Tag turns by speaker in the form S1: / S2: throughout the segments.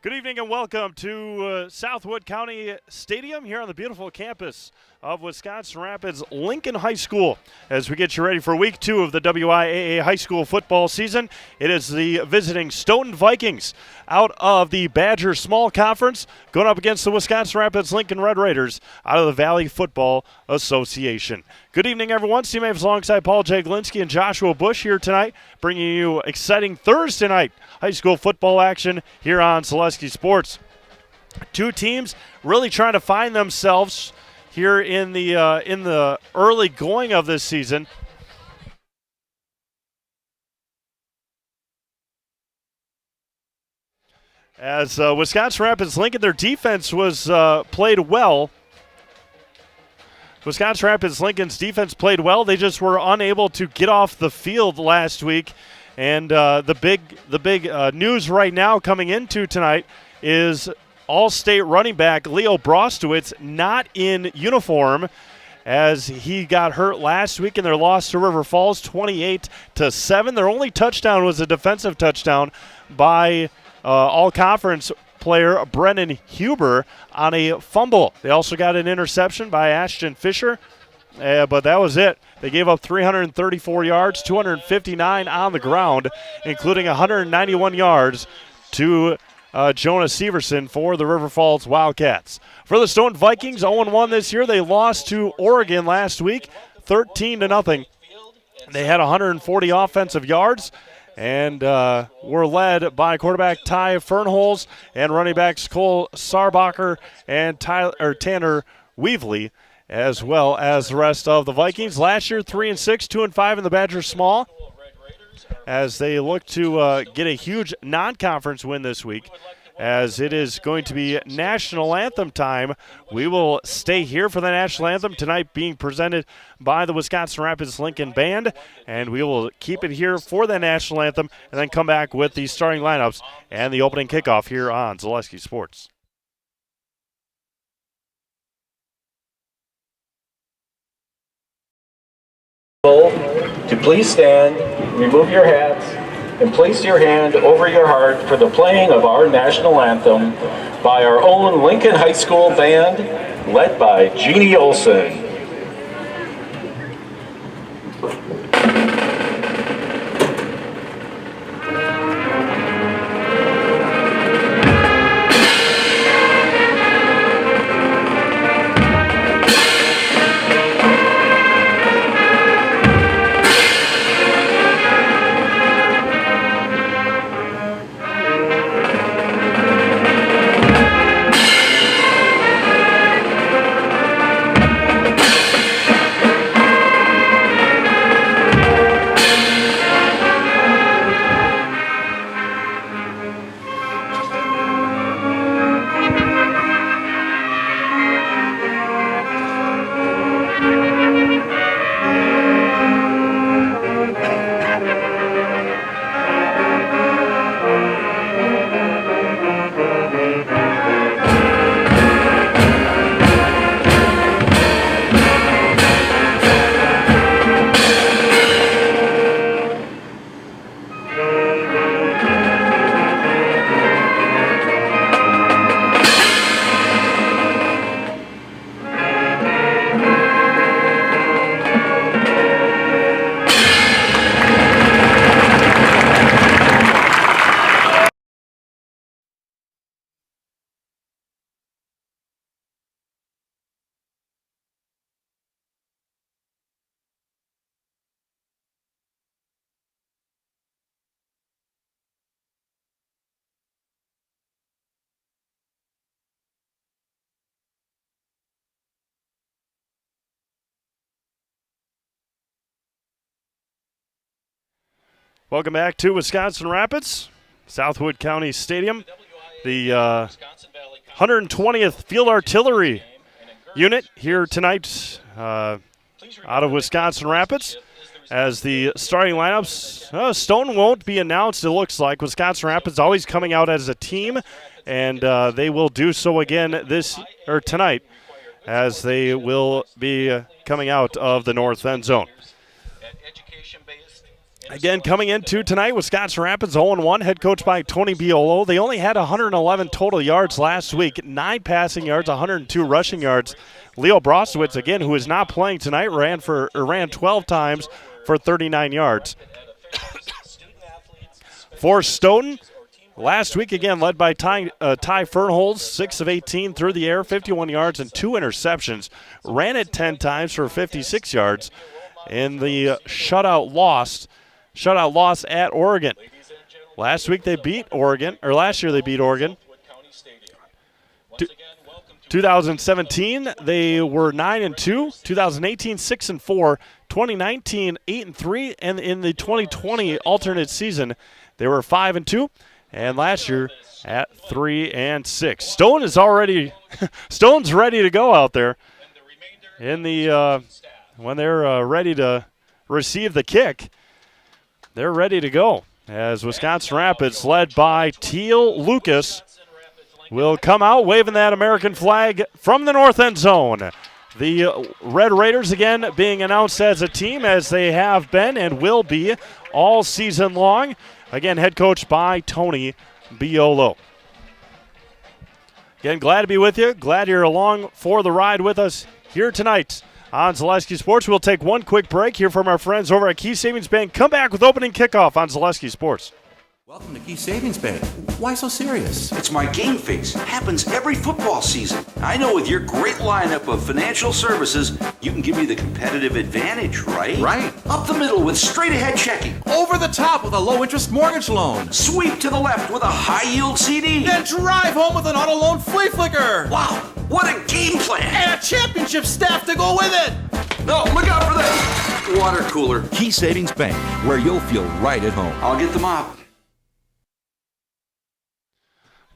S1: Good evening and welcome to Southwood County Stadium here on the beautiful campus of Wisconsin Rapids Lincoln High School. As we get you ready for week 2 of the WIAA high school football season, it is the visiting Stoughton Vikings out of the Badger Small Conference going up against the Wisconsin Rapids Lincoln Red Raiders out of the Valley Football Association. Good evening, everyone. Steve Maves alongside Paul Jaglinski and Joshua Bush here tonight, bringing you exciting Thursday night high school football action here on Zaleski Sports. Two teams really trying to find themselves here in the early going of this season. As Wisconsin Rapids Lincoln, their defense was played well. Wisconsin Rapids Lincoln's defense played well. They just were unable to get off the field last week. And the big news right now coming into tonight is All-State running back Leo Brostowitz not in uniform as he got hurt last week in their loss to River Falls 28-7. Their only touchdown was a defensive touchdown by all-conference player Brennan Huber on a fumble. They also got an interception by Ashton Fisher, but that was it. They gave up 334 yards, 259 on the ground, including 191 yards to Jonas Severson for the River Falls Wildcats. For the Stoughton Vikings, 0-1 this year. They lost to Oregon last week, 13-0. They had 140 offensive yards and were led by quarterback Ty Fernholz and running backs Cole Sarbacher and Tanner Weaveley, as well as the rest of the Vikings. Last year, 3-6, 2-5 in the Badger Small, as they look to get a huge non-conference win this week, as it is going to be National Anthem time. We will stay here for the National Anthem tonight, being presented by the Wisconsin Rapids Lincoln Band, and we will keep it here for the National Anthem and then come back with the starting lineups and the opening kickoff here on Zaleski Sports.
S2: To please stand, remove your hats, and place your hand over your heart for the playing of our national anthem by our own Lincoln High School band, led by Jeannie Olson.
S1: Welcome back to Wisconsin Rapids, Southwood County Stadium. The 120th Field Artillery Unit here tonight out of Wisconsin Rapids. As the starting lineups, Stoughton won't be announced, it looks like. Wisconsin Rapids always coming out as a team, and they will do so again tonight, as they will be coming out of the north end zone. Again, coming into tonight, Wisconsin Rapids 0-1, head coached by Tony Biolo. They only had 111 total yards last week, 9 passing yards, 102 rushing yards. Leo Brostowitz, again, who is not playing tonight, ran 12 times for 39 yards. For Stoughton, last week, again, led by Ty Fernholz, 6 of 18 through the air, 51 yards and 2 interceptions. Ran it 10 times for 56 yards. In the shutout loss at Oregon. Last year they beat Oregon. 2017 they were 9-2. 2018 6-4. 2019 8-3, and in the 2020 alternate season they were 5-2, and last year at 3-6. Stone's ready to go out there in the when they're ready to receive the kick. They're ready to go as Wisconsin Rapids, led by Teal Lucas, will come out waving that American flag from the north end zone. The Red Raiders again being announced as a team, as they have been and will be all season long. Again, head coached by Tony Biolo. Again, glad to be with you. Glad you're along for the ride with us here tonight on Zaleski Sports. We'll take one quick break here from our friends over at Key Savings Bank. Come back with opening kickoff on Zaleski Sports.
S3: Welcome to Key Savings Bank. Why so serious?
S4: It's my game face. Happens every football season. I know with your great lineup of financial services, you can give me the competitive advantage, right?
S3: Right.
S4: Up the middle with straight ahead checking.
S3: Over the top with a low interest mortgage loan.
S4: Sweep to the left with a high yield CD.
S3: Then drive home with an auto loan flea flicker.
S4: Wow, what a game plan.
S3: And a championship staff to go with it.
S4: No, look out for this. Water cooler.
S3: Key Savings Bank, where you'll feel right at home.
S4: I'll get the mop.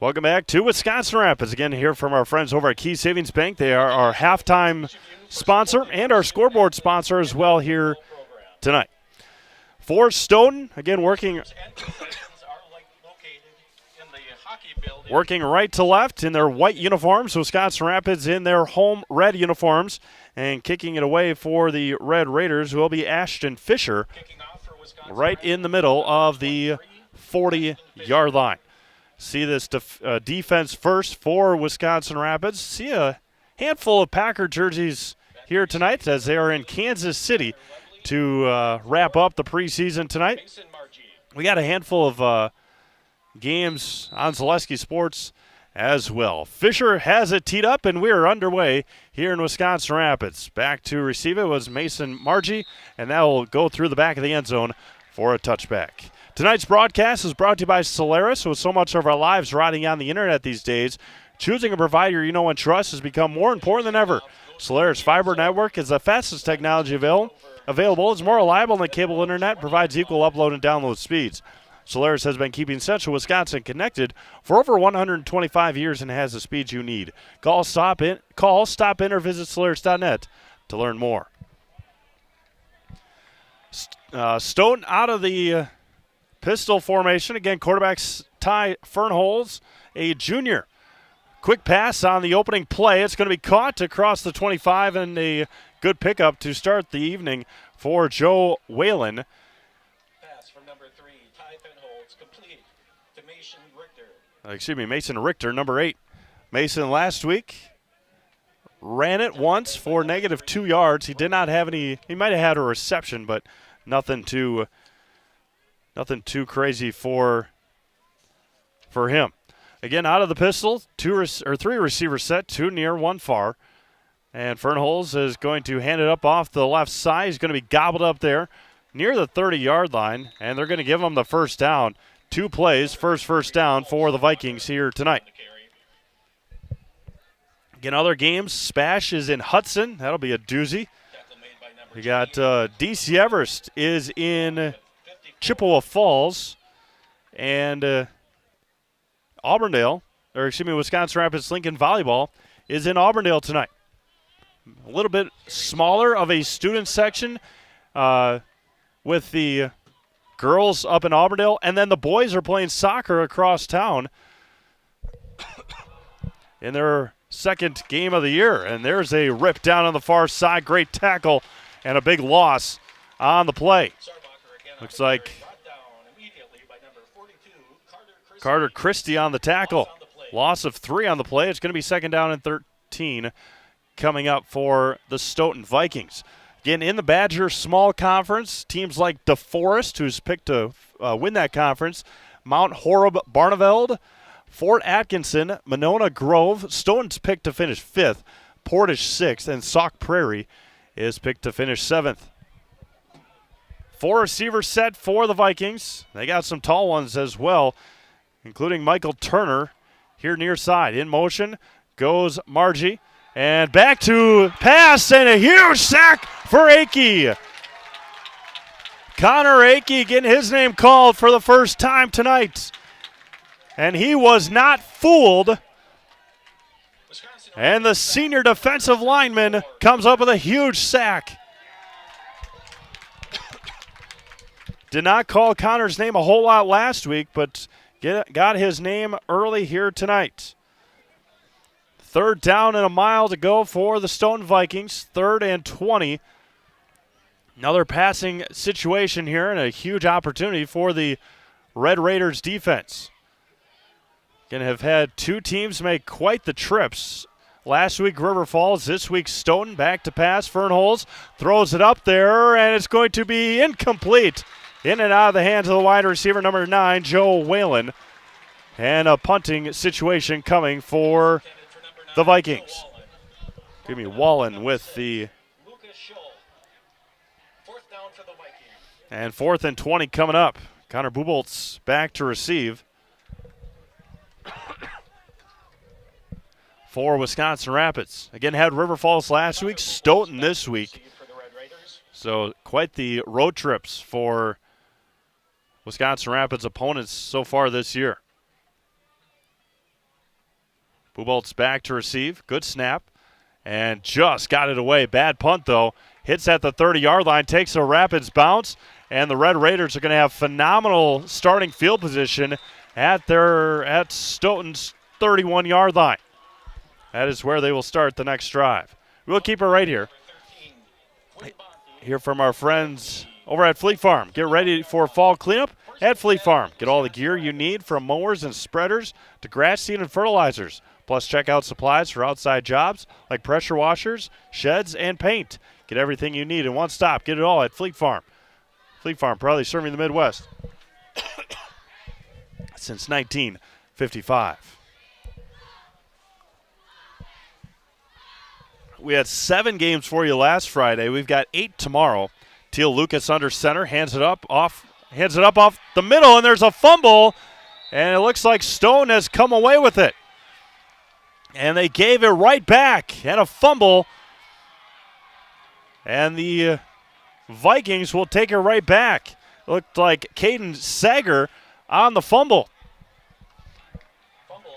S1: Welcome back to Wisconsin Rapids. Again, here from our friends over at Key Savings Bank. They are our halftime sponsor and our scoreboard sponsor as well here tonight. For Stoughton, again, working right to left in their white uniforms. Wisconsin Rapids in their home red uniforms. And kicking it away for the Red Raiders will be Ashton Fisher, right in the middle of the 40-yard line. See this defense first for Wisconsin Rapids. See a handful of Packer jerseys here tonight as they are in Kansas City to wrap up the preseason tonight. We got a handful of games on Zaleski Sports as well. Fisher has it teed up, and we are underway here in Wisconsin Rapids. Back to receive it was Mason Margie, and that will go through the back of the end zone for a touchback. Tonight's broadcast is brought to you by Solaris. With so much of our lives riding on the internet these days, choosing a provider you know and trust has become more important than ever. Solaris Fiber Network is the fastest technology available. It's more reliable than cable internet, provides equal upload and download speeds. Solaris has been keeping Central Wisconsin connected for over 125 years and has the speeds you need. Call, stop in, or visit Solaris.net to learn more. Stoughton out of the pistol formation. Again, quarterback Ty Fernholz, a junior. Quick pass on the opening play. It's going to be caught across the 25, and a good pickup to start the evening for Joe Whalen.
S2: Pass from number 3, Ty Fernholz, complete to Mason Richter.
S1: Mason Richter, number 8. Mason last week ran it once for -2 yards. He did not have any. He might have had a reception, but nothing too crazy for him. Again, out of the pistol, 3 receivers set, 2 near, 1 far. And Fernholz is going to hand it up off the left side. He's going to be gobbled up there near the 30-yard line, and they're going to give him the first down. 2 plays, first down for the Vikings here tonight. Again, other games, Spash is in Hudson. That'll be a doozy. We got D.C. Everest is in Chippewa Falls, and Wisconsin Rapids Lincoln Volleyball is in Auburndale tonight. A little bit smaller of a student section with the girls up in Auburndale, and then the boys are playing soccer across town in their second game of the year. And there's a rip down on the far side. Great tackle and a big loss on the play. Looks like Carter Christie on the tackle. Loss of 3 on the play. It's going to be second down and 13 coming up for the Stoughton Vikings. Again, in the Badger Small Conference, teams like DeForest, who's picked to win that conference, Mount Horeb Barneveld, Fort Atkinson, Monona Grove. Stoughton's picked to finish 5th, Portage 6th, and Sauk Prairie is picked to finish 7th. 4 receivers set for the Vikings. They got some tall ones as well, including Michael Turner here near side. In motion goes Margie. And back to pass and a huge sack for Akey. Connor Akey getting his name called for the first time tonight. And he was not fooled. And the senior defensive lineman comes up with a huge sack. Did not call Connor's name a whole lot last week, but got his name early here tonight. 3rd down and a mile to go for the Stoughton Vikings. 3rd and 20. Another passing situation here and a huge opportunity for the Red Raiders defense. Going to have had 2 teams make quite the trips. Last week, River Falls. This week, Stoughton. Back to pass. Fernholz throws it up there, and it's going to be incomplete. In and out of the hands of the wide receiver, number 9, Joe Whalen. And a punting situation coming for the Vikings. Give me Wallen with the. And 4th and 20 coming up. Connor Bubolt's back to receive. For Wisconsin Rapids. Again, had River Falls last week, Stoughton this week. So quite the road trips for Wisconsin Rapids opponents so far this year. Bubolt's back to receive. Good snap. And just got it away. Bad punt, though. Hits at the 30-yard line. Takes a Rapids bounce. And the Red Raiders are going to have phenomenal starting field position at Stoughton's 31-yard line. That is where they will start the next drive. We'll keep it right here. Hear from our friends over at Fleet Farm. Get ready for fall cleanup at Fleet Farm. Get all the gear you need from mowers and spreaders to grass seed and fertilizers. Plus, check out supplies for outside jobs like pressure washers, sheds, and paint. Get everything you need in one stop. Get it all at Fleet Farm. Fleet Farm, proudly serving the Midwest since 1955. We had 7 games for you last Friday. We've got 8 tomorrow. Teal Lucas under center, hands it up off the middle, and there's a fumble, and it looks like Stone has come away with it. And they gave it right back, and a fumble. And the Vikings will take it right back. It looked like Caden Sager on the fumble.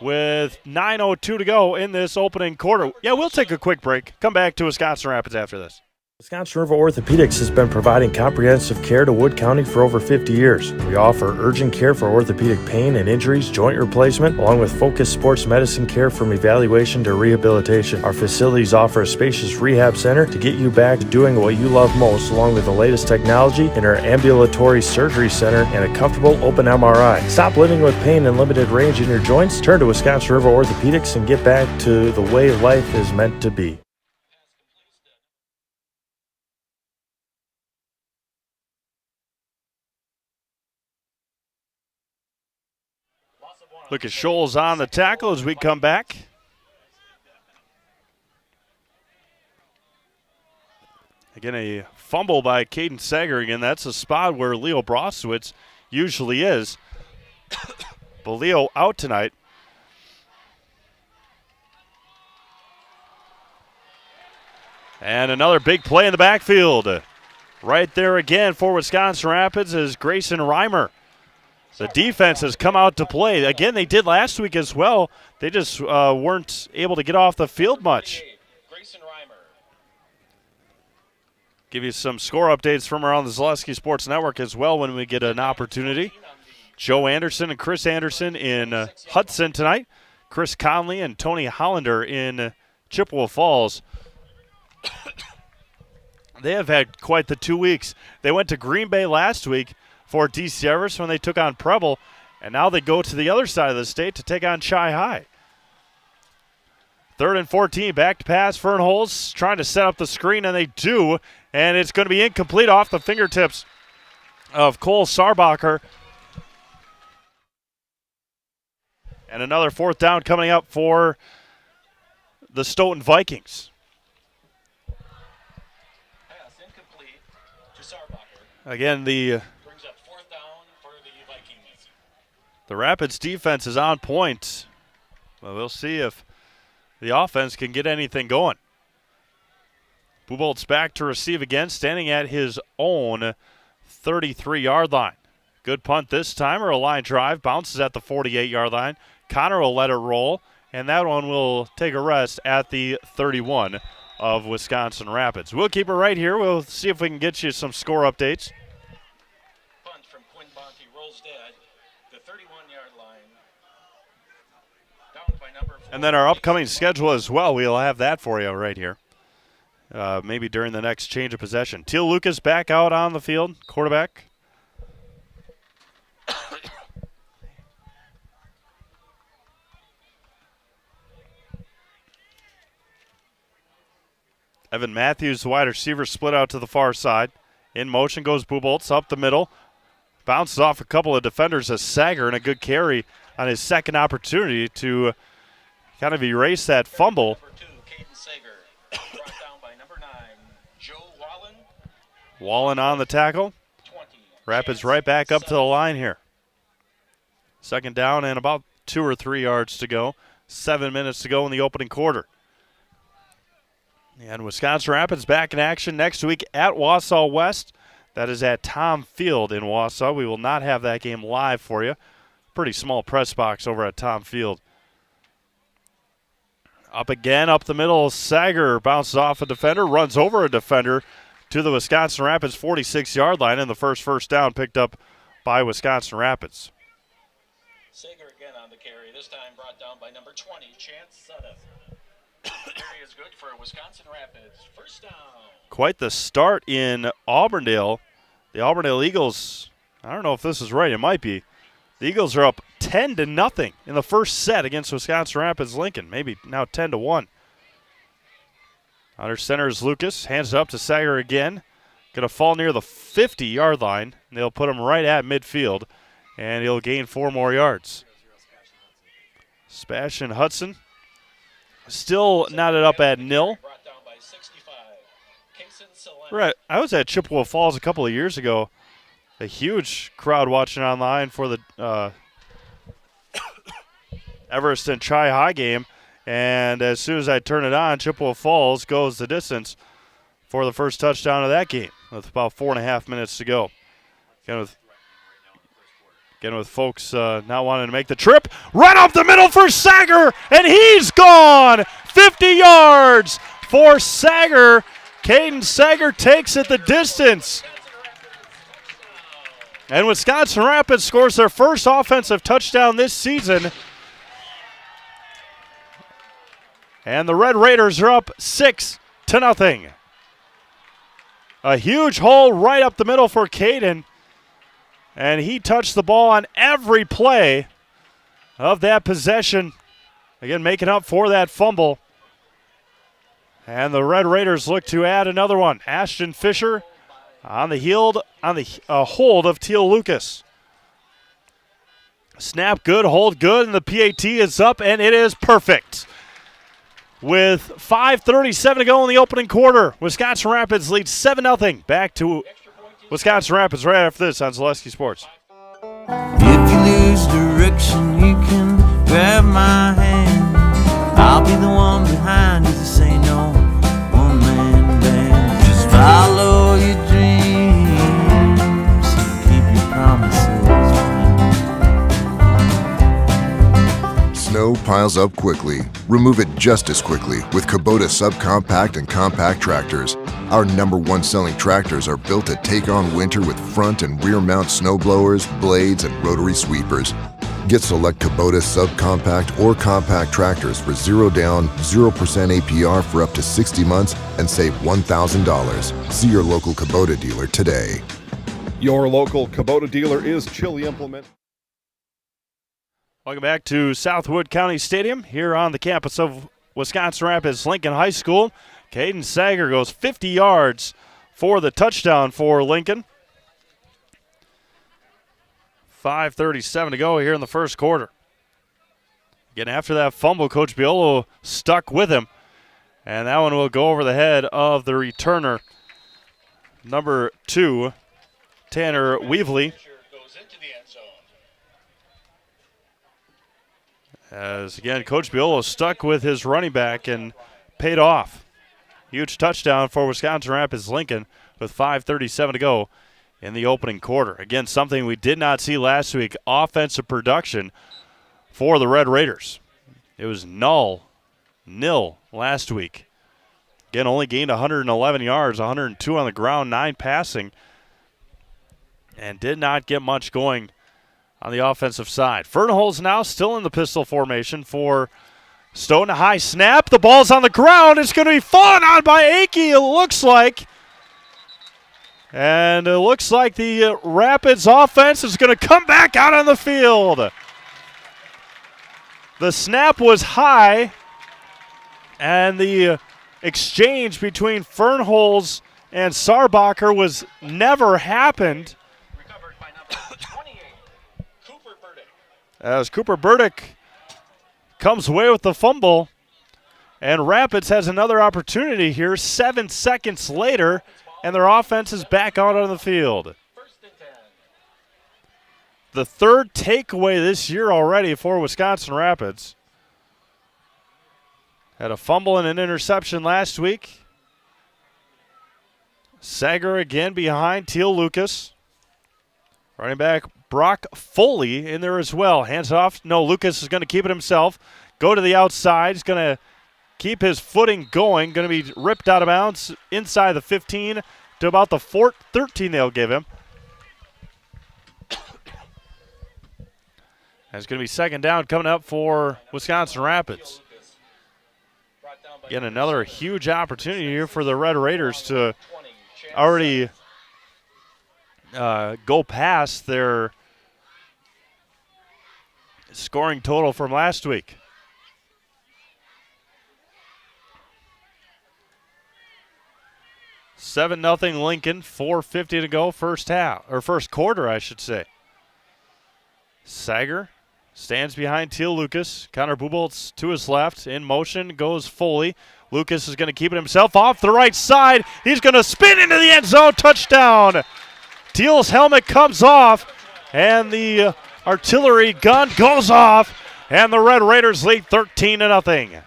S1: With 9:02 to go in this opening quarter. Yeah, we'll take a quick break. Come back to Wisconsin Rapids after this.
S5: Wisconsin River Orthopedics has been providing comprehensive care to Wood County for over 50 years. We offer urgent care for orthopedic pain and injuries, joint replacement, along with focused sports medicine care from evaluation to rehabilitation. Our facilities offer a spacious rehab center to get you back to doing what you love most, along with the latest technology in our ambulatory surgery center and a comfortable open MRI. Stop living with pain and limited range in your joints. Turn to Wisconsin River Orthopedics and get back to the way life is meant to be.
S1: Lucas Scholes on the tackle as we come back. Again, a fumble by Caden Sager. Again, that's a spot where Leo Brostwitz usually is. But Leo out tonight. And another big play in the backfield. Right there again for Wisconsin Rapids is Grayson Reimer. The defense has come out to play. Again, they did last week as well. They just weren't able to get off the field much. Give you some score updates from around the Zaleski Sports Network as well when we get an opportunity. Joe Anderson and Chris Anderson in Hudson tonight. Chris Conley and Tony Hollander in Chippewa Falls. They have had quite the 2 weeks. They went to Green Bay last week, for DC Everest when they took on Preble, and now they go to the other side of the state to take on Chi High. 3rd and 14, back to pass. Fernholz trying to set up the screen, and they do, and it's going to be incomplete off the fingertips of Cole Sarbacher. And another 4th down coming up for the Stoughton Vikings.
S2: Pass incomplete to Sarbacher.
S1: Again, the
S2: Brings up 4th down for the Vikings.
S1: The Rapids defense is on point. Well, we'll see if the offense can get anything going. Bubolt's back to receive again, standing at his own 33-yard line. Good punt this time, or a line drive. Bounces at the 48-yard line. Connor will let it roll, and that one will take a rest at the 31 of Wisconsin Rapids. We'll keep it right here. We'll see if we can get you some score updates.
S2: Punt from Quinn Bonte rolls dead. The 31-yard line. Down by number 4.
S1: And then our upcoming schedule as well, we'll have that for you right here. Maybe during the next change of possession. Teal Lucas back out on the field, quarterback. Evan Matthews, the wide receiver, split out to the far side. In motion goes Buboltz up the middle. Bounces off a couple of defenders as Sager, and a good carry on his second opportunity to kind of erase that fumble.
S2: Number 2, Caden Sager. Brought down by number 9, Joe Wallen.
S1: Wallen on the tackle.
S2: 20.
S1: Rapids right back up to the line here. 2nd down and about 2 or 3 yards to go. 7 minutes to go in the opening quarter. And Wisconsin Rapids back in action next week at Wausau West. That is at Tom Field in Wausau. We will not have that game live for you. Pretty small press box over at Tom Field. Up again, up the middle. Sager bounces off a defender, runs over a defender to the Wisconsin Rapids 46-yard line, and the first down picked up by Wisconsin Rapids.
S2: Sager again on the carry. This time brought down by number 20, Chance Sudduth. Carry is good for Wisconsin Rapids. 1st down.
S1: Quite the start in Auburndale. The Auburndale Eagles, I don't know if this is right, it might be. The Eagles are up 10-0 in the first set against Wisconsin Rapids Lincoln. Maybe now 10-1. Under center is Lucas. Hands it up to Sager again. Going to fall near the 50-yard line. And they'll put him right at midfield. And he'll gain 4 more yards. Sebastian Hudson still knotted up at 0.
S2: Brought down by 65. Kason Solano.
S1: Right. I was at Chippewa Falls a couple of years ago. A huge crowd watching online for the Everest and Chi High game. And as soon as I turn it on, Chippewa Falls goes the distance for the first touchdown of that game with about 4.5 minutes to go. Again with folks not wanting to make the trip. Right up the middle for Sager, and he's gone! 50 yards for Sager. Caden Sager takes it the distance. And Wisconsin Rapids scores their first offensive touchdown this season. And the Red Raiders are up 6-0. A huge hole right up the middle for Caden. And he touched the ball on every play of that possession. Again, making up for that fumble. And the Red Raiders look to add another one. Ashton Fisher on the hold of Teal Lucas. Snap good, hold good, and the PAT is up, and it is perfect. With 5:37 to go in the opening quarter, Wisconsin Rapids leads 7-0. Back to Wisconsin Rapids right after this on Zaleski Sports.
S6: If you lose direction, you can grab my hand. I'll be the one behind you to say no. One-man band. Just follow your dreams. Keep your promises.
S7: Snow piles up quickly. Remove it just as quickly with Kubota subcompact and compact tractors. Our #1 selling tractors are built to take on winter with front and rear mount snow blowers, blades, and rotary sweepers. Get select Kubota subcompact or compact tractors for 0 down, 0% APR for up to 60 months and save $1,000. See your local Kubota dealer today.
S8: Your local Kubota dealer is Chili Implement.
S1: Welcome back to Southwood County Stadium here on the campus of Wisconsin Rapids Lincoln High School. Caden Sager goes 50 yards for the touchdown for Lincoln. 5:37 to go here in the first quarter. Again, after that fumble, Coach Biolo stuck with him. And that one will go over the head of the returner, number 2, Tanner Weaveley. As, again, Coach Biolo stuck with his running back and paid off. Huge touchdown for Wisconsin Rapids Lincoln with 5:37 to go in the opening quarter. Again, something we did not see last week, offensive production for the Red Raiders. It was nil last week. Again, only gained 111 yards, 102 on the ground, 9 passing, and did not get much going on the offensive side. Fernholz now still in the pistol formation for Stoughton. A high snap. The ball's on the ground. It's going to be fallen on by Akey, it looks like. And it looks like the Rapids offense is going to come back out on the field. The snap was high, and the exchange between Fernholz and Sarbacher was never happened. As Cooper Burdick comes away with the fumble, and Rapids has another opportunity here 7 seconds later, and their offense is back out on the field. The third takeaway this year already for Wisconsin Rapids. Had a fumble and an interception last week. Sager again behind Teal Lucas. Running back Brock Foley in there as well. Hands off. No, Lucas is going to keep it himself. Go to the outside. He's going to keep his footing going. Going to be ripped out of bounds inside the 15 to about the 13 they'll give him. And it's going to be second down coming up for Wisconsin Rapids. Again, another huge opportunity here for the Red Raiders to already go past their scoring total from last week. $7-0 Lincoln, 4:50 to go, first quarter, I should say. Sager stands behind Teal Lucas. Connor Buboltz to his left. In motion goes Foley. Lucas is going to keep it himself off the right side. He's going to spin into the end zone. Touchdown. Teal's helmet comes off, and the artillery gun goes off, and the Red Raiders lead 13-0.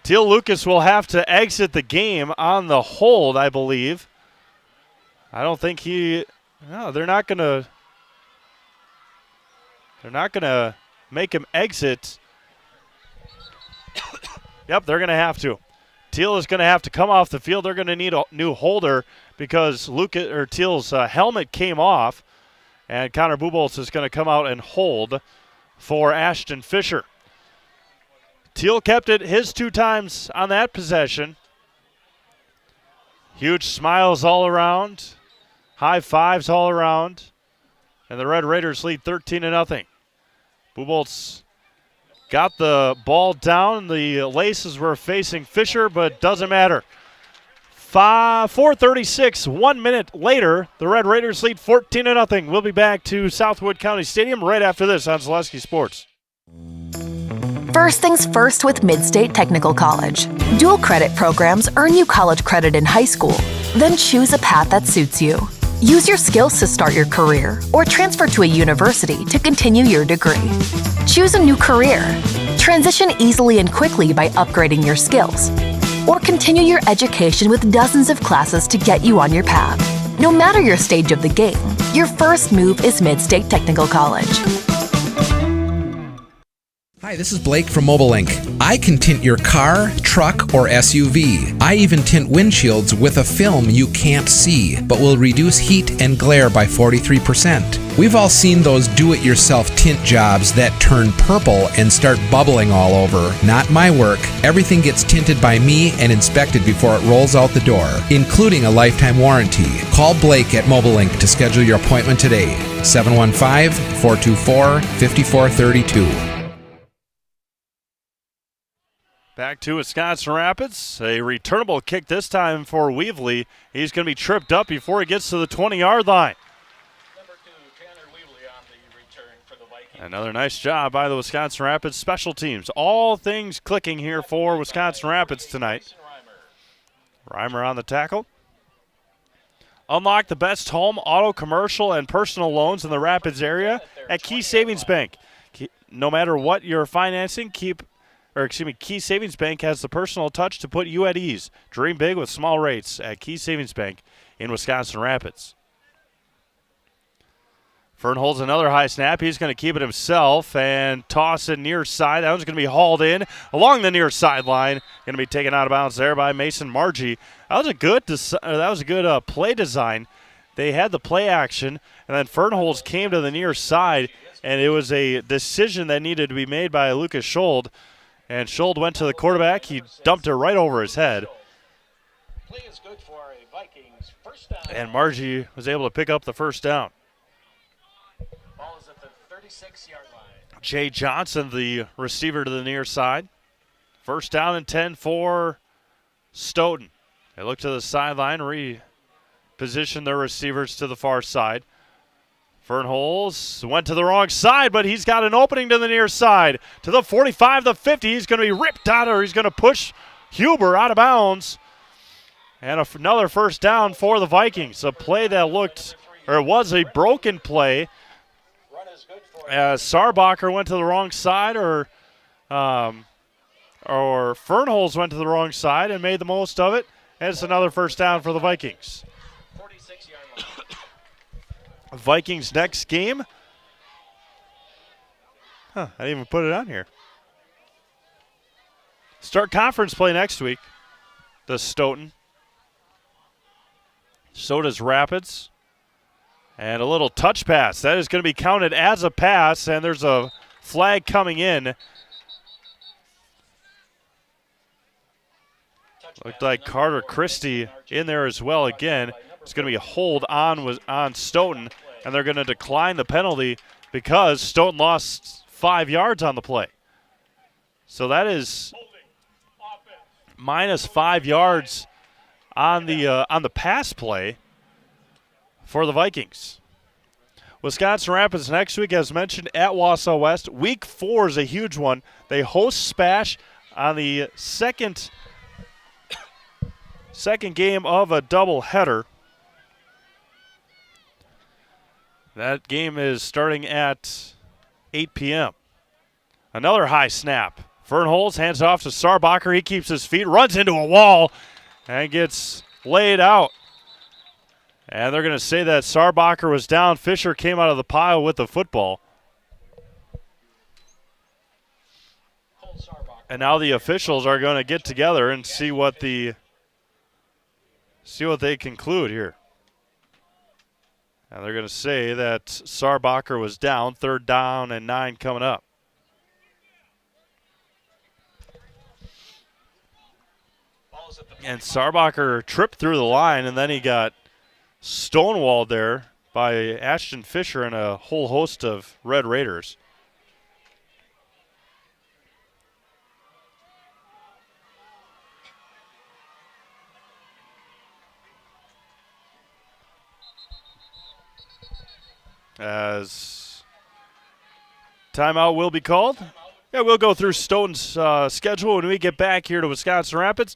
S1: Teal Lucas will have to exit the game on the hold, I believe. I don't think they're not going to make him exit. Yep, they're going to have to. Teal is going to have to come off the field. They're going to need a new holder because Teal's helmet came off, and Connor Buboltz is going to come out and hold for Ashton Fisher. Teal kept it his 2 times on that possession. Huge smiles all around, high fives all around, and the Red Raiders lead 13-0. Buboltz got the ball down. The laces were facing Fisher, but doesn't matter. 4:36, 1 minute later, the Red Raiders lead 14-0. We'll be back to Southwood County Stadium right after this on Zaleski Sports.
S9: First things first with Mid-State Technical College. Dual credit programs earn you college credit in high school. Then choose a path that suits you. Use your skills to start your career or transfer to a university to continue your degree. Choose a new career. Transition easily and quickly by upgrading your skills. Or continue your education with dozens of classes to get you on your path. No matter your stage of the game, your first move is Mid-State Technical College.
S10: Hi, this is Blake from Mobile Link. I can tint your car, truck, or SUV. I even tint windshields with a film you can't see, but will reduce heat and glare by 43%. We've all seen those do-it-yourself tint jobs that turn purple and start bubbling all over. Not my work. Everything gets tinted by me and inspected before it rolls out the door, including a lifetime warranty. Call Blake at Mobile Ink to schedule your appointment today. 715-424-5432.
S1: Back to Wisconsin Rapids. A returnable kick this time for Weaveley. He's going to be tripped up before he gets to the 20-yard line. Another nice job by the Wisconsin Rapids special teams. All things clicking here for Wisconsin Rapids tonight. Reimer on the tackle. Unlock the best home, auto, commercial, and personal loans in the Rapids area at Key Savings Bank. No matter what you're financing, Key Savings Bank has the personal touch to put you at ease. Dream big with small rates at Key Savings Bank in Wisconsin Rapids. Fern holds another high snap. He's going to keep it himself and toss it near side. That one's going to be hauled in along the near sideline. Going to be taken out of bounds there by Mason Margie. That was a good play design. They had the play action, and then Fernholz came to the near side, and it was a decision that needed to be made by Lucas Schold. And Schold went to the quarterback. He dumped it right over his head. And Margie was able to pick up the first down. Jay Johnson, the receiver to the near side. First down and 10 for Stoughton. They look to the sideline, reposition their receivers to the far side. Fernholz went to the wrong side, but he's got an opening to the near side. To the 45, the 50. He's going to be ripped out, or he's going to push Huber out of bounds. And another first down for the Vikings. A play that was a broken play. As Sarbacher went to the wrong side, or Fernholz went to the wrong side and made the most of it. And it's another first down for the Vikings. 46-yard line. Vikings next game. I didn't even put it on here. Start conference play next week. The Stoughton. So does Rapids. And a little touch pass. That is going to be counted as a pass, and there's a flag coming in. Looked like Carter Christie in there as well again. It's going to be a hold on Stoughton, and they're going to decline the penalty because Stoughton lost 5 yards on the play. So that is minus 5 yards on the pass play for the Vikings. Wisconsin Rapids next week, as mentioned, at Wausau West. Week 4 is a huge one. They host Spash on the second game of a doubleheader. That game is starting at 8 p.m. Another high snap. Fernholz hands off to Sarbacher. He keeps his feet, runs into a wall, and gets laid out. And they're going to say that Sarbacher was down. Fisher came out of the pile with the football. And now the officials are going to get together and see what they conclude here. And they're going to say that Sarbacher was down. 3rd down and 9 coming up. And Sarbacher tripped through the line, and then he got stonewalled there by Ashton Fisher and a whole host of Red Raiders. As timeout will be called. Yeah, we'll go through Stoughton's schedule when we get back here to Wisconsin Rapids.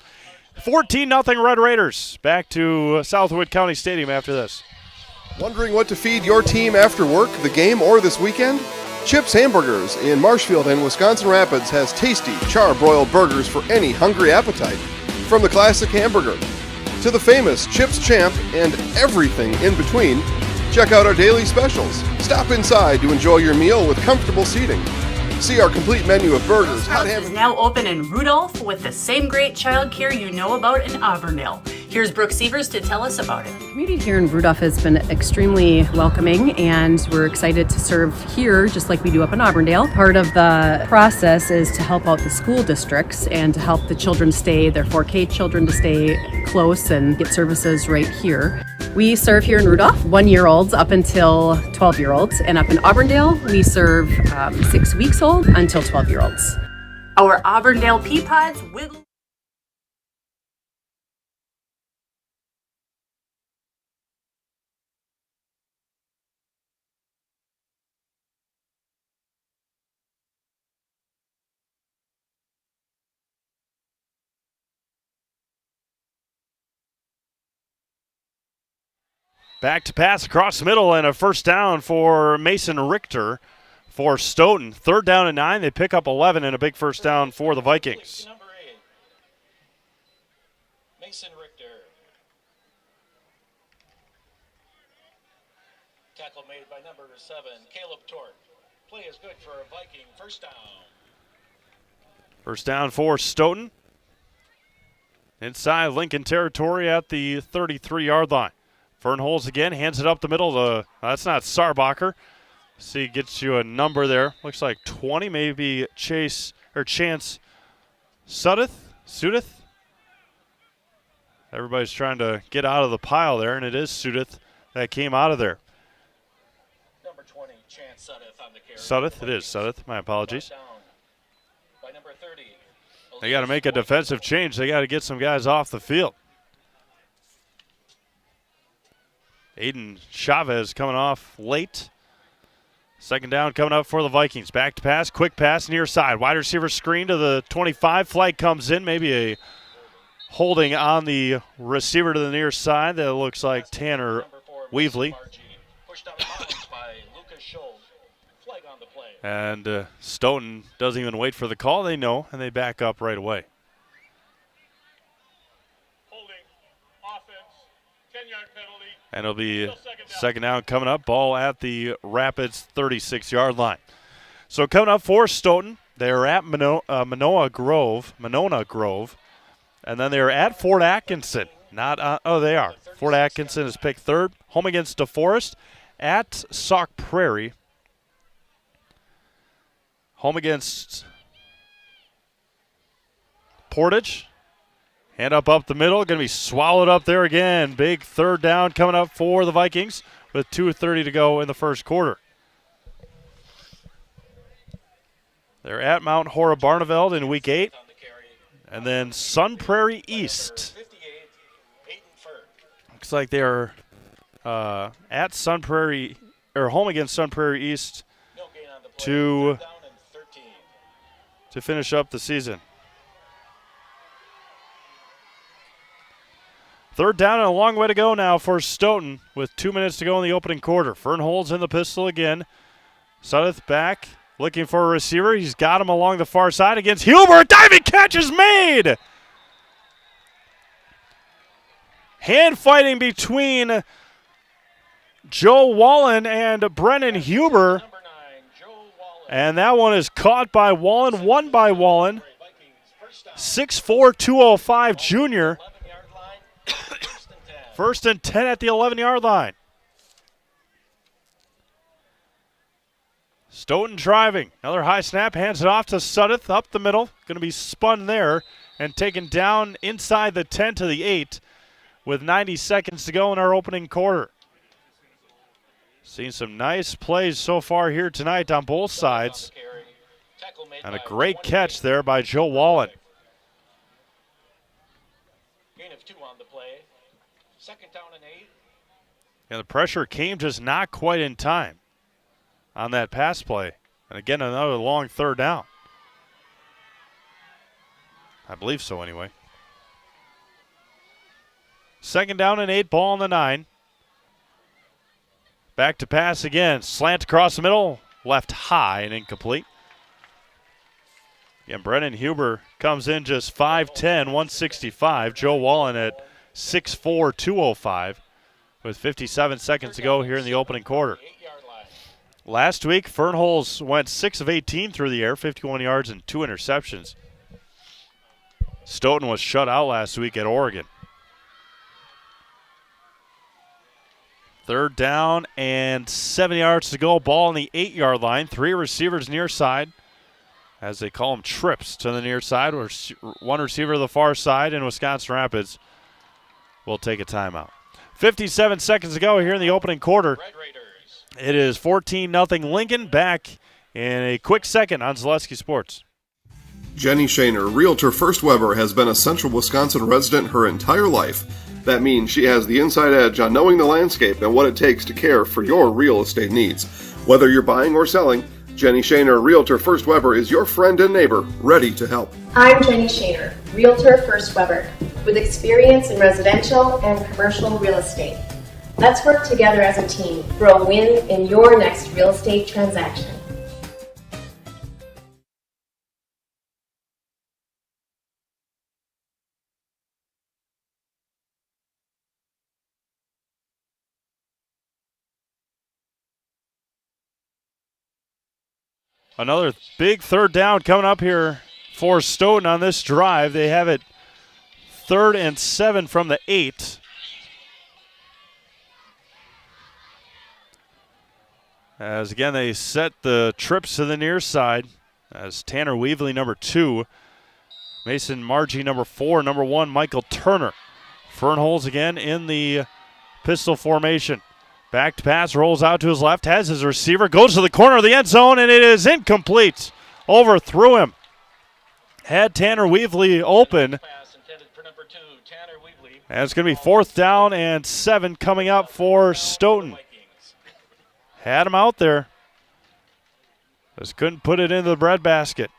S1: 14-0 Red Raiders. Back to Southwood County Stadium after this.
S8: Wondering what to feed your team after work, the game, or this weekend? Chips Hamburgers in Marshfield and Wisconsin Rapids has tasty char-broiled burgers for any hungry appetite. From the classic hamburger to the famous Chips Champ and everything in between, check out our daily specials. Stop inside to enjoy your meal with comfortable seating. See our complete menu of burgers, hot ham.
S11: Is now open in Rudolph with the same great child care you know about in Auburndale. Here's Brooke Sievers to tell us about it.
S12: The community here in Rudolph has been extremely welcoming, and we're excited to serve here just like we do up in Auburndale. Part of the process is to help out the school districts and to help the children stay, their 4K children to stay close and get services right here. We serve here in Rudolph 1-year-olds up until 12-year-olds, and up in Auburndale we serve 6 weeks old until 12-year-olds.
S11: Our Auburndale Peapods wiggle.
S1: Back to pass across the middle and a first down for Mason Richter for Stoughton. 3rd down and 9. They pick up 11 and a big first down for the Vikings.
S2: Number 8, Mason Richter. Tackle made by number 7, Caleb Tort. Play is good for a Viking. First down.
S1: First down for Stoughton. Inside Lincoln territory at the 33-yard line. Fernholz again, hands it up the middle. That's not Sarbacher. See, gets you a number there. Looks like 20, maybe Chance Sudeth. Everybody's trying to get out of the pile there, and it is Sudeth that came out of there.
S2: Number 20, Chance Sudeth on the carry.
S1: Sudeth, it is Sudeth. My apologies.
S2: By number 30.
S1: They got to make a defensive change. They got to get some guys off the field. Aiden Chavez coming off late. 2nd down coming up for the Vikings. Back to pass, quick pass near side. Wide receiver screen to the 25. Flag comes in, maybe a holding on the receiver to the near side. That looks like Tanner Weaveley. And Stoughton doesn't even wait for the call. They know, and they back up right away. And it'll be 2nd down coming up. Ball at the Rapids 36-yard line. So coming up for Stoughton, they're at Monona Grove. And then they're at Fort Atkinson. They are. Fort Atkinson is picked 3rd. Home against DeForest. At Sauk Prairie. Home against Portage. Hand up the middle. Going to be swallowed up there again. Big 3rd down coming up for the Vikings with 2:30 to go in the first quarter. They're at Mount Hora Barneveld in week 8. And then Sun Prairie East. Looks like they are at Sun Prairie, or home against Sun Prairie East to finish up the season. 3rd down and a long way to go now for Stoughton with 2 minutes to go in the opening quarter. Fernholz in the pistol again. Sudeth back, looking for a receiver. He's got him along the far side against Huber. A diving catch is made! Hand fighting between Joe Wallen and Brennan Huber. And that one is caught by Wallen, won by Wallen. 6'4", 205 junior. 1st and 10 at the 11-yard line. Stoughton driving. Another high snap. Hands it off to Sudeth up the middle. Going to be spun there and taken down inside the 10 to the 8 with 90 seconds to go in our opening quarter. Seen some nice plays so far here tonight on both sides. And a great catch there by Joe Wallen.
S2: Gain of 2 on the play. 2nd down and 8.
S1: Yeah, the pressure came just not quite in time on that pass play. And again, another long 3rd down. I believe so anyway. 2nd down and 8, ball on the 9. Back to pass again. Slant across the middle. Left high and incomplete. Again, Brennan Huber comes in just 5'10", 165. Joe Wallen at 6'4", 205 with 57 seconds to go here in the opening quarter. Last week, Fernholz went 6 of 18 through the air, 51 yards and 2 interceptions. Stoughton was shut out last week at Oregon. Third down and 7 yards to go. Ball on the 8-yard line. 3 receivers near side, as they call them trips to the near side. One receiver to the far side, and Wisconsin Rapids will take a timeout. 57 seconds to go here in the opening quarter. It is 14-0 Lincoln. Back in a quick second on Zaleski Sports.
S8: Jenny Shaner, Realtor First Weber, has been a Central Wisconsin resident her entire life. That means she has the inside edge on knowing the landscape and what it takes to care for your real estate needs. Whether you're buying or selling, Jenny Shaner, Realtor First Weber, is your friend and neighbor, ready to help.
S13: I'm Jenny Shaner, Realtor First Weber, with experience in residential and commercial real estate. Let's work together as a team for a win in your next real estate transaction.
S1: Another big third down coming up here for Stoughton on this drive. They have it 3rd and 7 from the 8. As again, they set the trips to the near side as Tanner Weaveley, number 2. Mason Margie, number 4. Number 1, Michael Turner. Fernholz again in the pistol formation. Back to pass, rolls out to his left, has his receiver, goes to the corner of the end zone, and it is incomplete. Overthrew him. Had Tanner Weaveley open. And it's going to be 4th down and 7 coming up for Stoughton. Had him out there. Just couldn't put it into the breadbasket.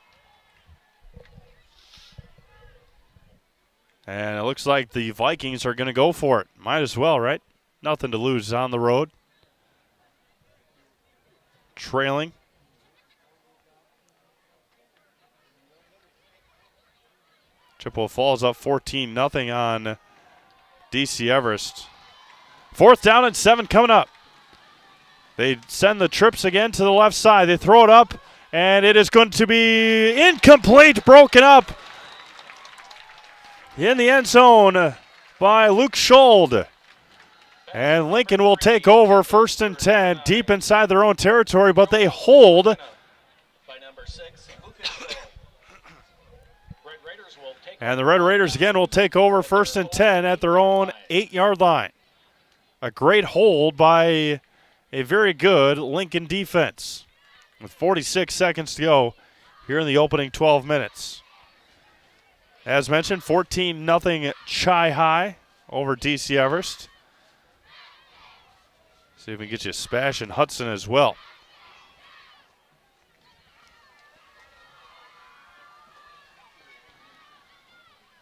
S1: And it looks like the Vikings are going to go for it. Might as well, right? Nothing to lose on the road. Trailing. Chippewa Falls up 14-0 on DC Everest. 4th down and 7 coming up. They send the trips again to the left side. They throw it up, and it is going to be incomplete, broken up in the end zone by Luke Schold. And Lincoln will take over 1st and 10 deep inside their own territory, but they hold. And the Red Raiders again will take over 1st and 10 at their own 8-yard line. A great hold by a very good Lincoln defense with 46 seconds to go here in the opening 12 minutes. As mentioned, 14-0 Chi High over DC Everest. See if we can get you Spash and Hudson as well.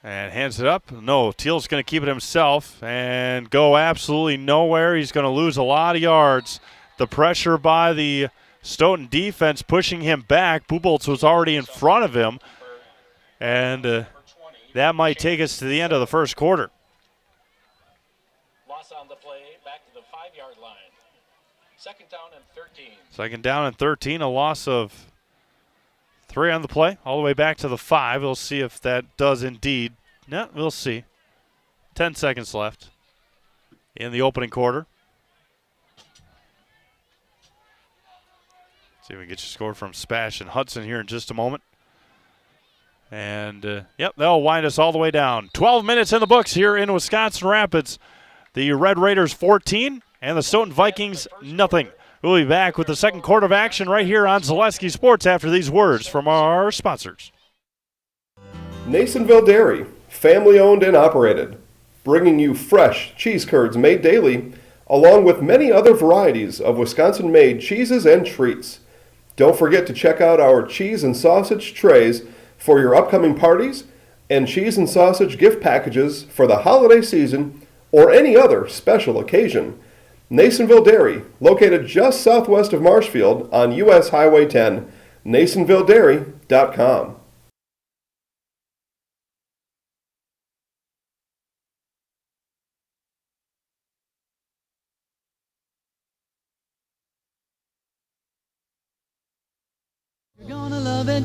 S1: And hands it up. No, Teal's going to keep it himself and go absolutely nowhere. He's going to lose a lot of yards. The pressure by the Stoughton defense pushing him back. Buboltz was already in front of him. And that might take us to the end of the first quarter.
S2: Loss on the play, back to the 5-yard line. 2nd down and 13.
S1: 2nd down and 13, a loss of 3 on the play, all the way back to the 5. We'll see if that does indeed. No, we'll see. 10 seconds left in the opening quarter. See if we can get you scored from Spash and Hudson here in just a moment. And, yep, they'll wind us all the way down. 12 minutes in the books here in Wisconsin Rapids. The Red Raiders 14 and the Stoughton Vikings nothing. We'll be back with the second quarter of action right here on Zaleski Sports after these words from our sponsors.
S8: Nasonville Dairy, family owned and operated, bringing you fresh cheese curds made daily, along with many other varieties of Wisconsin-made cheeses and treats. Don't forget to check out our cheese and sausage trays for your upcoming parties and cheese and sausage gift packages for the holiday season or any other special occasion. Nasonville Dairy, located just southwest of Marshfield on U.S. Highway 10, NasonvilleDairy.com.
S14: You're gonna love it.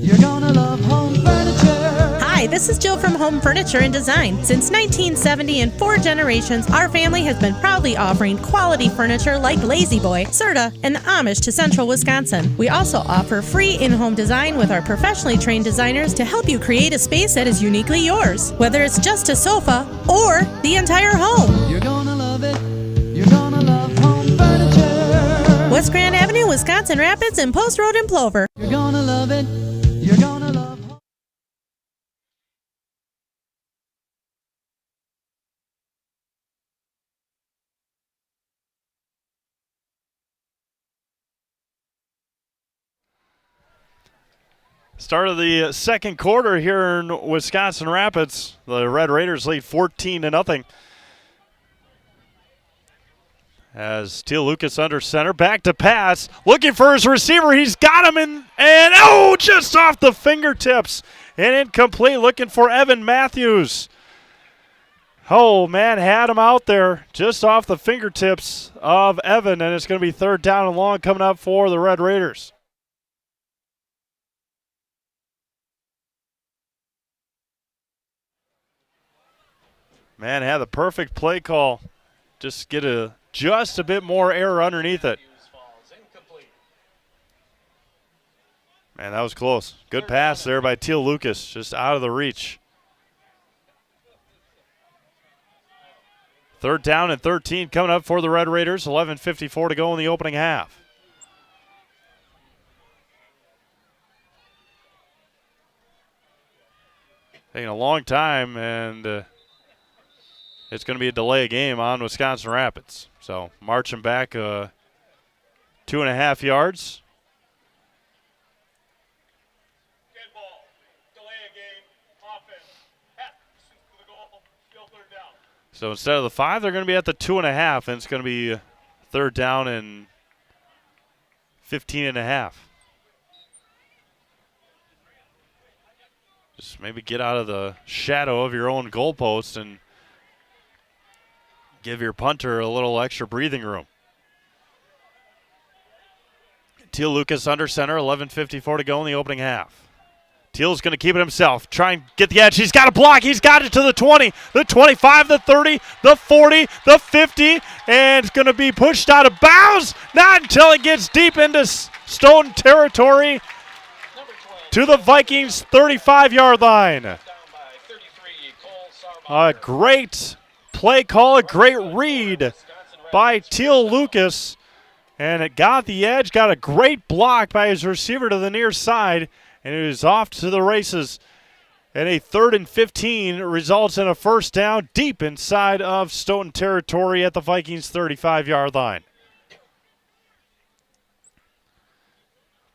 S14: You're gonna love home furniture.
S15: Hi,
S14: this is Jill from Home Furniture and Design. Since 1970, in 4 generations, our family has been proudly offering quality furniture like Lazy Boy, Serta, and the Amish to Central Wisconsin. We also offer free in-home design with our professionally trained designers to help you create a space that is uniquely yours, whether it's just a sofa or the entire home.
S15: You're gonna love it. You're gonna love Home Furniture.
S14: West Grand Avenue, Wisconsin Rapids, and Post Road in Plover.
S15: You're gonna love it. You're gonna love Home.
S1: Start of the second quarter here in Wisconsin Rapids. The Red Raiders lead 14-0. As Teal Lucas under center, back to pass, looking for his receiver. He's got him in, and just off the fingertips and incomplete. Looking for Evan Matthews. Oh man, had him out there just off the fingertips of Evan, and it's going to be 3rd down and long coming up for the Red Raiders. Man, had the perfect play call. Just get just a bit more air underneath it. Man, that was close. Good pass there by Teal Lucas, just out of the reach. 3rd down and 13 coming up for the Red Raiders. 11:54 to go in the opening half. Taking a long time, and it's going to be a delay game on Wisconsin Rapids. So marching back 2.5 yards. So instead of the 5, they're going to be at the 2.5, and it's going to be 3rd down and 15.5. Just maybe get out of the shadow of your own goalpost and give your punter a little extra breathing room. Teal Lucas under center, 11:54 to go in the opening half. Teal's going to keep it himself, try and get the edge. He's got a block. He's got it to the 20, the 25, the 30, the 40, the 50, and it's going to be pushed out of bounds. Not until it gets deep into Stoughton territory to the Vikings' 35-yard line. A great play call, a great read by Teal Lucas, and it got the edge, got a great block by his receiver to the near side, and it is off to the races. And a 3rd and 15 results in a 1st down deep inside of Stoughton territory at the Vikings' 35-yard line.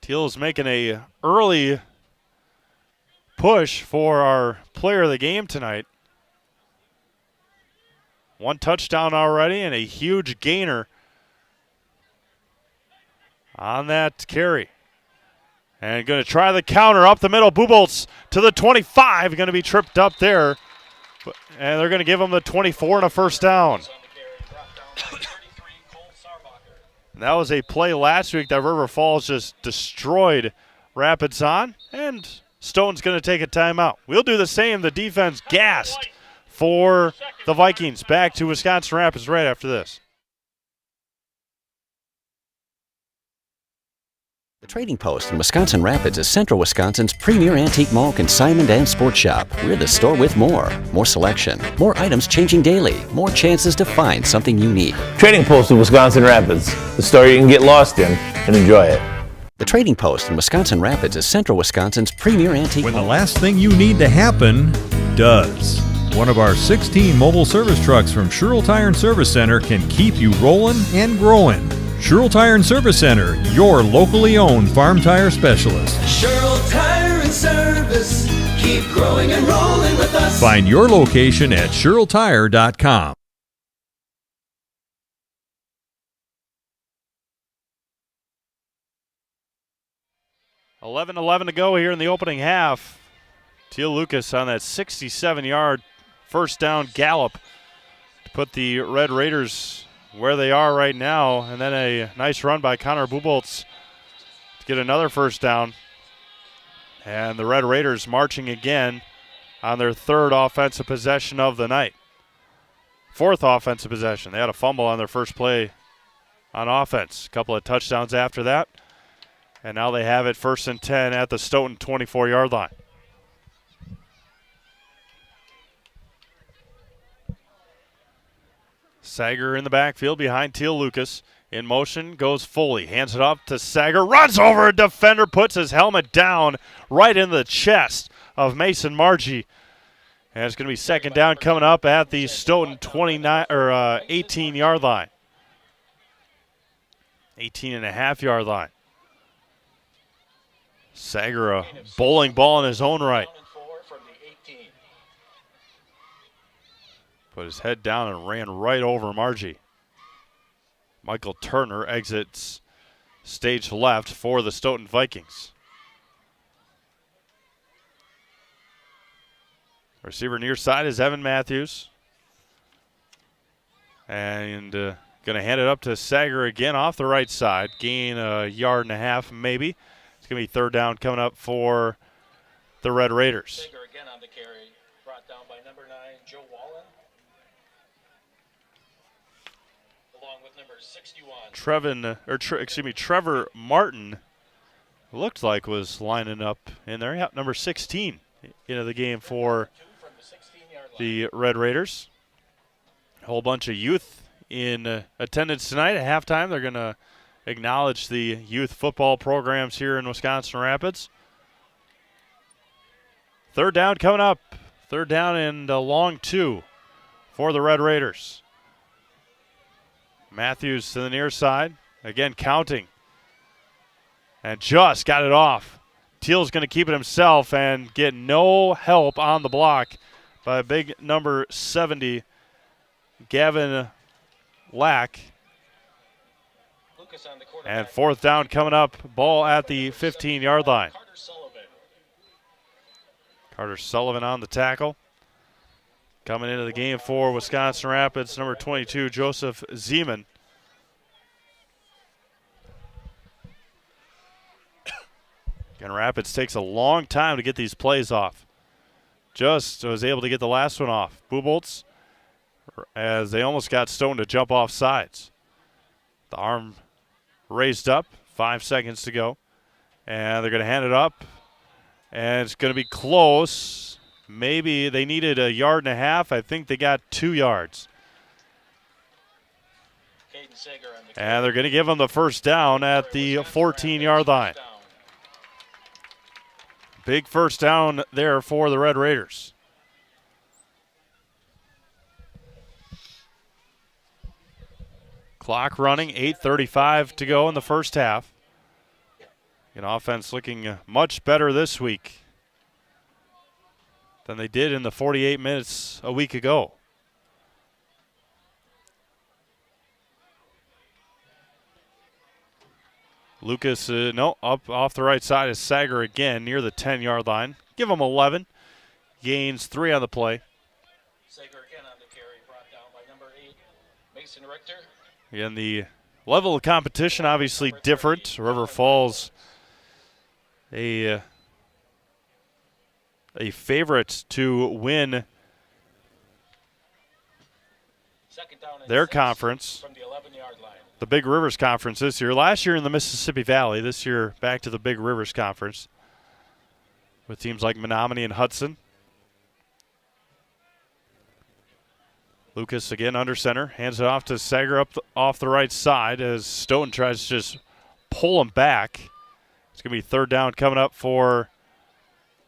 S1: Teal is making a early push for our player of the game tonight. 1 touchdown already and a huge gainer on that carry. And going to try the counter up the middle. Buboltz to the 25. Going to be tripped up there. And they're going to give him the 24 and a 1st down. And that was a play last week that River Falls just destroyed Rapids on. And Stoughton's going to take a timeout. We'll do the same. The defense gassed for the Vikings. Back to Wisconsin Rapids right after this.
S16: The Trading Post in Wisconsin Rapids is Central Wisconsin's premier antique mall, consignment, and sports shop. We're the store with more. More selection, more items changing daily, more chances to find something unique.
S17: Trading Post in Wisconsin Rapids, the store you can get lost in and enjoy it.
S16: The Trading Post in Wisconsin Rapids is Central Wisconsin's premier antique
S18: when
S16: mall.
S18: The last thing you need to happen does. One of our 16 mobile service trucks from Sherrill Tire and Service Center can keep you rolling and growing. Sherrill Tire and Service Center, your locally owned farm tire specialist.
S15: Sherrill Tire and Service, keep growing and rolling with us.
S18: Find your location at SherrillTire.com.
S1: $11 to go here in the opening half. Teal Lucas on that 67-yard 1st down gallop to put the Red Raiders where they are right now, and then a nice run by Connor Buboltz to get another 1st down. And the Red Raiders marching again on their third offensive possession of the night. Fourth offensive possession. They had a fumble on their first play on offense. A couple of touchdowns after that. And now they have it 1st and 10 at the Stoughton 24-yard line. Sager in the backfield behind Teal Lucas. In motion, goes Foley. Hands it off to Sager. Runs over a defender. Puts his helmet down right in the chest of Mason Margie. And it's going to be second down coming up at the Stoughton 18-yard line. 18.5-yard line. Sager, a bowling ball in his own right. Put his head down and ran right over Margie. Michael Turner exits stage left for the Stoughton Vikings. Receiver near side is Evan Matthews. And going to hand it up to Sager again off the right side. Gain a yard and a half maybe. It's going to be third down coming up for the Red Raiders.
S2: Sager again on the carry, brought down by number 9, Joe Wallen. Along with number 61.
S1: Trevor Martin looked like was lining up in there. Yeah, number 16 into the game for the Red Raiders. A whole bunch of youth in attendance tonight. At halftime, they're going to acknowledge the youth football programs here in Wisconsin Rapids. Third down coming up. Third down and a long 2 for the Red Raiders. Matthews to the near side. Again, counting. And just got it off. Teal's going to keep it himself and get no help on the block by big number 70, Gavin Lack. And fourth down coming up. Ball at the 15-yard line. Carter Sullivan on the tackle. Coming into the game for Wisconsin Rapids, number 22, Joseph Zeman. Again, Rapids takes a long time to get these plays off. Just was able to get the last one off. Buboltz, as they almost got Stone to jump off sides. The arm raised up, 5 seconds to go. And they're going to hand it up. And it's going to be close. Maybe they needed a yard and a half. I think they got 2 yards. And they're going to give them the first down at the 14-yard line. Big first down there for the Red Raiders. Clock running, 8:35 to go in the first half. An offense looking much better this week than they did in the 48 minutes a week ago. Lucas, up off the right side is Sager again near the 10-yard line. Give him 11. Gains 3 on the play.
S2: Sager again on the carry, brought down by number 8, Mason Richter.
S1: Again, the level of competition obviously different. River Falls, a favorite to win their conference.
S2: From the 11-yard line.
S1: The Big Rivers Conference this year. Last year in the Mississippi Valley. This year back to the Big Rivers Conference with teams like Menominee and Hudson. Lucas again under center. Hands it off to Sager off the right side as Stoughton tries to just pull him back. It's going to be third down coming up for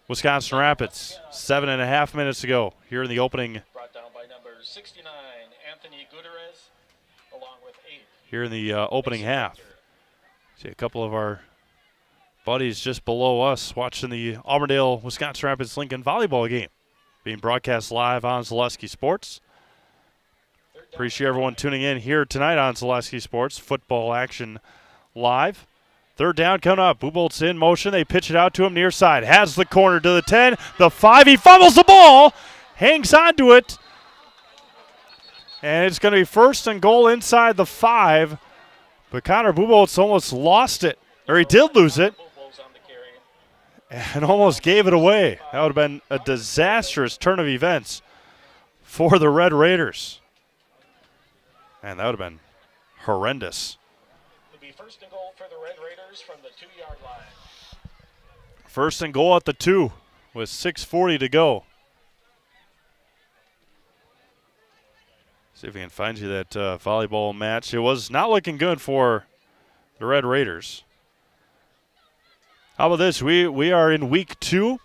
S1: Wisconsin Rapids. 7.5 minutes to go here in the opening.
S2: Brought down by number 69, Anthony Gutierrez, along with 8.
S1: Here in the opening half. See a couple of our buddies just below us watching the Auburndale Wisconsin Rapids Lincoln volleyball game being broadcast live on Zaleski Sports. Appreciate everyone tuning in here tonight on Zaleski Sports. Football action live. Third down coming up. Bubolt's in motion. They pitch it out to him near side. Has the corner to the 10, the 5. He fumbles the ball. Hangs on to it. And it's going to be first and goal inside the 5. But Connor Buboltz almost lost it. Or he did lose it. and almost gave it away. That would have been a disastrous turn of events for the Red Raiders. And that would have been horrendous.
S2: It'll be first and goal for the Red Raiders from the 2-yard line.
S1: First and goal at the 2 with 6:40 to go. See if we can find you that volleyball match. It was not looking good for the Red Raiders. How about this? We are in week 2.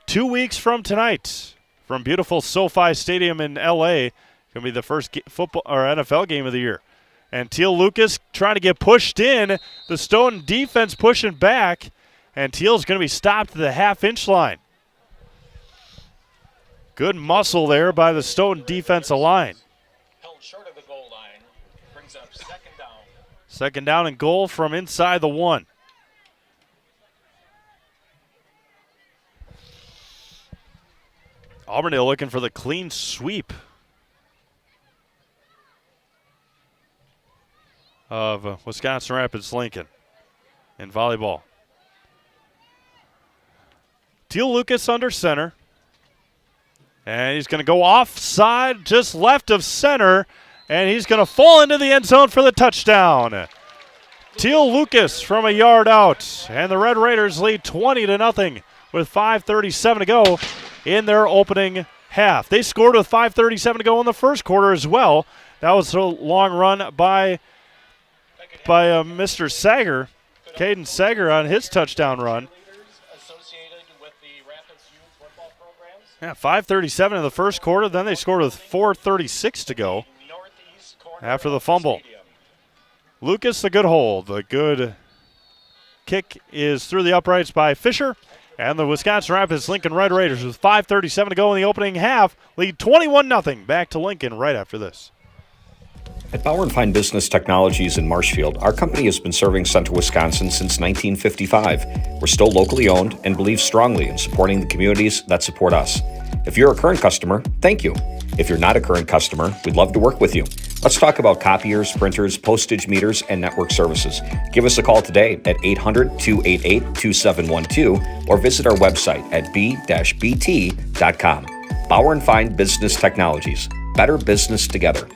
S1: 2 weeks from tonight, from beautiful SoFi Stadium in L.A., going to be the first football or NFL game of the year. And Teal Lucas trying to get pushed in. The Stoughton defense pushing back, and Teal's going to be stopped at the half-inch line. Good muscle there by the Stoughton defensive line.
S2: Held short of the goal line. Brings up second down.
S1: Second down and goal from inside the 1. Auburndale looking for the clean sweep of Wisconsin Rapids Lincoln in volleyball. Teal Lucas under center. And he's going to go offside, just left of center. And he's going to fall into the end zone for the touchdown. Teal Lucas from a yard out. And the Red Raiders lead 20-0 with 5:37 to go in their opening half. They scored with 5:37 to go in the first quarter as well. That was a long run by Mr. Sager, Caden Sager on his touchdown run. Yeah, 5:37 in the first quarter. Then they scored with 4:36 to go after the fumble. Lucas, the good hold. The good kick is through the uprights by Fisher. And the Wisconsin Rapids Lincoln Red Raiders with 5:37 to go in the opening half lead 21-0 back to Lincoln right after this.
S19: At Bauer & Fine Business Technologies in Marshfield, our company has been serving Central Wisconsin since 1955. We're still locally owned and believe strongly in supporting the communities that support us. If you're a current customer, thank you. If you're not a current customer, we'd love to work with you. Let's talk about copiers, printers, postage meters, and network services. Give us a call today at 800-288-2712 or visit our website at b-bt.com. Bauer & Fine Business Technologies. Better business together.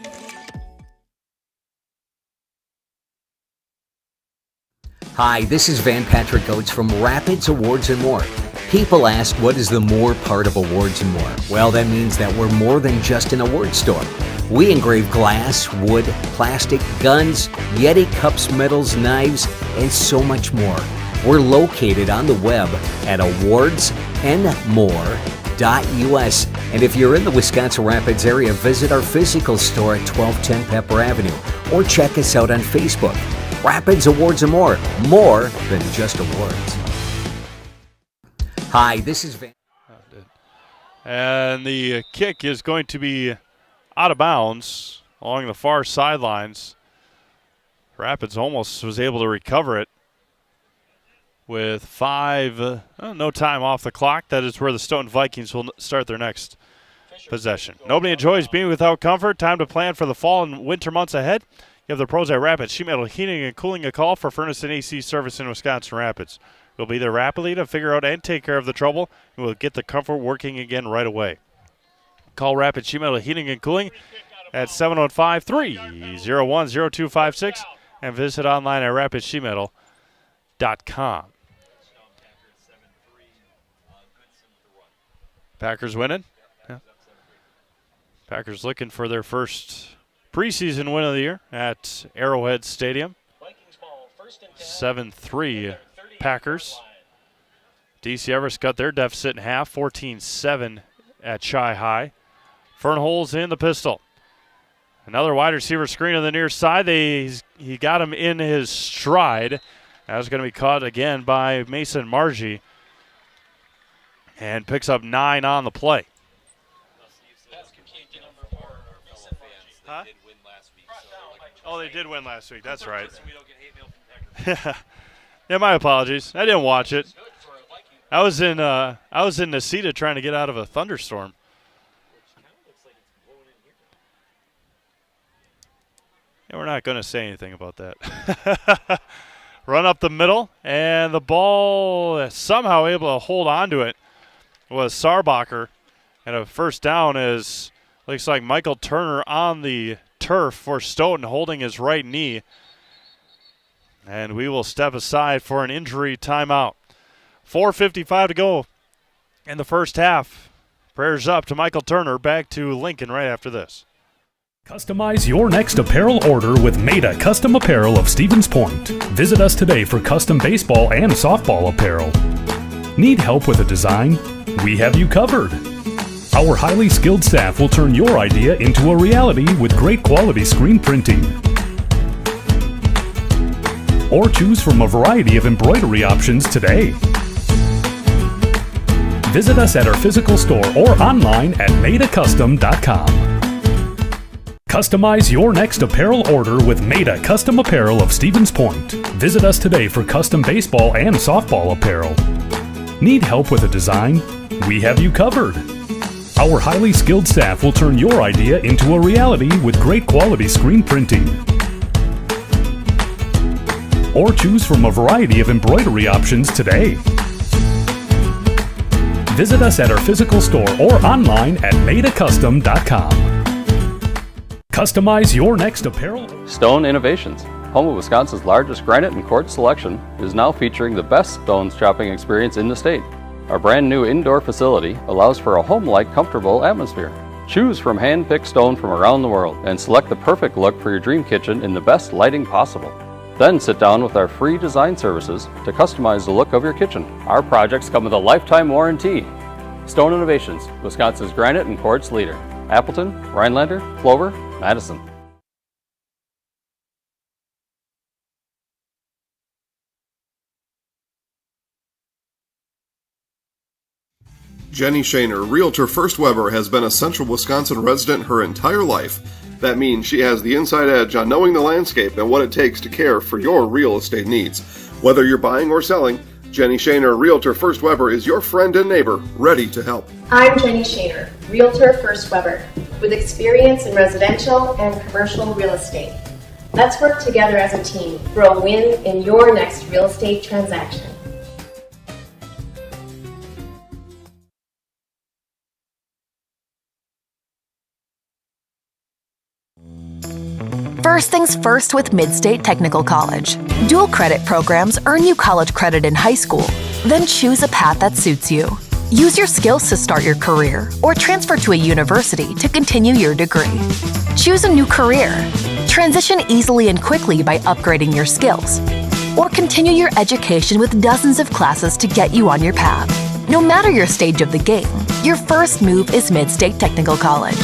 S20: Hi, this is Van Patrick Oates from Rapids Awards and More. People ask, what is the more part of Awards and More? Well, that means that we're more than just an award store. We engrave glass, wood, plastic, guns, Yeti cups, medals, knives, and so much more. We're located on the web at awardsandmore.us. And if you're in the Wisconsin Rapids area, visit our physical store at 1210 Pepper Avenue or check us out on Facebook. Rapids Awards and More than just awards. Hi, this is Van.
S1: And the kick is going to be out of bounds along the far sidelines. Rapids almost was able to recover it with no time off the clock. That is where the Stoughton Vikings will start their next possession. Nobody enjoys being without comfort. Time to plan for the fall and winter months ahead. You have the pros at Rapids Sheet Metal Heating and Cooling. A call for furnace and AC service in Wisconsin Rapids. We'll be there rapidly to figure out and take care of the trouble, and we'll get the comfort working again right away. Call Rapids Sheet Metal Heating and Cooling at 715-301-0256 and visit online at rapidsheetmetal.com. Packers winning. Yeah. Packers looking for their first preseason win of the year at Arrowhead Stadium. 7-3 Packers. DC Everest cut their deficit in half, 14-7 at Chi High. Fernholz in the pistol. Another wide receiver screen on the near side. He got him in his stride. That was going to be caught again by Mason Margie and picks up 9 on the play. Huh? Oh, they did win last week. That's right. Yeah, my apologies. I didn't watch it. I was in Necedah trying to get out of a thunderstorm. Yeah, we're not going to say anything about that. run up the middle, and the ball somehow able to hold on to it was Sarbacher. And a first down is, looks like Michael Turner on the turf for Stoughton holding his right knee. And we will step aside for an injury timeout. 4:55 to go in the first half. Prayers up to Michael Turner. Back to Lincoln right after this.
S21: Customize your next apparel order with Maida Custom Apparel of Stevens Point. Visit us today for custom baseball and softball apparel. Need help with a design? We have you covered. Our highly skilled staff will turn your idea into a reality with great quality screen printing. Or choose from a variety of embroidery options today. Visit us at our physical store or online at maidacustom.com. Customize your next apparel order with Maida Custom Apparel of Stevens Point. Visit us today for custom baseball and softball apparel. Need help with a design? We have you covered. Our highly skilled staff will turn your idea into a reality with great quality screen printing. Or choose from a variety of embroidery options today. Visit us at our physical store or online at maidacustom.com. Customize your next apparel.
S22: Stone Innovations, home of Wisconsin's largest granite and quartz selection, is now featuring the best stones shopping experience in the state. Our brand new indoor facility allows for a home-like, comfortable atmosphere. Choose from hand-picked stone from around the world and select the perfect look for your dream kitchen in the best lighting possible. Then sit down with our free design services to customize the look of your kitchen. Our projects come with a lifetime warranty. Stone Innovations, Wisconsin's granite and quartz leader. Appleton, Rhinelander, Clover, Madison.
S8: Jenny Shaner, Realtor First Weber, has been a Central Wisconsin resident her entire life. That means she has the inside edge on knowing the landscape and what it takes to care for your real estate needs. Whether you're buying or selling, Jenny Shaner, Realtor First Weber, is your friend and neighbor, ready to help.
S13: I'm Jenny Shaner, Realtor First Weber, with experience in residential and commercial real estate. Let's work together as a team for a win in your next real estate transaction.
S9: First things first with Midstate Technical College. Dual credit programs earn you college credit in high school, then choose a path that suits you. Use your skills to start your career or transfer to a university to continue your degree. Choose a new career. Transition easily and quickly by upgrading your skills. Or continue your education with dozens of classes to get you on your path. No matter your stage of the game, your first move is Midstate Technical College.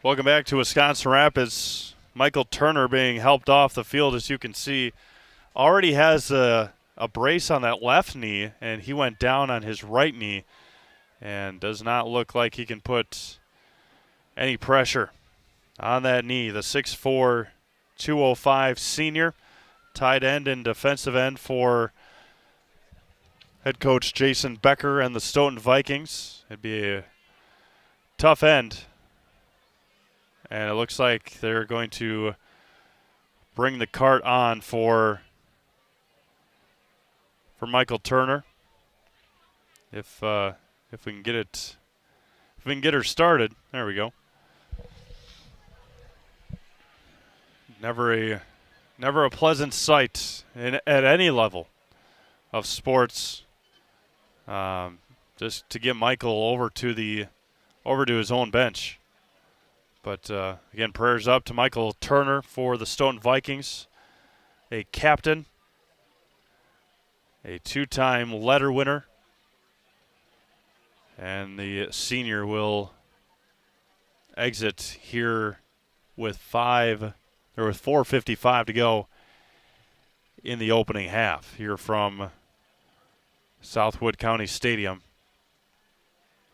S1: Welcome back to Wisconsin Rapids. Michael Turner being helped off the field, as you can see, already has a brace on that left knee, and he went down on his right knee and does not look like he can put any pressure on that knee. The 6'4", 205 senior, tight end and defensive end for head coach Jason Becker and the Stoughton Vikings. It'd be a tough end. And it looks like they're going to bring the cart on for Michael Turner. If we can get it, if we can get her started, there we go. Never a pleasant sight at any level of sports. Just to get Michael over to his own bench. But, again, prayers up to Michael Turner for the Stoughton Vikings, a captain, a two-time letter winner, and the senior will exit here with 4:55 to go in the opening half here from Southwood County Stadium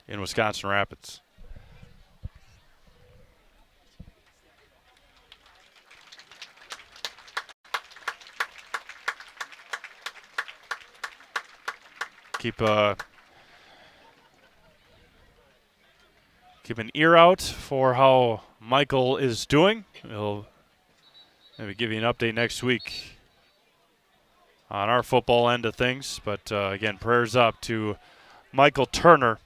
S1: in Wisconsin Rapids. Keep an ear out for how Michael is doing. He'll maybe give you an update next week on our football end of things. But again, prayers up to Michael Turner,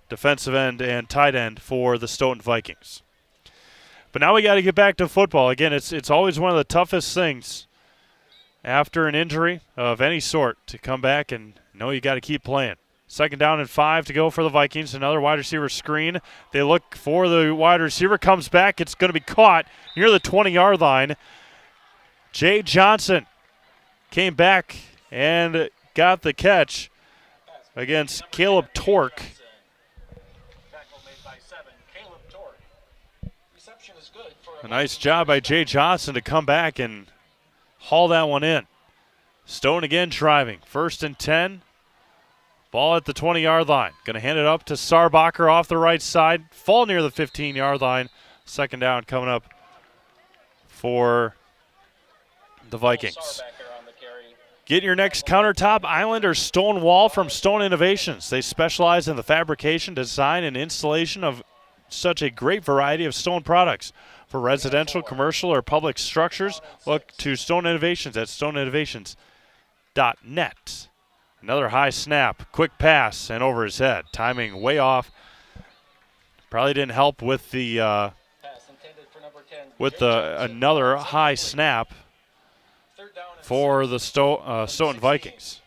S1: defensive end and tight end for the Stoughton Vikings. But now we got to get back to football. Again, it's always one of the toughest things after an injury of any sort to come back and know you got to keep playing. 2nd down and 5 to go for the Vikings. Another wide receiver screen. They look for the wide receiver. Comes back. It's going to be caught near the 20-yard line. Jay Johnson came back and got the catch against Caleb Torque. A nice job by Jay Johnson to come back and haul that one in. Stone again driving. 1st and 10. Ball at the 20-yard line. Going to hand it up to Sarbacher off the right side. Fall near the 15-yard line. 2nd down coming up for the Vikings. Get your next countertop, island, or stone wall from Stone Innovations. They specialize in the fabrication, design, and installation of such a great variety of stone products. For residential, commercial, or public structures, look to Stone Innovations at stoneinnovations.net. Another high snap, quick pass, and over his head. Timing way off. Probably didn't help with the another high snap for the Stoughton Vikings.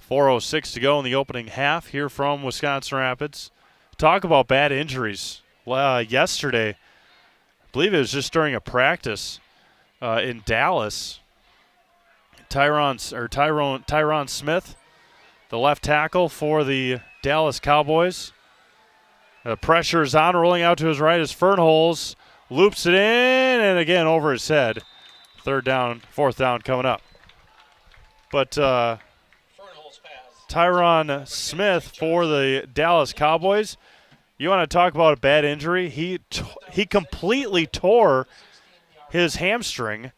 S1: 4:06 to go in the opening half here from Wisconsin Rapids. Talk about bad injuries. Yesterday, I believe it was just during a practice in Dallas. Tyron Smith, the left tackle for the Dallas Cowboys. The pressure is on, rolling out to his right as Fernholz loops it in, and again over his head. 4th down coming up. But Tyron Smith for the Dallas Cowboys, you want to talk about a bad injury? He completely tore his hamstring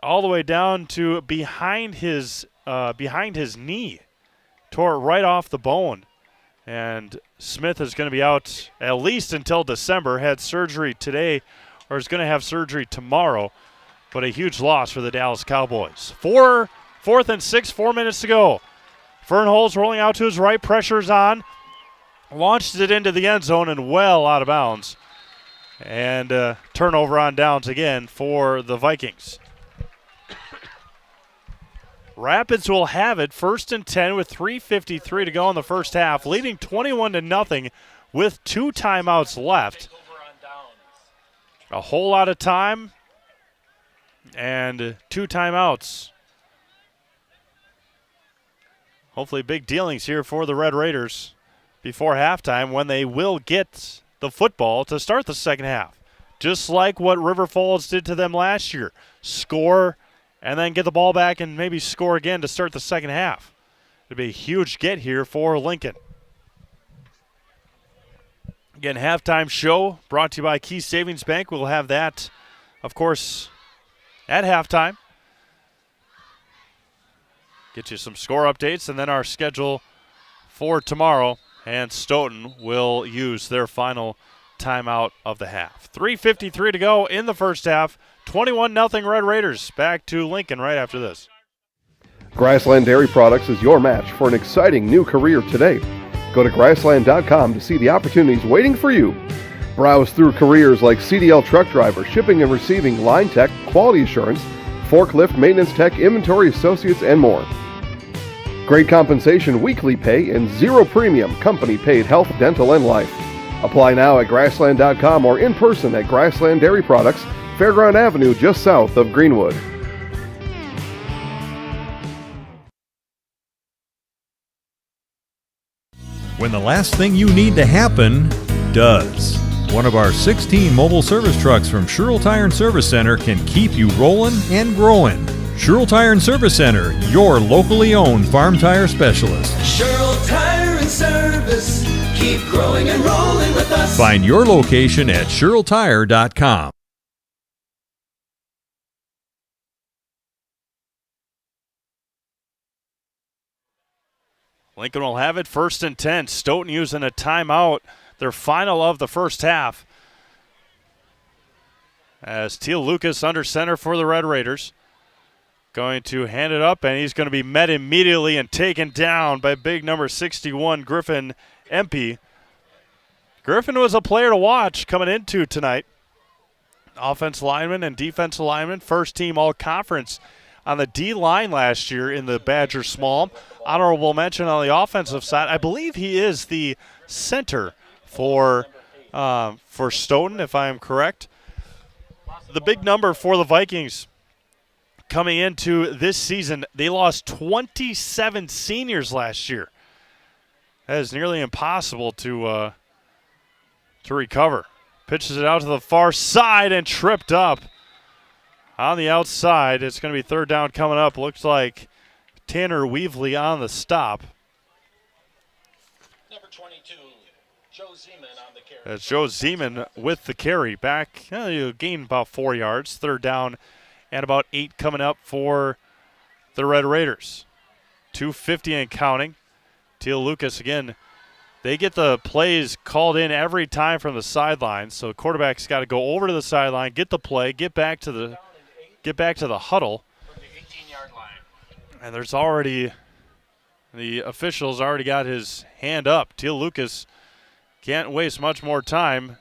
S1: all the way down to behind his knee. Tore it right off the bone. And Smith is going to be out at least until December. Had surgery today, or is going to have surgery tomorrow. But a huge loss for the Dallas Cowboys. 4th and 6, 4 minutes to go. Fernholz rolling out to his right, pressure's on. Launches it into the end zone and well out of bounds. And turnover on downs again for the Vikings. Rapids will have it 1st and 10 with 3:53 to go in the first half, leading 21-0 with 2 timeouts left. A whole lot of time and 2 timeouts. Hopefully big dealings here for the Red Raiders before halftime when they will get the football to start the second half. Just like what River Falls did to them last year. Score and then get the ball back and maybe score again to start the second half. It'll be a huge get here for Lincoln. Again, halftime show brought to you by Key Savings Bank. We'll have that, of course, at halftime. Get you some score updates and then our schedule for tomorrow. And Stoughton will use their final timeout of the half. 3:53 to go in the first half. 21-0 Red Raiders. Back to Lincoln right after this.
S8: Grassland Dairy Products is your match for an exciting new career today. Go to grassland.com to see the opportunities waiting for you. Browse through careers like CDL truck driver, shipping and receiving, line tech, quality assurance, forklift, maintenance tech, inventory associates, and more. Great compensation, weekly pay, and zero premium company-paid health, dental, and life. Apply now at grassland.com or in person at Grassland Dairy Products, Fairground Avenue, just south of Greenwood.
S18: When the last thing you need to happen does. One of our 16 mobile service trucks from Sherrill Tire and Service Center can keep you rolling and growing. Sherrill Tire and Service Center, your locally owned farm tire specialist.
S15: Sherrill Tire and Service, keep growing and rolling with us.
S18: Find your location at SherrillTire.com.
S1: Lincoln will have it 1st and 10. Stoughton using a timeout, their final of the first half. As Teal Lucas under center for the Red Raiders. Going to hand it up, and he's going to be met immediately and taken down by big number 61, Griffin Empey. Griffin was a player to watch coming into tonight. Offensive lineman and defensive lineman, first team all-conference on the D-line last year in the Badger Small. Honorable mention on the offensive side. I believe he is the center for Stoughton, if I am correct. The big number for the Vikings coming into this season, they lost 27 seniors last year. That is nearly impossible to recover. Pitches it out to the far side and tripped up on the outside. It's going to be third down coming up. Looks like Tanner Weaveley on the stop.
S2: Number 22, Joe Zeman on the carry.
S1: That's Joe Zeman with the carry. Back, you gain about 4 yards. Third down and about 8 coming up for the Red Raiders. 2:50 and counting. Teal Lucas again. They get the plays called in every time from the sideline, so the quarterback's got to go over to the sideline, get the play, get back to the huddle.
S2: From the 18-yard line.
S1: And there's already, the official's already got his hand up. Teal Lucas can't waste much more time.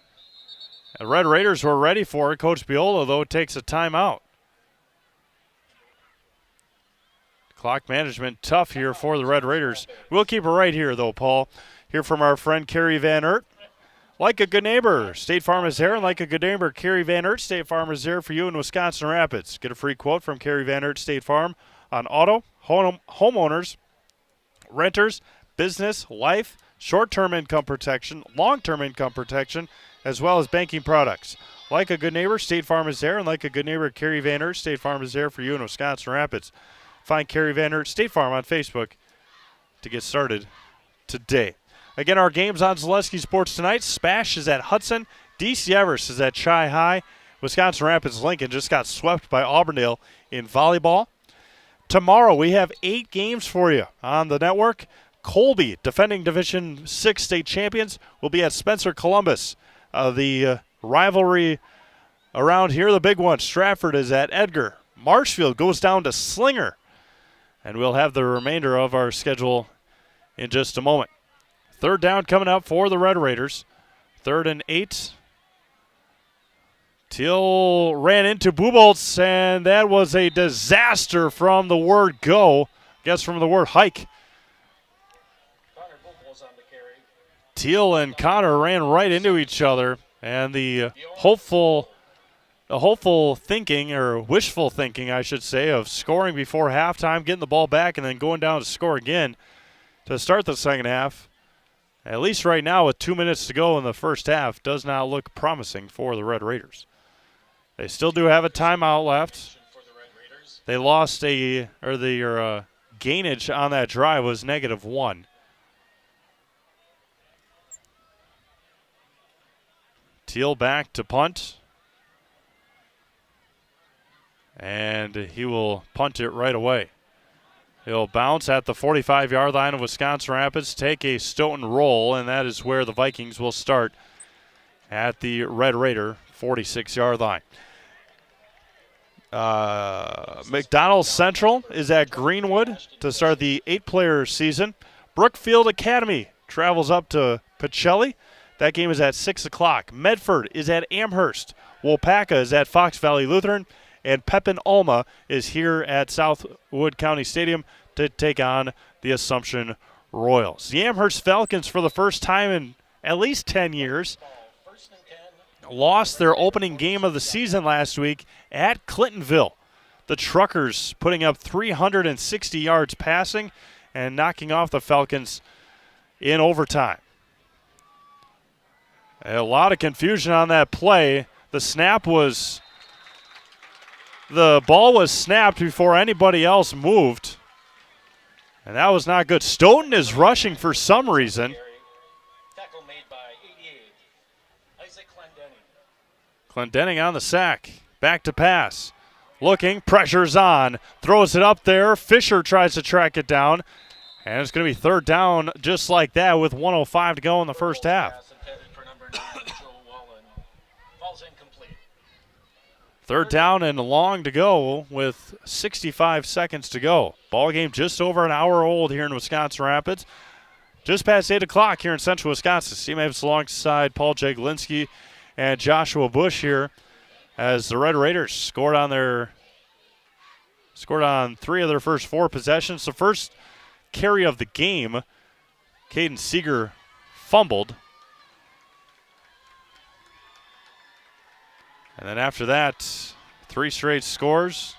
S1: The Red Raiders were ready for it. Coach Biola, though, takes a timeout. Clock management tough here for the Red Raiders. We'll keep it right here, though, Paul. Hear from our friend Kerry Van Aert. Like a good neighbor, State Farm is there, and like a good neighbor, Kerry Van Aert, State Farm is there for you in Wisconsin Rapids. Get a free quote from Kerry Van Aert, State Farm, on auto, homeowners, renters, business, life, short-term income protection, long-term income protection, as well as banking products. Like a good neighbor, State Farm is there, and like a good neighbor, Kerry Van Aert, State Farm is there for you in Wisconsin Rapids. Find Kerry Van Aert, State Farm on Facebook to get started today. Again, our games on Zaleski Sports tonight. Spash is at Hudson. DC Everest is at Chi High. Wisconsin Rapids Lincoln just got swept by Auburndale in volleyball. Tomorrow we have 8 games for you on the network. Colby, defending Division 6 state champions, will be at Spencer Columbus. The rivalry around here, the big one, Stratford is at Edgar. Marshfield goes down to Slinger. And we'll have the remainder of our schedule in just a moment. Third down coming up for the Red Raiders. 3rd and 8. Teal ran into Buboltz, and that was a disaster from the word go. I guess from the word hike. Teal and Connor ran right into each other, and the hopeful thinking, or wishful thinking, I should say, of scoring before halftime, getting the ball back, and then going down to score again to start the second half. At least right now, with 2 minutes to go in the first half, does not look promising for the Red Raiders. They still do have a timeout left. They lost their gainage on that drive was -1. Teal back to punt. And he will punt it right away. He'll bounce at the 45-yard line of Wisconsin Rapids, take a Stoughton roll, and that is where the Vikings will start at the Red Raider 46-yard line. McDonald Central is at Greenwood to start the 8-player season. Brookfield Academy travels up to Pacelli. That game is at 6 o'clock. Medford is at Amherst. Waupaca is at Fox Valley Lutheran. And Pepin Alma is here at Southwood County Stadium to take on the Assumption Royals. The Amherst Falcons, for the first time in at least 10 years, lost their opening game of the season last week at Clintonville. The Truckers putting up 360 yards passing and knocking off the Falcons in overtime. A lot of confusion on that play. The snap was The ball was snapped before anybody else moved. And that was not good. Stoughton is rushing for some reason. Clendenning on the sack. Back to pass. Looking, pressure's on. Throws it up there. Fisher tries to track it down. And it's going to be third down just like that with 1:05 to go in the first half. Third down and long to go with 65 seconds to go. Ball game just over an hour old here in Wisconsin Rapids. Just past 8 o'clock here in Central Wisconsin. Steve Mavs alongside Paul Jaglinski and Joshua Bush here as the Red Raiders scored on 3 of their first 4 possessions. The first carry of the game, Caden Seeger fumbled. And then after that, 3 straight scores.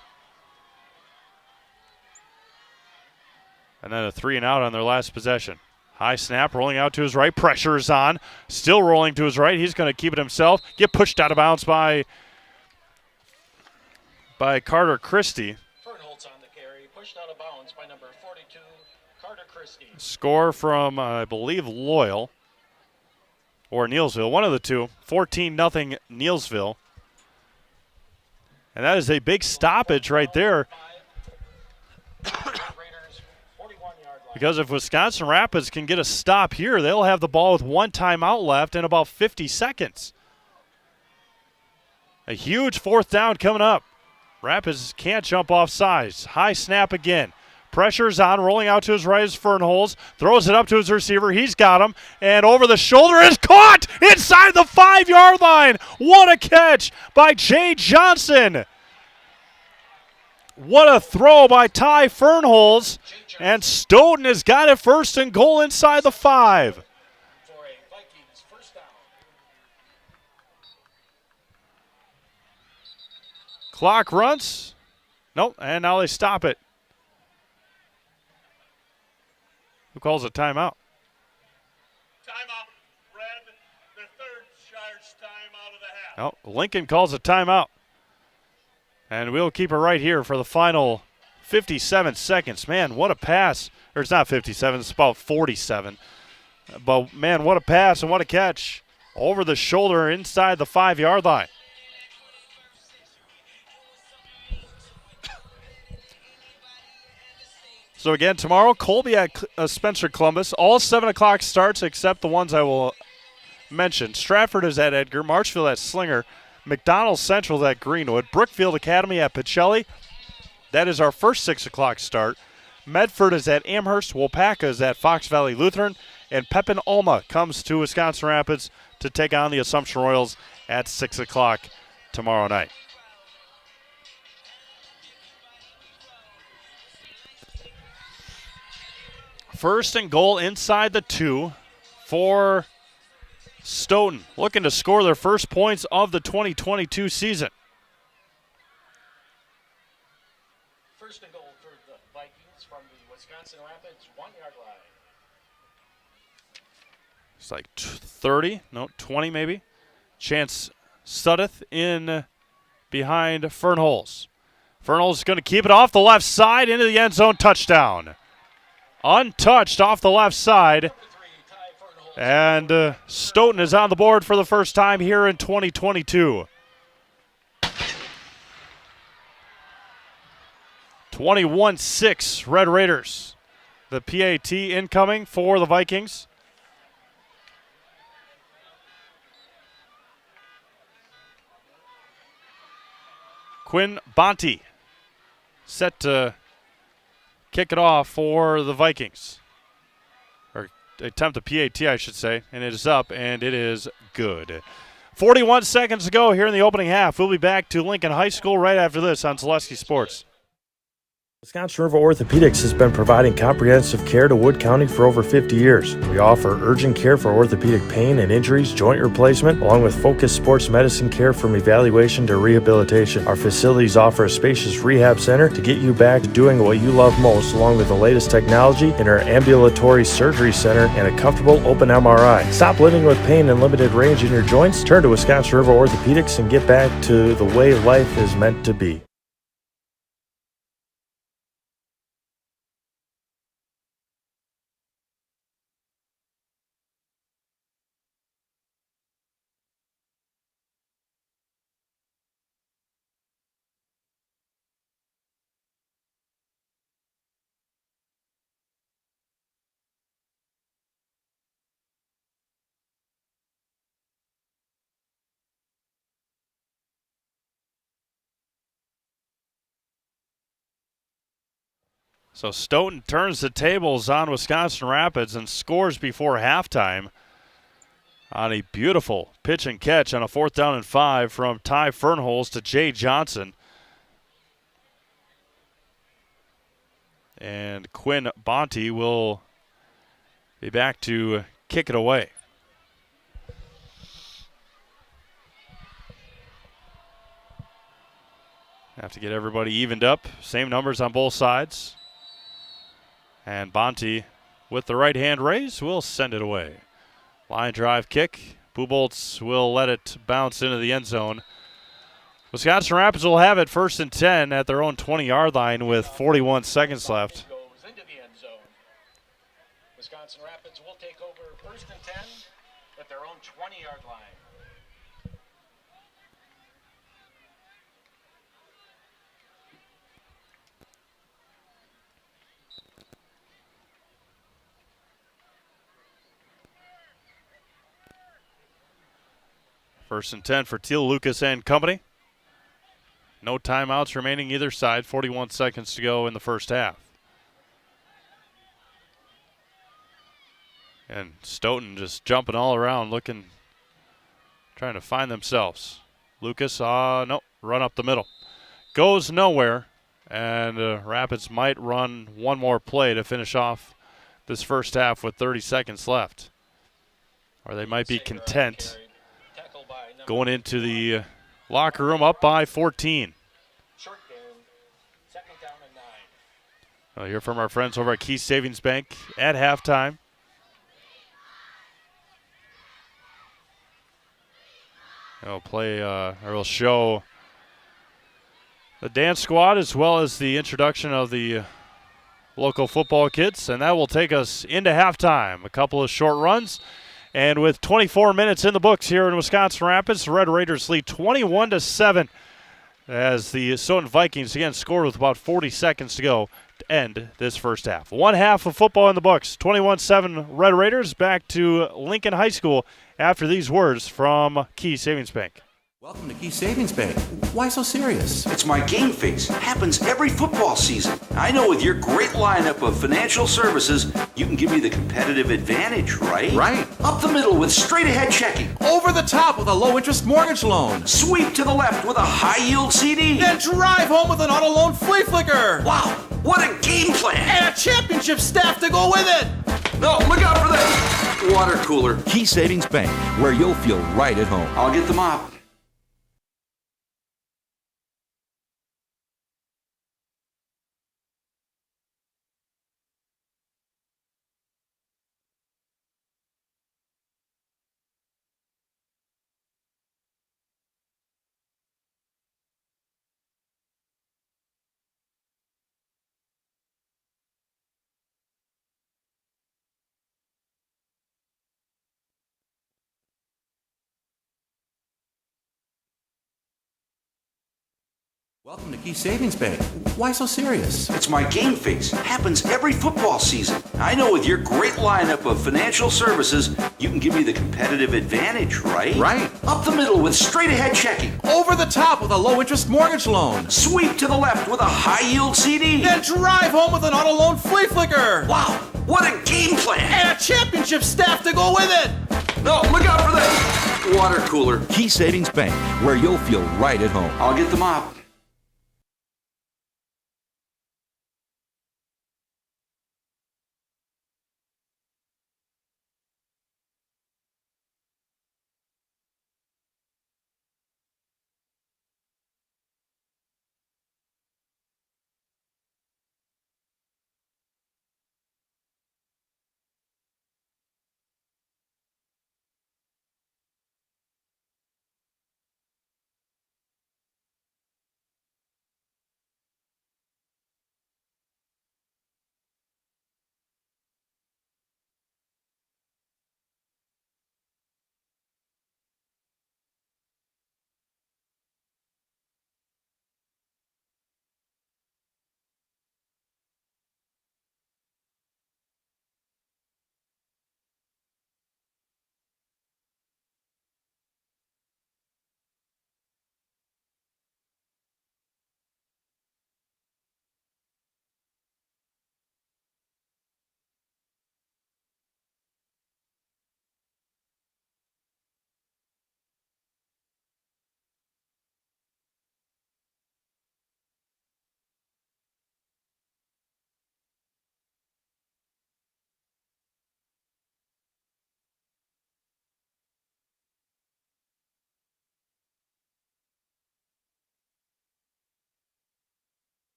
S1: And then a 3-and-out on their last possession. High snap, rolling out to his right. Pressure is on. Still rolling to his right. He's going to keep it himself. Get pushed out of bounds by Carter Christie.
S2: Fernholtz on the carry, pushed out of bounds by number 42, Carter Christie.
S1: Score from, I believe, Loyal or Neilsville, one of the two. 14-0 Neilsville. And that is a big stoppage right there. Because if Wisconsin Rapids can get a stop here, they'll have the ball with 1 timeout left in about 50 seconds. A huge 4th down coming up. Rapids can't jump off sides. High snap again. Pressure's on, rolling out to his right is Fernholz. Throws it up to his receiver. He's got him. And over the shoulder is caught inside the 5-yard line. What a catch by Jay Johnson. What a throw by Ty Fernholz. And Stoughton has got it 1st and goal inside the 5. Clock runs. Nope, and now they stop it. Who calls a timeout?
S3: Timeout. Red, the 3rd charge timeout of the half.
S1: No, Lincoln calls a timeout. And we'll keep it right here for the final 57 seconds. Man, what a pass. Or it's not 57, it's about 47. But, man, what a pass and what a catch. Over the shoulder inside the 5-yard line. So, again, tomorrow, Colby at Spencer Columbus. All 7 o'clock starts except the ones I will mention. Stratford is at Edgar. Marshfield at Slinger. McDonald Central at Greenwood. Brookfield Academy at Pacelli. That is our first 6 o'clock start. Medford is at Amherst. Waupaca is at Fox Valley Lutheran. And Pepin Alma comes to Wisconsin Rapids to take on the Assumption Royals at 6 o'clock tomorrow night. First and goal inside the 2 for Stoughton, looking to score their first points of the 2022 season.
S2: First and goal for the Vikings from the Wisconsin Rapids 1-yard line.
S1: It's like 20 maybe. Chance Suddeth in behind Fernholz. Fernholz is going to keep it off the left side into the end zone, touchdown. Untouched off the left side. And Stoughton is on the board for the first time here in 2022. 21-6 Red Raiders. The PAT incoming for the Vikings. Quinn Bonte set to kick it off for the Vikings. Or attempt a PAT, I should say. And it is up, and it is good. 41 seconds to go here in the opening half. We'll be back to Lincoln High School right after this on Zaleski Sports.
S5: Wisconsin River Orthopedics has been providing comprehensive care to Wood County for over 50 years. We offer urgent care for orthopedic pain and injuries, joint replacement, along with focused sports medicine care from evaluation to rehabilitation. Our facilities offer a spacious rehab center to get you back to doing what you love most, along with the latest technology in our ambulatory surgery center and a comfortable open MRI. Stop living with pain and limited range in your joints. Turn to Wisconsin River Orthopedics and get back to the way life is meant to be.
S1: So Stoughton turns the tables on Wisconsin Rapids and scores before halftime on a beautiful pitch and catch on a 4th down and 5 from Ty Fernholz to Jay Johnson. And Quinn Bonte will be back to kick it away. Have to get everybody evened up. Same numbers on both sides. And Bonte, with the right hand raise, will send it away. Line drive kick. Buboltz will let it bounce into the end zone. Wisconsin Rapids will have it 1st and 10 at their own 20-yard line with 41 seconds left.
S2: Wisconsin Rapids will take over 1st and 10 at their own 20-yard line.
S1: First and 10 for Teal, Lucas, and company. No timeouts remaining either side. 41 seconds to go in the first half. And Stoughton just jumping all around, trying to find themselves. Lucas, no, run up the middle. Goes nowhere, and Rapids might run one more play to finish off this first half with 30 seconds left. Or they might be content going into the locker room up by 14.
S2: Short game, 2nd down and 9.
S1: We'll hear from our friends over at Key Savings Bank at halftime. We'll show the dance squad as well as the introduction of the local football kids, and that will take us into halftime. A couple of short runs, and with 24 minutes in the books here in Wisconsin Rapids, the Red Raiders lead 21-7 as the Stoughton Vikings again scored with about 40 seconds to go to end this first half. One half of football in the books. 21-7 Red Raiders. Back to Lincoln High School after these words from Key Savings Bank.
S4: Welcome to Key Savings Bank. Why so serious? It's my game face. Happens every football season. I know with your great lineup of financial services, you can give me the competitive advantage, right? Right. Up the middle with straight ahead checking. Over the top with a low interest mortgage loan. Sweep to the left with a high yield CD. Then drive home with an auto loan flea flicker. Wow, what a game plan. And a championship staff to go with it. No, look out for this. Water cooler.
S6: Key Savings Bank, where you'll feel right at home.
S4: I'll get the mop. Welcome to Key Savings Bank. Why so serious? It's my game face. Happens every football season. I know with your great lineup of financial services, you can give me the competitive advantage, right? Right. Up the middle with straight ahead checking. Over the top with a low interest mortgage loan. Sweep to the left with a high yield CD. Then drive home with an auto loan flea flicker. Wow, what a game plan. And a championship staff to go with it. No, look out for this. Water cooler.
S6: Key Savings Bank, where you'll feel right at home.
S4: I'll get the mop.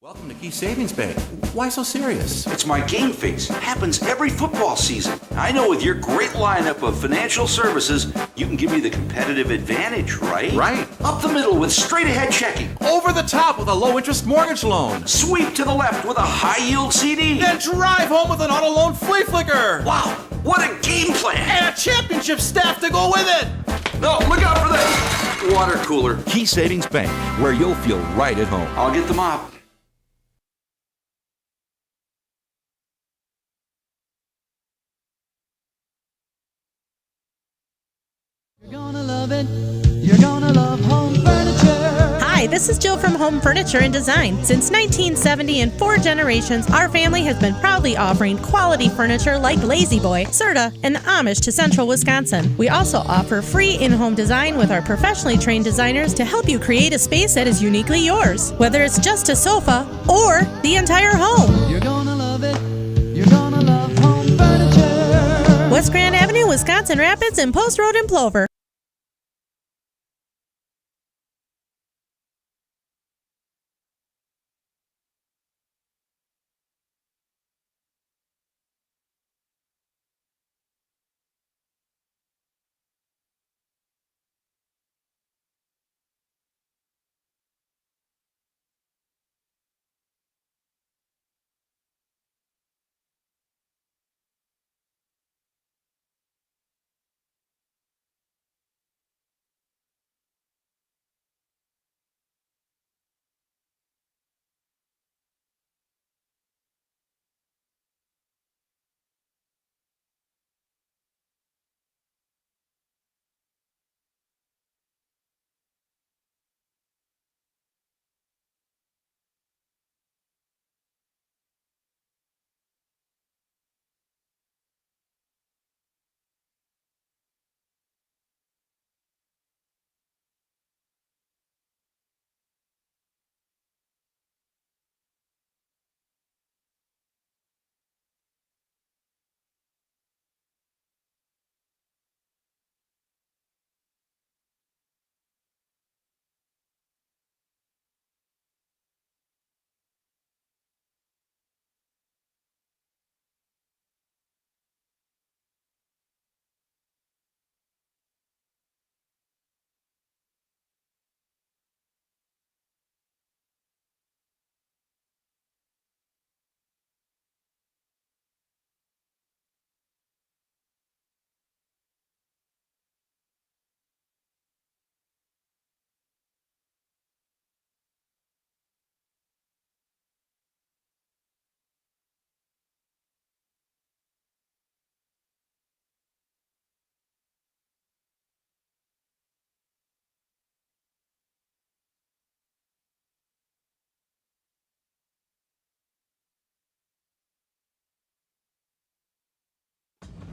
S4: Welcome to Key Savings Bank. Why so serious? It's my game face. Happens every football season. I know with your great lineup of financial services, you can give me the competitive advantage, right? Right. Up the middle with straight ahead checking. Over the top with a low interest mortgage loan. Sweep to the left with a high yield CD. Then drive home with an auto loan flea flicker. Wow, what a game plan. And a championship staff to go with it. No, look out for this. Water cooler.
S6: Key Savings Bank, where you'll feel right at home.
S4: I'll get the mop.
S15: You're gonna love it. You're gonna love home furniture.
S14: Hi, this is Jill from Home Furniture and Design. Since 1970 and 4 generations, our family has been proudly offering quality furniture like Lazy Boy, Serta, and the Amish to Central Wisconsin. We also offer free in-home design with our professionally trained designers to help you create a space that is uniquely yours, whether it's just a sofa or the entire home.
S15: You're gonna love it. You're gonna love home furniture.
S14: West Grand Avenue, Wisconsin Rapids, and Post Road in Plover.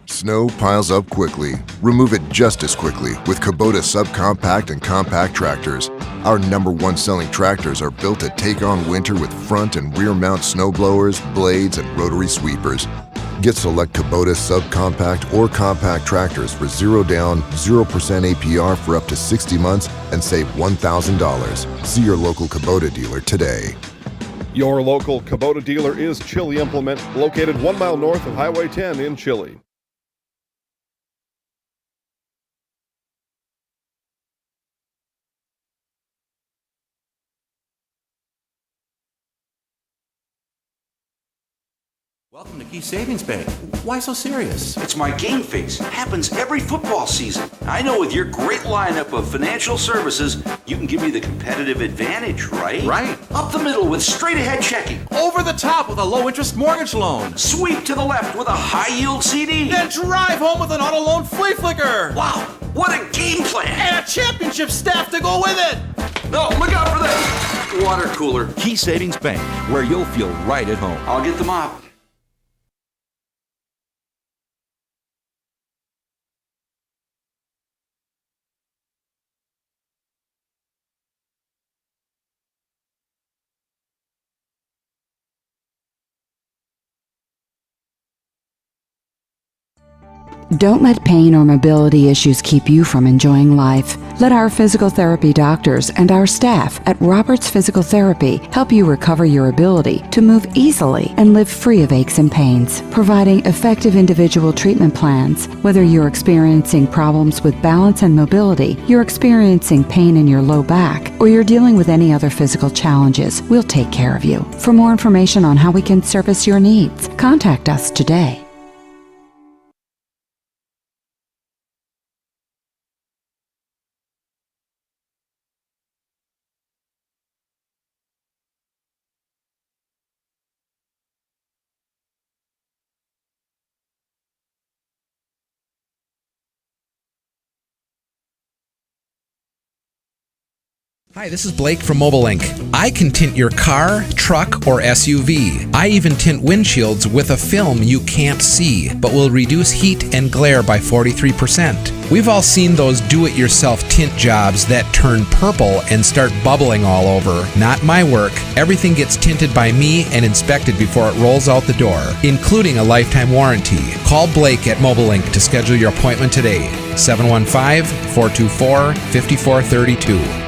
S7: Snow piles up quickly. Remove it just as quickly with Kubota subcompact and compact tractors. Our #1 selling tractors are built to take on winter with front and rear mount snow blowers, blades, and rotary sweepers. Get select Kubota subcompact or compact tractors for 0 down, 0% APR for up to 60 months and save $1,000. See your local Kubota dealer today.
S8: Your local Kubota dealer is Chili Implement, located 1 mile north of Highway 10 in Chili.
S4: Welcome to Key Savings Bank. Why so serious? It's my game face. Happens every football season. I know with your great lineup of financial services, you can give me the competitive advantage, right? Right. Up the middle with straight ahead checking. Over the top with a low interest mortgage loan. Sweep to the left with a high yield CD. Then drive home with an auto loan flea flicker. Wow, what a game plan. And a championship staff to go with it. No, look out for this. Water cooler.
S6: Key Savings Bank, where you'll feel right at home.
S4: I'll get the mop.
S10: Don't let pain or mobility issues keep you from enjoying life. Let our physical therapy doctors and our staff at Roberts Physical Therapy help you recover your ability to move easily and live free of aches and pains, providing effective individual treatment plans. Whether you're experiencing problems with balance and mobility, you're experiencing pain in your low back, or you're dealing with any other physical challenges, we'll take care of you. For more information on how we can service your needs, contact us today.
S12: Hi, this is Blake from Mobile Link. I can tint your car, truck, or SUV. I even tint windshields with a film you can't see, but will reduce heat and glare by 43%. We've all seen those do-it-yourself tint jobs that turn purple and start bubbling all over. Not my work. Everything gets tinted by me and inspected before it rolls out the door, including a lifetime warranty. Call Blake at Mobile Link to schedule your appointment today. 715-424-5432.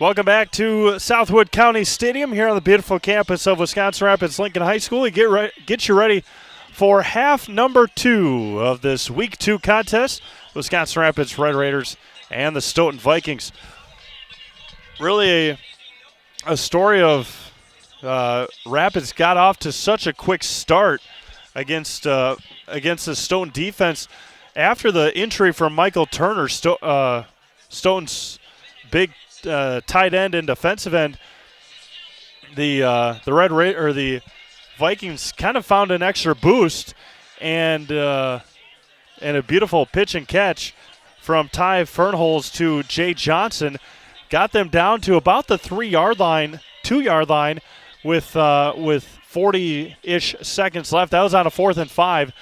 S1: Welcome back to Southwood County Stadium here on the beautiful campus of Wisconsin Rapids Lincoln High School. We get you ready for half number 2 of this Week 2 contest. Wisconsin Rapids Red Raiders and the Stoughton Vikings. Really a story of Rapids got off to such a quick start against the Stoughton defense. After the injury from Michael Turner, Stoughton's big tight end and defensive end, the Vikings kind of found an extra boost, and a beautiful pitch and catch from Ty Fernholz to Jay Johnson got them down to about the 2-yard line with 40-ish seconds left. That was on a 4th and 5,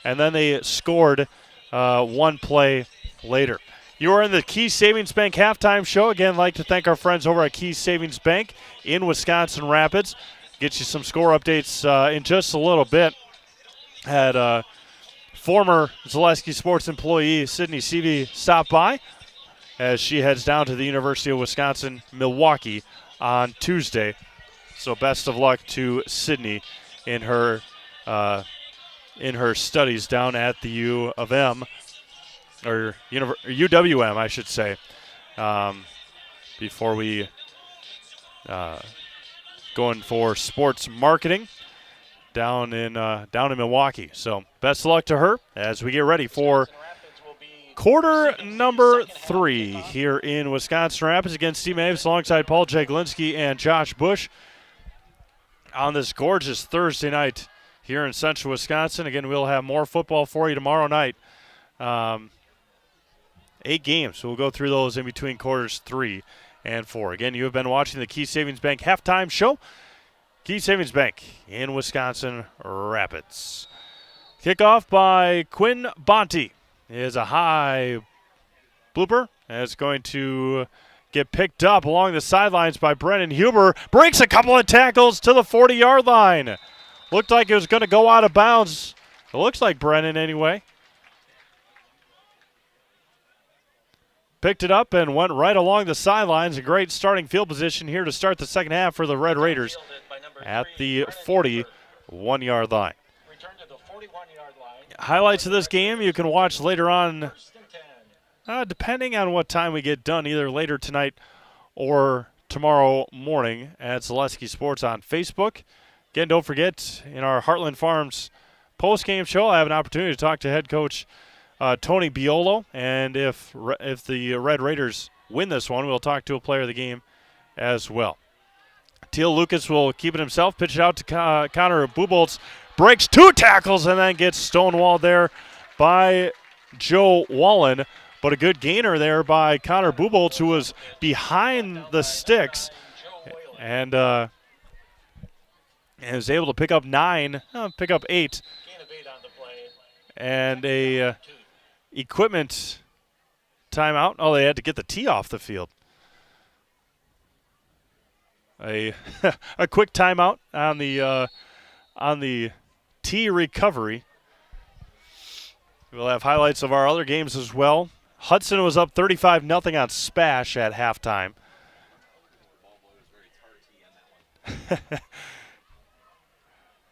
S1: and then they scored one play later. You are in the Key Savings Bank halftime show. Again, I'd like to thank our friends over at Key Savings Bank in Wisconsin Rapids. Get you some score updates in just a little bit. Had former Zaleski Sports employee Sydney Seavey stop by as she heads down to the University of Wisconsin-Milwaukee on Tuesday. So best of luck to Sydney in her studies down at the U of M. Or UWM, I should say, before we going for sports marketing down in Milwaukee. So best of luck to her as we get ready for quarter number 3 here in Wisconsin Rapids against Steve Maves alongside Paul Jaglinski and Josh Bush on this gorgeous Thursday night here in central Wisconsin. Again, we'll have more football for you tomorrow night. 8 games, so we'll go through those in between quarters 3 and 4. Again, you have been watching the Key Savings Bank halftime show. Key Savings Bank in Wisconsin Rapids. Kickoff by Quinn Bonte is a high blooper, and it's going to get picked up along the sidelines by Brennan Huber. Breaks a couple of tackles to the 40-yard line. Looked like it was going to go out of bounds. It looks like Brennan anyway. Picked it up and went right along the sidelines. A great starting field position here to start the second half for the Red Raiders at the 41-yard line. Highlights of this game you can watch later on, depending on what time we get done, either later tonight or tomorrow morning at Zaleski Sports on Facebook. Again, don't forget, in our Heartland Farms post-game show, I have an opportunity to talk to head coach Tony Biolo, and if the Red Raiders win this one, we'll talk to a player of the game as well. Teal Lucas will keep it himself, pitch it out to Connor Buboltz, breaks 2 tackles, and then gets stonewalled there by Joe Wallen. But a good gainer there by Connor Buboltz, who was behind the sticks, and was able to pick up 8, and a equipment timeout. Oh, they had to get the tee off the field. A quick timeout on the tee recovery. We'll have highlights of our other games as well. Hudson was up 35-0 on Spash at halftime.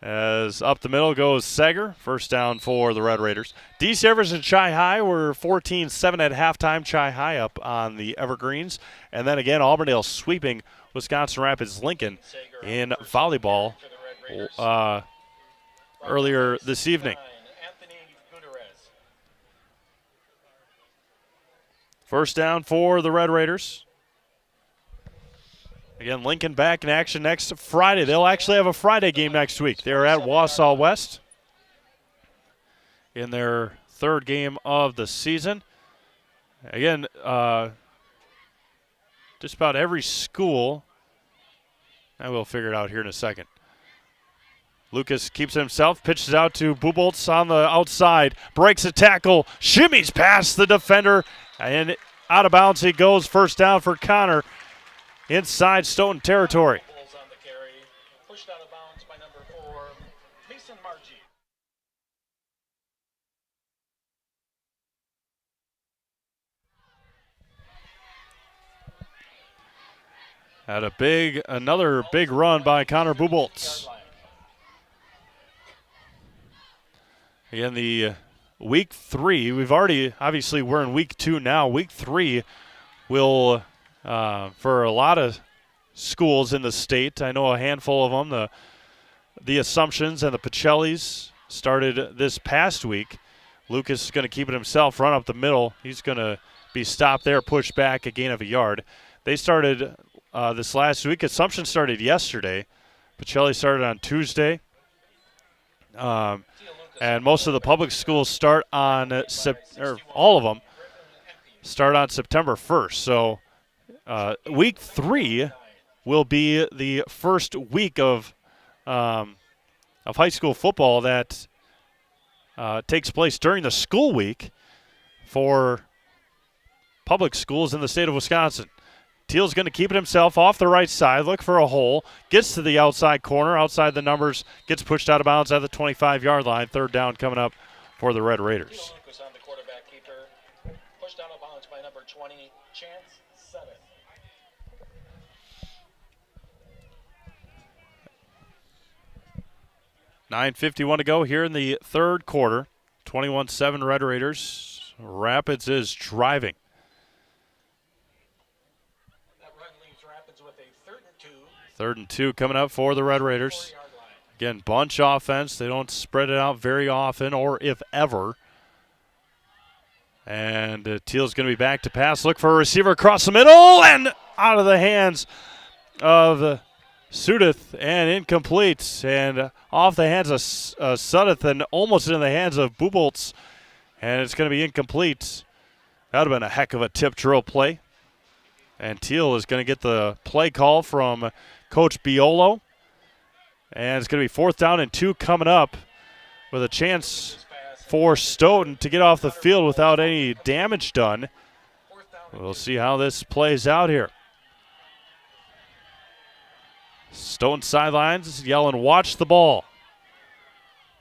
S1: As up the middle goes Sager. First down for the Red Raiders. DC Evers and Chi High were 14-7 at halftime. Chi High up on the Evergreens. And then again, Auburndale sweeping Wisconsin Rapids Lincoln in volleyball earlier this evening. First down for the Red Raiders. Again, Lincoln back in action next Friday. They'll actually have a Friday game next week. They're at Wausau West in their 3rd game of the season. Again, just about every school, I will figure it out here in a second. Lucas keeps it himself, pitches out to Buboltz on the outside, breaks a tackle, shimmies past the defender, and out of bounds he goes. First down for Connor. Inside Stoughton territory. Had another big run by Connor Buboltz. Again, the week 3, obviously we're in week 2 now. Week 3 will, for a lot of schools in the state, I know a handful of them, the Assumptions and the Pacellis started this past week. Lucas is going to keep it himself, run up the middle. He's going to be stopped there, pushed back, a gain of a yard. They started this last week. Assumption started yesterday. Pacelli started on Tuesday. And most of the public schools start on, all of them start on September 1st. So week 3 will be the first week of high school football that takes place during the school week for public schools in the state of Wisconsin. Teal's going to keep it himself off the right side, look for a hole, gets to the outside corner, outside the numbers, gets pushed out of bounds at the 25-yard line. Third down coming up for the Red Raiders.
S2: Teal Lucas on the quarterback keeper, pushed out of bounds by number 20, Chance Sutton.
S1: $9:51 to go here in the third quarter. 21-7 Red Raiders. Rapids is driving. Third and 2 coming up for the Red Raiders. Again, bunch offense. They don't spread it out very often, or if ever. And Teal's going to be back to pass. Look for a receiver across the middle and out of the hands of Sudeth and incomplete. And off the hands of Sudeth and almost in the hands of Buboltz. And it's going to be incomplete. That would have been a heck of a tip drill play. And Teal is going to get the play call from Coach Biolo. And it's going to be 4th down and 2 coming up with a chance for Stoughton to get off the field without any damage done. We'll see how this plays out here. Stoughton sidelines yelling, watch the ball.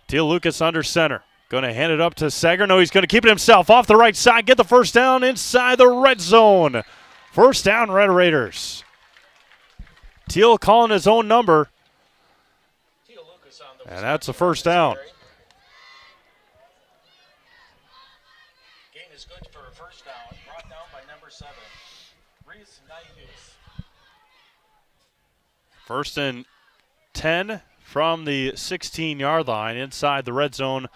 S1: Teal Lucas under center. Going to hand it up to Sager. No, he's going to keep it himself off the right side. Get the first down inside the red zone. First down, Red Raiders. Teal calling his own number. And that's a first down.
S2: Gain is good for a first down. Brought down by number 7, Reese Naius.
S1: First and 10 from the 16-yard line inside the red zone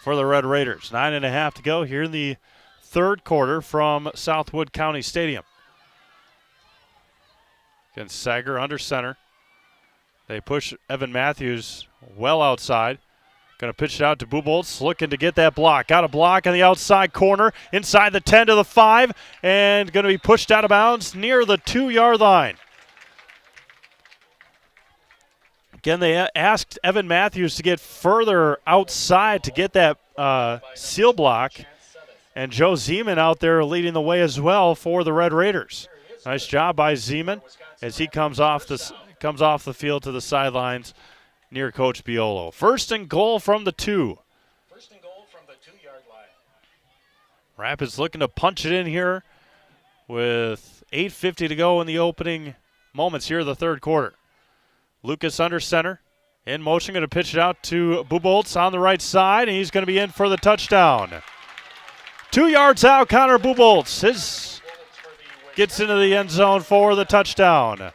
S1: for the Red Raiders. 9.5 to go here in the third quarter from Southwood County Stadium. Again, Sager under center. They push Evan Matthews well outside. Going to pitch it out to Buboltz, looking to get that block. Got a block on the outside corner, inside the 10 to the 5, and going to be pushed out of bounds near the 2-yard line. Again, they asked Evan Matthews to get further outside to get that seal block, and Joe Zeman out there leading the way as well for the Red Raiders. Nice job by Zeman as he comes off the field to the sidelines near Coach Biolo. First and goal from the 2.
S2: First and goal from the 2-yard line.
S1: Rapids looking to punch it in here with 8:50 to go in the opening moments here of the third quarter. Lucas under center, in motion, going to pitch it out to Buboltz on the right side, and he's going to be in for the touchdown. 2 yards out, Connor Buboltz gets into the end zone for the touchdown.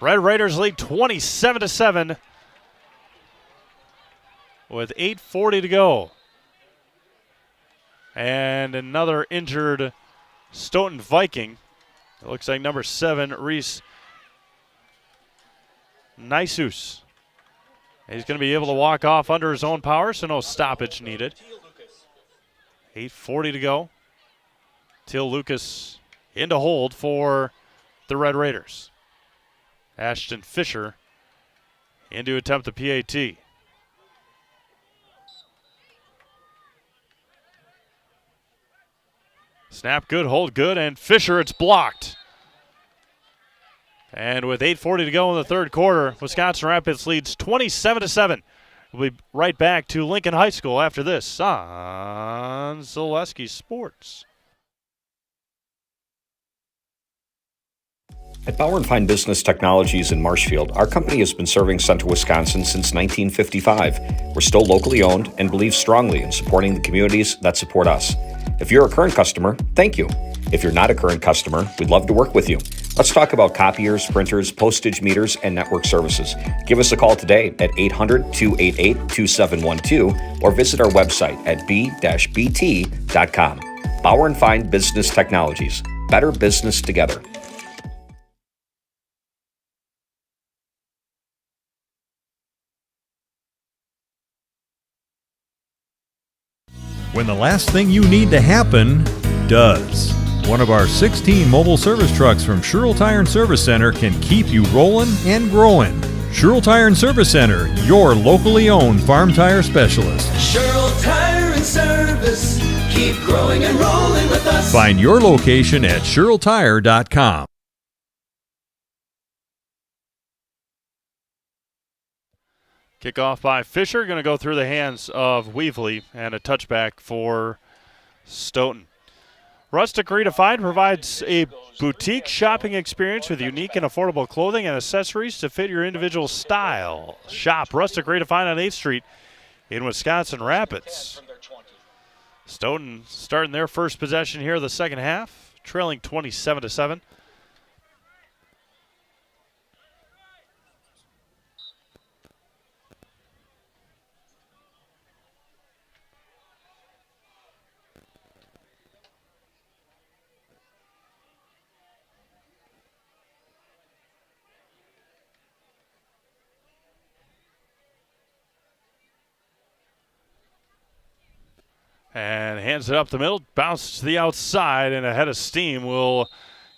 S1: Red Raiders lead 27-7 with 8:40 to go. And another injured Stoughton Viking. It looks like number 7, Reese Naisus. He's going to be able to walk off under his own power, so no stoppage needed. 8:40 to go. Teal Lucas into hold for the Red Raiders. Ashton Fisher in to attempt the PAT. Snap good, hold good, and Fisher, it's blocked. And with 8:40 to go in the third quarter, Wisconsin Rapids leads 27-7. We'll be right back to Lincoln High School after this on Zaleski Sports.
S19: At Bauer & Fine Business Technologies in Marshfield, our company has been serving Central Wisconsin since 1955. We're still locally owned and believe strongly in supporting the communities that support us. If you're a current customer, thank you. If you're not a current customer, we'd love to work with you. Let's talk about copiers, printers, postage meters, and network services. Give us a call today at 800-288-2712 or visit our website at b-bt.com. Bauer & Fine Business Technologies. Better business together.
S18: When the last thing you need to happen does. One of our 16 mobile service trucks from Sherrill Tire and Service Center can keep you rolling and growing. Sherrill Tire and Service Center, your locally owned farm tire specialist.
S15: Sherrill Tire and Service, keep growing and rolling with us.
S18: Find your location at SherrillTire.com.
S1: Kickoff by Fisher, going to go through the hands of Weaveley, and a touchback for Stoughton. Rustic Redefined provides a boutique shopping experience with unique and affordable clothing and accessories to fit your individual style. Shop Rustic Redefined on 8th Street in Wisconsin Rapids. Stoughton starting their first possession here of the second half, trailing 27-7. And hands it up the middle, bounce to the outside, and ahead of steam will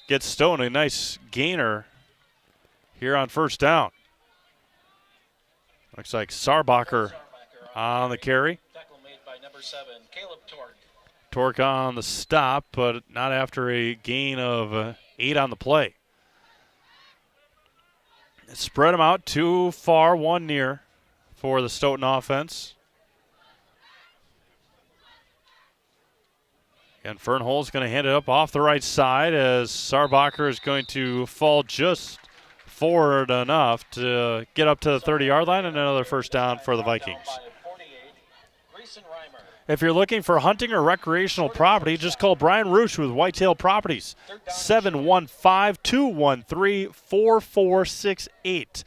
S1: get Stoughton a nice gainer here on first down. Looks like Sarbacher on the carry. Torque on the stop, but not after a gain of 8 on the play. Spread them out, 2 far, 1 near for the Stoughton offense. And Fernholz going to hand it up off the right side as Sarbacher is going to fall just forward enough to get up to the 30-yard line, and another first down for the Vikings. If you're looking for hunting or recreational property, just call Brian Roosh with Whitetail Properties, 715-213-4468.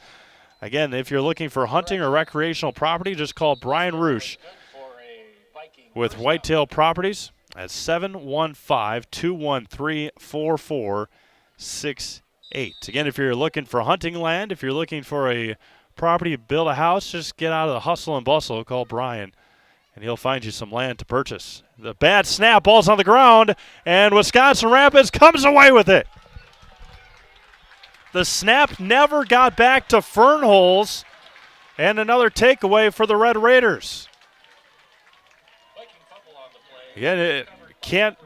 S1: Again, if you're looking for hunting or recreational property, just call Brian Roosh with Whitetail Properties at 715-213-4468. Again, if you're looking for hunting land, if you're looking for a property to build a house, just get out of the hustle and bustle. Call Brian, and he'll find you some land to purchase. The bad snap, ball's on the ground, and Wisconsin Rapids comes away with it. The snap never got back to Fernholz, and another takeaway for the Red Raiders. Again,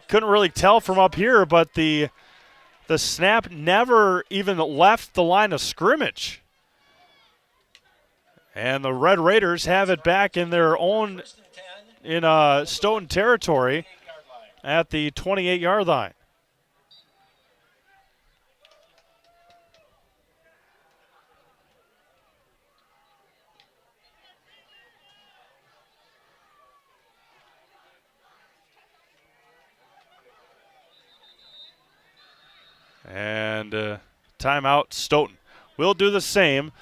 S1: couldn't really tell from up here, but the snap never even left the line of scrimmage. And the Red Raiders have it back in their own, in Stoughton territory at the 28-yard line. And timeout, Stoughton. We'll do the same.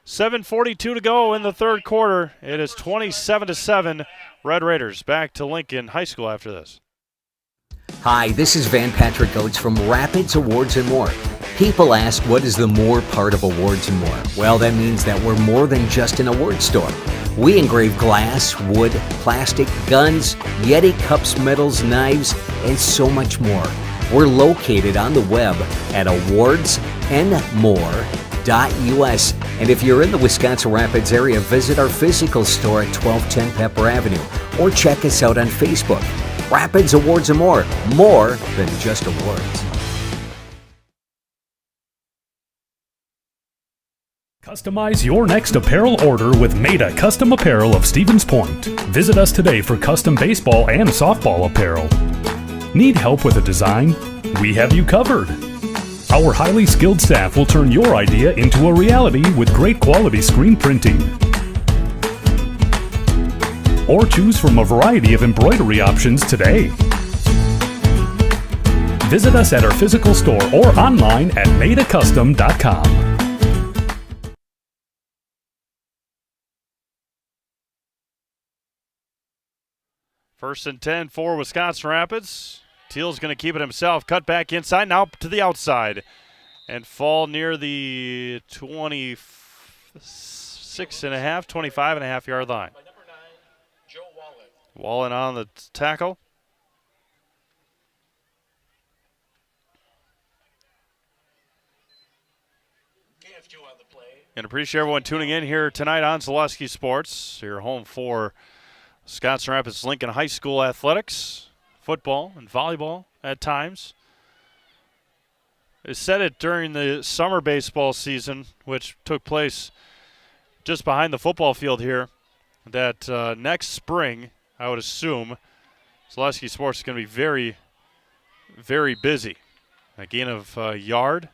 S1: 7:42 to go in the third quarter. It is 27-7. Red Raiders back to Lincoln High School after this.
S20: Hi, this is Van Patrick Oates from Rapids Awards and More. People ask, what is the more part of Awards and More? Well, that means that we're more than just an award store. We engrave glass, wood, plastic, guns, Yeti cups, medals, knives, and so much more. We're located on the web at awardsandmore.us. And if you're in the Wisconsin Rapids area, visit our physical store at 1210 Pepper Avenue or check us out on Facebook. Rapids Awards and More than just awards.
S21: Customize your next apparel order with Maida Custom Apparel of Stevens Point. Visit us today for custom baseball and softball apparel. Need help with a design? We have you covered. Our highly skilled staff will turn your idea into a reality with great quality screen printing. Or choose from a variety of embroidery options today. Visit us at our physical store or online at madeacustom.com.
S1: First and 10 for Wisconsin Rapids. Teal's going to keep it himself. Cut back inside, now to the outside. And fall near the 26.5, 25.5 yard line. Wallen on the tackle. And appreciate everyone tuning in here tonight on Zaleski Sports. Your home for Wisconsin Rapids Lincoln High School athletics, football and volleyball at times. I said it during the summer baseball season, which took place just behind the football field here, that next spring, I would assume, Zaleski Sports is going to be very, very busy. A gain of yard.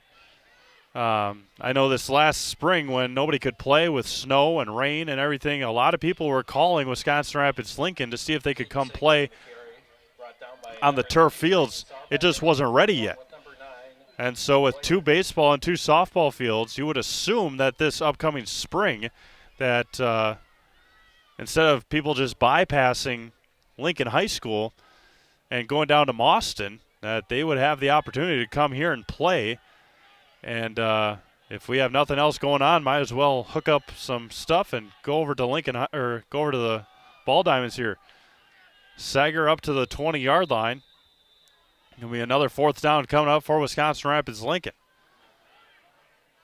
S1: I know this last spring when nobody could play with snow and rain and everything, a lot of people were calling Wisconsin Rapids Lincoln to see if they could come play on the turf fields. It just wasn't ready yet. And so with 2 baseball and 2 softball fields, you would assume that this upcoming spring that instead of people just bypassing Lincoln High School and going down to Mauston, that they would have the opportunity to come here and play. And if we have nothing else going on, might as well hook up some stuff and go over to Lincoln or go over to the Ball Diamonds here. Sager up to the 20-yard line. It'll be another 4th down coming up for Wisconsin Rapids Lincoln.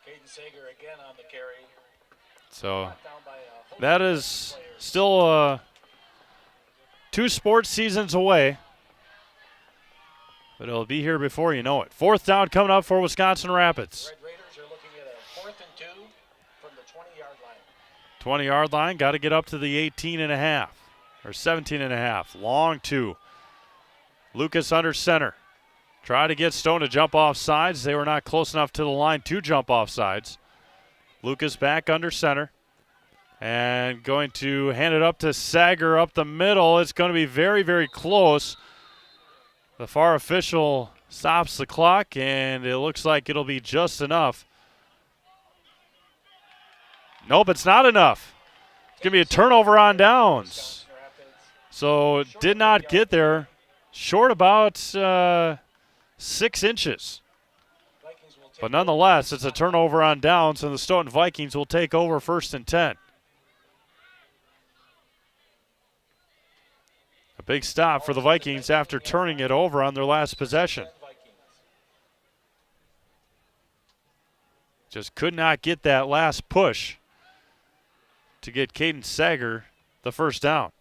S2: Caden Sager again on the carry.
S1: So that is still 2 sports seasons away. But it'll be here before you know it. 4th down coming up for Wisconsin Rapids.
S2: Red Raiders are looking at a 4th and 2 from the 20-yard line.
S1: 20-yard line, got to get up to the 18.5 or 17.5. Long 2. Lucas under center. Try to get Stone to jump off sides. They were not close enough to the line to jump off sides. Lucas back under center. And going to hand it up to Sager up the middle. It's going to be very, very close. The far official stops the clock, and it looks like it'll be just enough. Nope, it's not enough. It's going to be a turnover on downs. So did not get there. Short about 6 inches. But nonetheless, it's a turnover on downs, and the Stoughton Vikings will take over 1st and 10. A big stop for the Vikings after turning it over on their last possession. Just could not get that last push to get Caden Sager the 1st down.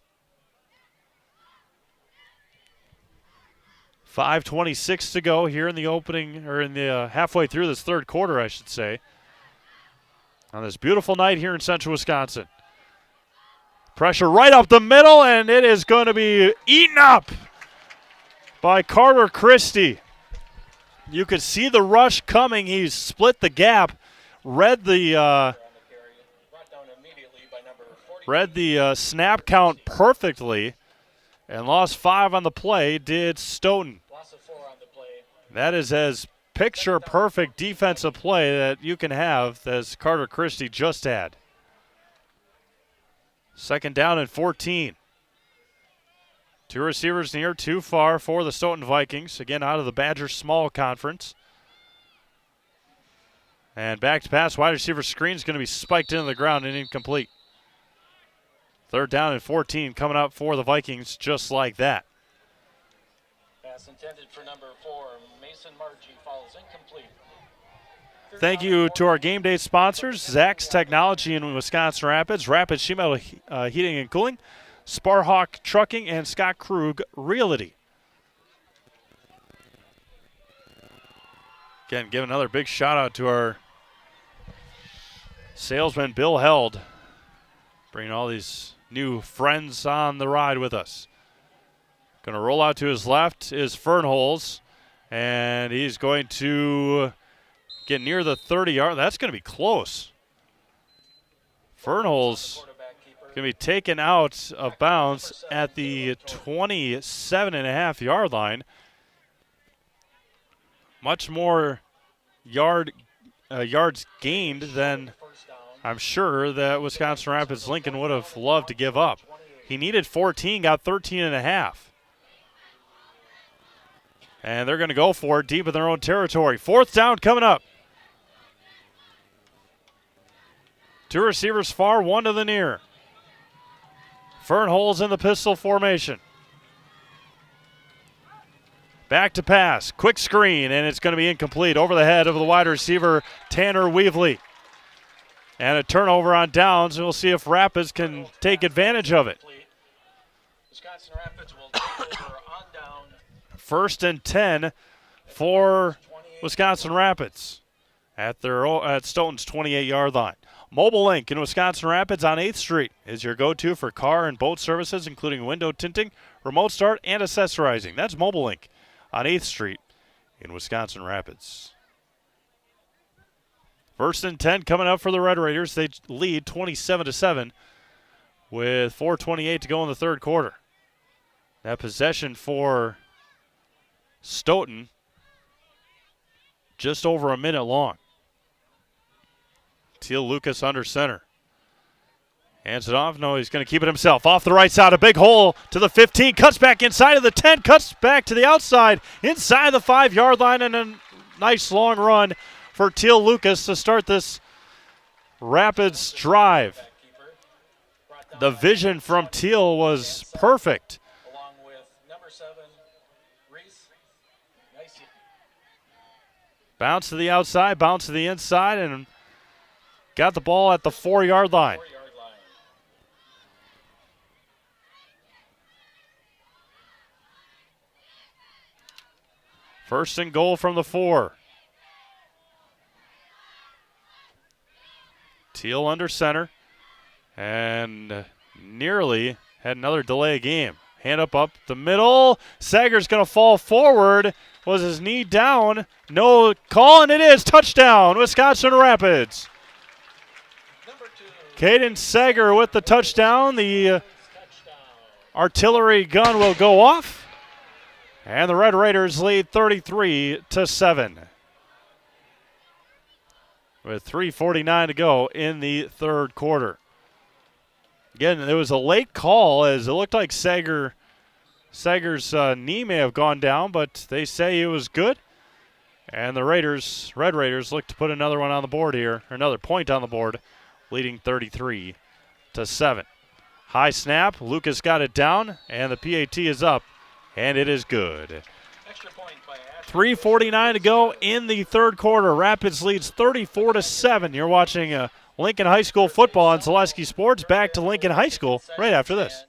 S1: 5:26 to go here in the opening, or in the halfway through this 3rd quarter, I should say, on this beautiful night here in central Wisconsin. Pressure right up the middle, and it is going to be eaten up by Carter Christie. You could see the rush coming. He split the gap, read the snap count perfectly, and lost 5 on the play, did Stoughton. That is as picture-perfect defensive play that you can have as Carter Christie just had. 2nd down and 14. 2 receivers near, too far for the Stoughton Vikings. Again, out of the Badger Small Conference. And back to pass, wide receiver screen is going to be spiked into the ground and incomplete. 3rd down and 14 coming up for the Vikings just like that.
S2: Pass intended for number 4, Mason Margie, falls incomplete.
S1: Thank you to our game day sponsors, Zach's Technology in Wisconsin Rapids, Rapid Sheet Metal Heating and Cooling, Sparhawk Trucking, and Scott Krug Realty. Again, give another big shout out to our salesman, Bill Held, bringing all these new friends on the ride with us. Going to roll out to his left is Fernholz, and he's going to get near the 30-yard. That's going to be close. Fernholz going to be taken out of bounds at the 27.5-yard line. Much more yards gained than I'm sure that Wisconsin Rapids Lincoln would have loved to give up. He needed 14, got 13.5. And they're going to go for it deep in their own territory. 4th down coming up. 2 receivers far, 1 to the near. Fernholz in the pistol formation. Back to pass. Quick screen, and it's going to be incomplete. Over the head of the wide receiver, Tanner Weavley. And a turnover on downs, and we'll see if Rapids can take advantage of it.
S2: Wisconsin Rapids will take over on down.
S1: 1st and 10 for Wisconsin Rapids at Stoughton's 28-yard line. Mobile Link in Wisconsin Rapids on 8th Street is your go-to for car and boat services, including window tinting, remote start, and accessorizing. That's Mobile Link on 8th Street in Wisconsin Rapids. 1st and 10 coming up for the Red Raiders. They lead 27-7 with 4:28 to go in the 3rd quarter. That possession for Stoughton just over a minute long. Teal Lucas under center. Hands it off. No, he's going to keep it himself. Off the right side, a big hole to the 15. Cuts back inside of the 10. Cuts back to the outside, inside the 5-yard line, and a nice long run for Teal Lucas to start this Rapids drive. The vision from Teal was perfect.
S2: Along with number 7, Reese. Nice.
S1: Bounce to the outside, bounce to the inside, and got the ball at the 4-yard line. First and goal from the 4. Teal under center, and nearly had another delay game. Hand up the middle. Sager's going to fall forward. Was his knee down? No call, and it is touchdown, Wisconsin Rapids. Caden Sager with the touchdown. The artillery gun will go off, and the Red Raiders lead 33-7. With 3:49 to go in the 3rd quarter. Again, there was a late call as it looked like Sager's knee may have gone down, but they say it was good. And the Red Raiders look to put another one on the board here, or another point on the board, leading 33-7. High snap, Lucas got it down, and the PAT is up, and it is good. 3:49 to go in the 3rd quarter. Rapids leads 34-7. You're watching Lincoln High School football on Zaleski Sports. Back to Lincoln High School right after this.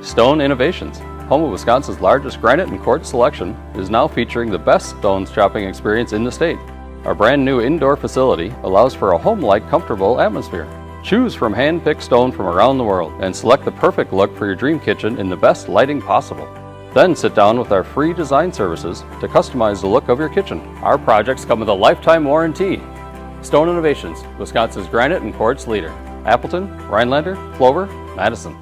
S22: Stone Innovations, home of Wisconsin's largest granite and quartz selection, is now featuring the best stones shopping experience in the state. Our brand new indoor facility allows for a home-like, comfortable atmosphere. Choose from hand-picked stone from around the world and select the perfect look for your dream kitchen in the best lighting possible. Then sit down with our free design services to customize the look of your kitchen. Our projects come with a lifetime warranty. Stone Innovations, Wisconsin's granite and quartz leader. Appleton, Rhinelander, Clover, Madison.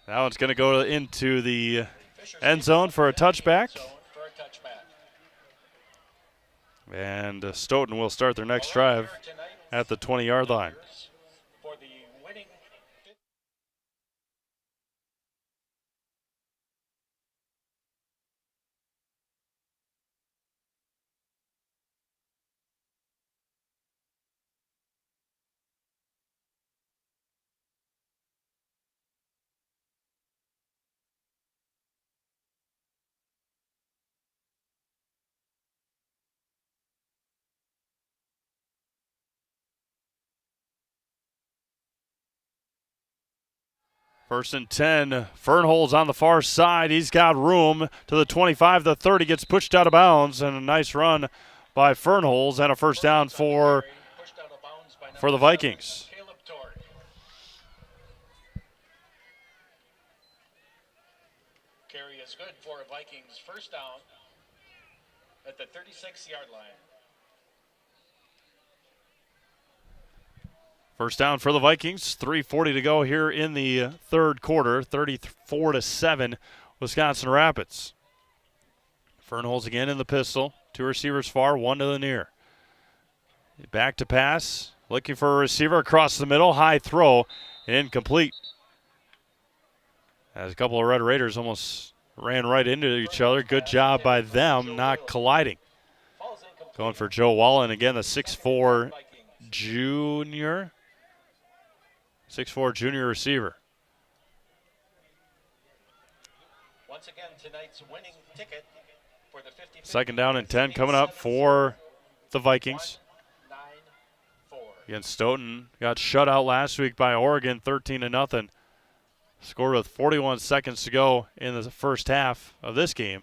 S1: That one's going to go into the end zone for a touchback. And Stoughton will start their next drive at the 20-yard line. First and 10. Fernholz on the far side. He's got room to the 25, the 30. Gets pushed out of bounds, and a nice run by Fernholz and a first down for the Vikings.
S2: Carry is good for a Vikings first down at the 36-yard line.
S1: First down for the Vikings. 3:40 to go here in the third quarter. 34-7, Wisconsin Rapids. Fernholz again in the pistol. 2 receivers far, 1 to the near. Back to pass. Looking for a receiver across the middle. High throw. Incomplete. As a couple of Red Raiders almost ran right into each other. Good job by them not colliding. Going for Joe Wallen again, the 6'4 junior. 6'4 junior receiver.
S2: Once again, tonight's winning ticket for the 50.
S1: Second down and 10 coming up for the Vikings. Against Stoughton. Got shut out last week by Oregon, 13-0. Scored with 41 seconds to go in the first half of this game.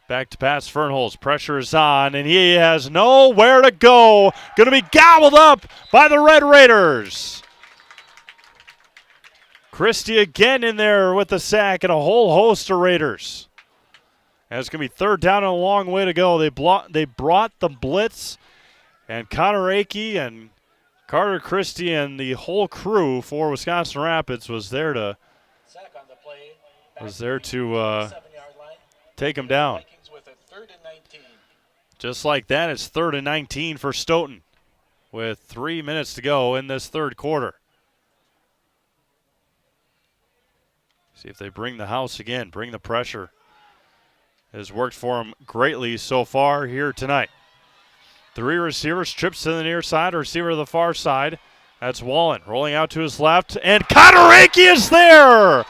S1: Back to pass, Fernholz. Pressure is on, and he has nowhere to go. Going to be gobbled up by the Red Raiders. Christie again in there with the sack and a whole host of Raiders. And it's going to be third down and a long way to go. They brought the blitz, and Connor Akey and Carter Christie and the whole crew for Wisconsin Rapids was there to take him down. Just like that, it's 3rd and 19 for Stoughton with 3 minutes to go in this third quarter. See if they bring the house again, bring the pressure. It has worked for them greatly so far here tonight. 3 receivers, trips to the near side, receiver to the far side. That's Wallen rolling out to his left, and Connor Akey is there!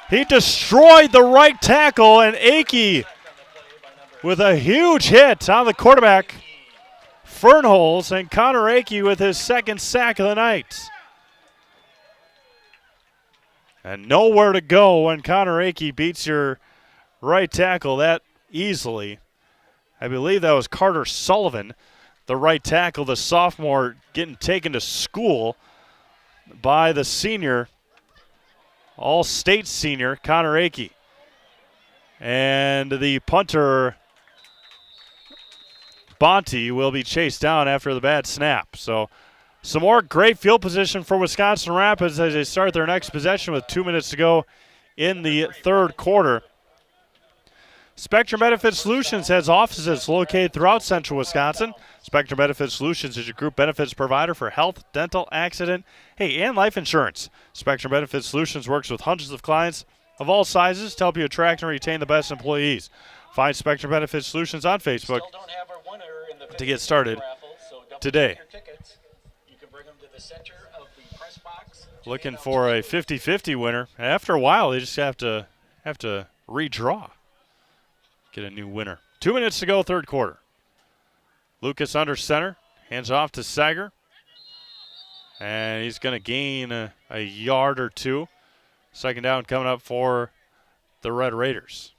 S1: He destroyed the right tackle, and Akey with a huge hit on the quarterback, Fernholz, and Connor Akey with his second sack of the night. And nowhere to go when Connor Akey beats your right tackle that easily. I believe that was Carter Sullivan, the right tackle, the sophomore, getting taken to school by the senior, all-state senior, Connor Akey. And the punter, Bonte, will be chased down after the bad snap. So some more great field position for Wisconsin Rapids as they start their next possession with 2 minutes to go in the third quarter. Spectrum Benefit Solutions has offices located throughout central Wisconsin. Spectrum Benefit Solutions is your group benefits provider for health, dental, accident, and life insurance. Spectrum Benefit Solutions works with hundreds of clients of all sizes to help you attract and retain the best employees. Find Spectrum Benefit Solutions on Facebook to get started today. Looking for a 50-50 winner. After a while, they just have to redraw. Get a new winner. 2 minutes to go, third quarter. Lucas under center. Hands off to Sager. And he's going to gain a yard or two. Second down coming up for the Red Raiders.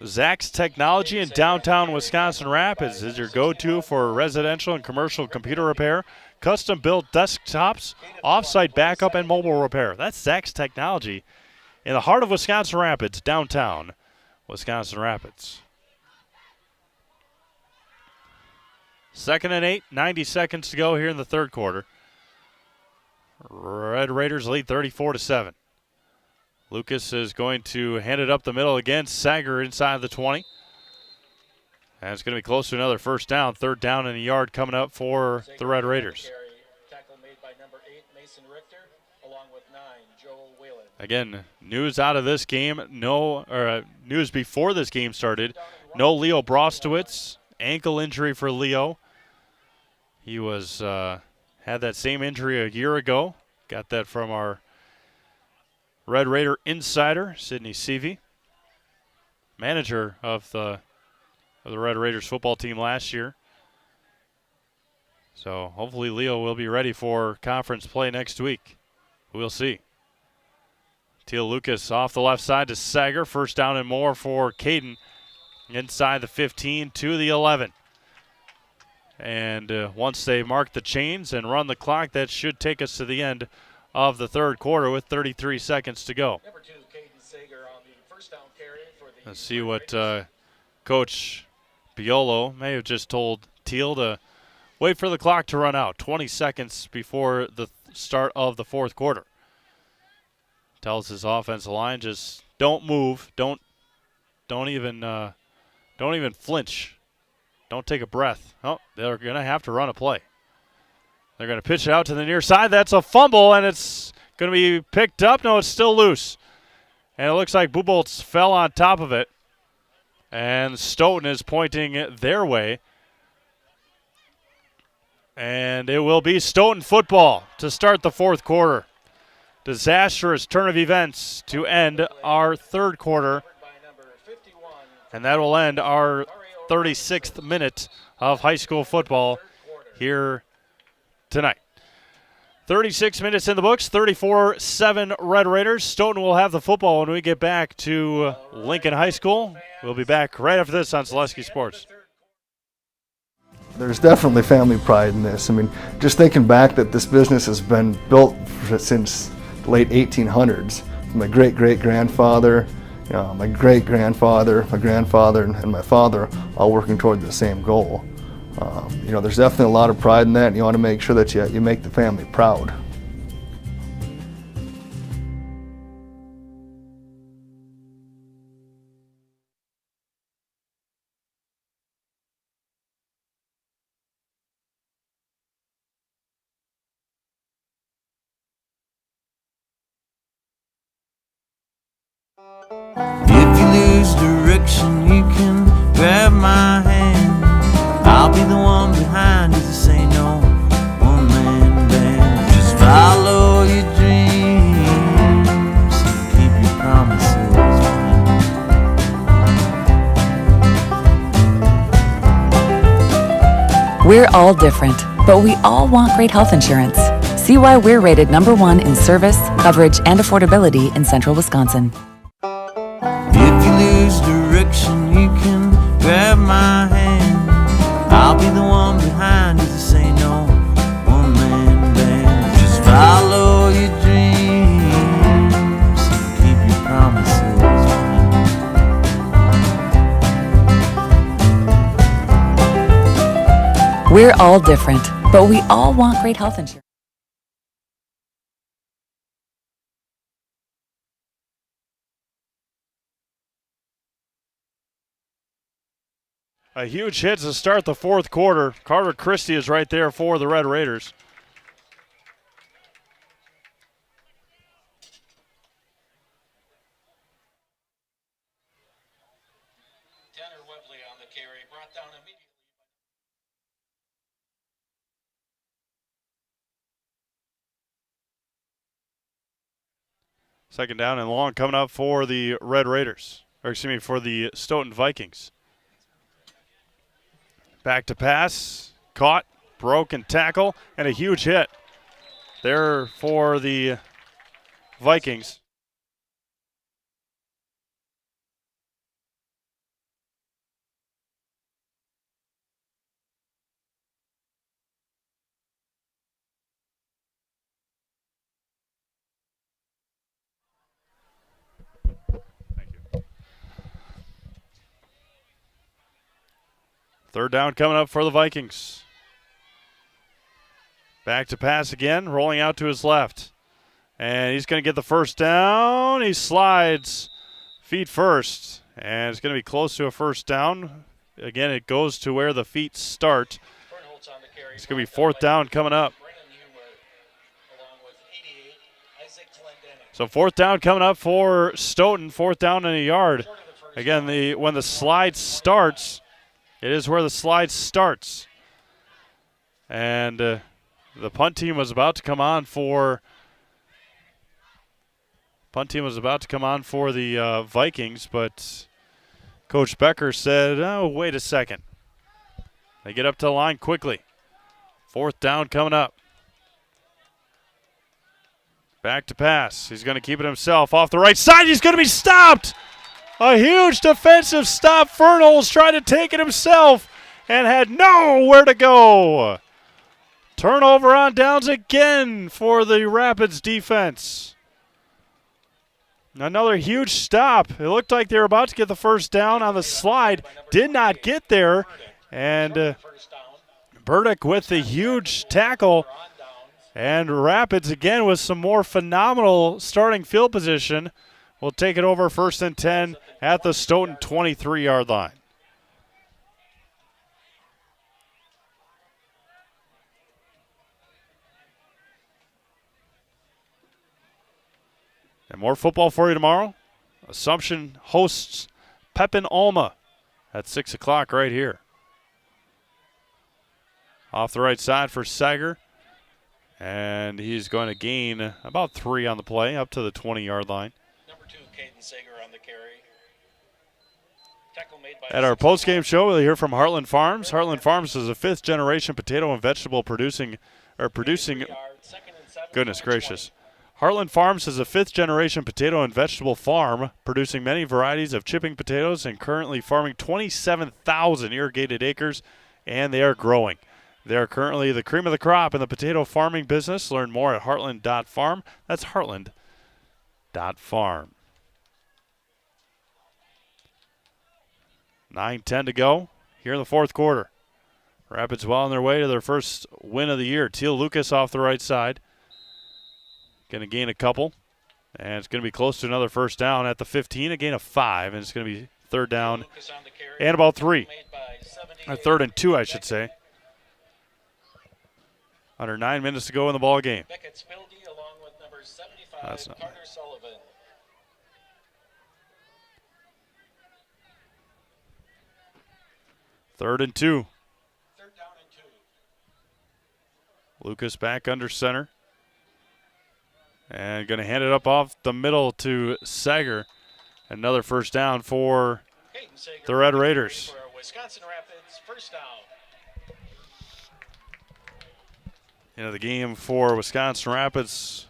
S1: Zach's Technology in downtown Wisconsin Rapids is your go-to for residential and commercial computer repair, custom-built desktops, off-site backup, and mobile repair. That's Zach's Technology in the heart of Wisconsin Rapids, downtown Wisconsin Rapids. 2nd and 8, 90 seconds to go here in the third quarter. Red Raiders lead 34-7. Lucas is going to hand it up the middle again. Sager inside the 20. And it's going to be close to another first down. Third down and a yard coming up for the Red Raiders.
S2: Tackle made by number 8, Mason Richter, along with 9, Joel Whalen.
S1: Again, news out of this game. News before this game started. No Leo Brostowitz. Ankle injury for Leo. He was had that same injury a year ago. Got that from our Red Raider insider, Sidney Seavey, manager of the Red Raiders football team last year. So hopefully Leo will be ready for conference play next week. We'll see. Teal Lucas off the left side to Sager. First down and more for Caden. Inside the 15 to the 11. And once they mark the chains and run the clock, that should take us to the end of the third quarter with 33 seconds to go. Let's see what Coach Biolo may have just told Teal to wait for the clock to run out. 20 seconds before the start of the fourth quarter. Tells his offensive line, just don't move, don't even flinch, don't take a breath. Oh, they're gonna have to run a play. They're gonna pitch it out to the near side. That's a fumble, and it's gonna be picked up. No, it's still loose, and it looks like Buboltz fell on top of it, and Stoughton is pointing their way, and it will be Stoughton football to start the fourth quarter. Disastrous turn of events to end our third quarter. And that will end our 36th minute of high school football here tonight. 36 minutes in the books, 34-7 Red Raiders. Stoughton will have the football when we get back to Lincoln High School. We'll be back right after this on Zaleski Sports.
S11: There's definitely family pride in this. I mean, just thinking back that this business has been built since the late 1800s. My great-great-grandfather, my great-grandfather, my grandfather, and my father all working toward the same goal. There's definitely a lot of pride in that, and you want to make sure that you make the family proud.
S15: If you lose direction, you can grab my hand. I'll be the one behind you to say no. One man band. Just follow your dreams, keep your promises.
S17: We're all different, but we all want great health insurance. See why we're rated #1 in service, coverage, and affordability in Central Wisconsin.
S15: If you lose direction, you can grab my hand. I'll be the one behind you to say no. One man band. Just follow your dreams, keep your promises.
S17: We're all different, but we all want great health insurance.
S1: A huge hit to start the fourth quarter. Carter Christie is right there for the Red Raiders. Second down and long coming up for the Red Raiders, or excuse me, for the Stoughton Vikings. Back to pass, caught, broken tackle, and a huge hit there for the Vikings. Third down coming up for the Vikings. Back to pass again, rolling out to his left. And he's going to get the first down. He slides feet first. And it's going to be close to a first down. Again, it goes to where the feet start. It's going to be fourth down coming up. So fourth down coming up for Stoughton. Fourth down and a yard. Again, when the slide starts, it is where the slide starts. And the punt team was about to come on for the Vikings, but Coach Becker said, "Oh, wait a second." They get up to the line quickly. 4th down coming up. Back to pass. He's going to keep it himself off the right side. He's going to be stopped. A huge defensive stop. Fernholz tried to take it himself and had nowhere to go. Turnover on downs again for the Rapids defense. Another huge stop. It looked like they were about to get the first down on the slide. Did not get there. And Burdick with the huge tackle. And Rapids again with some more phenomenal starting field position. Will take it over 1st and 10 at the Stoughton 23-yard line. And more football for you tomorrow. Assumption hosts Pepin Alma at 6 o'clock right here. Off the right side for Sager. And he's going to gain about 3 on the play, up to the 20-yard line.
S2: Number 2, Caden Sager on the carry. Tackle made by
S1: At our postgame show, we'll hear from Heartland Farms. Heartland Farms is a 5th-generation potato and vegetable producing. Goodness gracious. Heartland Farms is a 5th-generation potato and vegetable farm producing many varieties of chipping potatoes and currently farming 27,000 irrigated acres, and they are growing. They are currently the cream of the crop in the potato farming business. Learn more at heartland.farm. That's heartland.farm. 9:10 to go here in the 4th quarter. Rapids well on their way to their first win of the year. Teal Lucas off the right side. Going to gain a couple. And it's going to be close to another first down at the 15. A gain of 5. And it's going to be 3rd down and about 3. Or 3rd and 2, I should say. Under 9 minutes to go in the ball game.
S2: along with number 75,
S1: That's not
S2: Carter Sullivan.
S1: 3rd and 2.
S2: 3rd down and 2.
S1: Lucas back under center. And going to hand it up off the middle to Sager. Another first down for the Red Raiders.
S2: For Wisconsin Rapids, first down.
S1: Into the game for Wisconsin Rapids,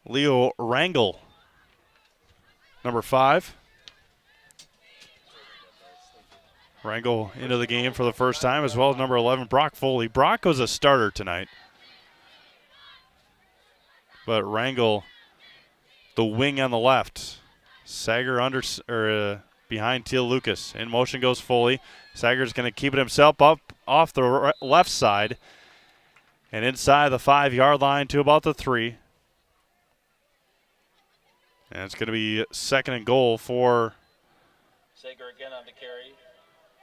S1: Leo Rangel, number 5. Rangel into the game for the first time, as well as number 11, Brock Foley. Brock was a starter tonight, but Rangel, the wing on the left. Sager behind Teal Lucas. In motion goes Foley. Sager's going to keep it himself up off the left side. And inside the 5-yard line to about the 3. And it's going to be 2nd and goal for
S2: Sager again on the carry.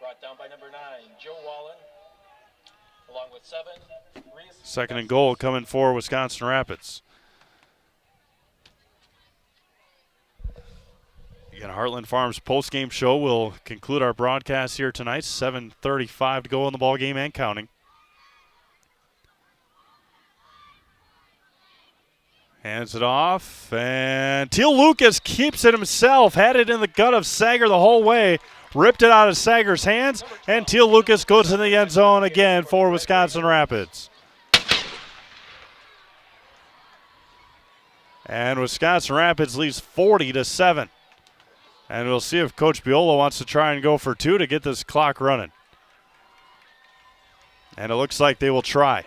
S2: Brought down by number 9, Joe Wallen. Along with 7.
S1: 2nd and goal coming for Wisconsin Rapids. Again, Heartland Farms postgame show will conclude our broadcast here tonight. 7:35 to go in the ball game and counting. Hands it off, and Teal Lucas keeps it himself. Had it in the gut of Sager the whole way. Ripped it out of Sager's hands, and Teal Lucas goes in the end zone again for Wisconsin Rapids. And Wisconsin Rapids leads 40-7. And we'll see if Coach Biola wants to try and go for 2 to get this clock running. And it looks like they will try.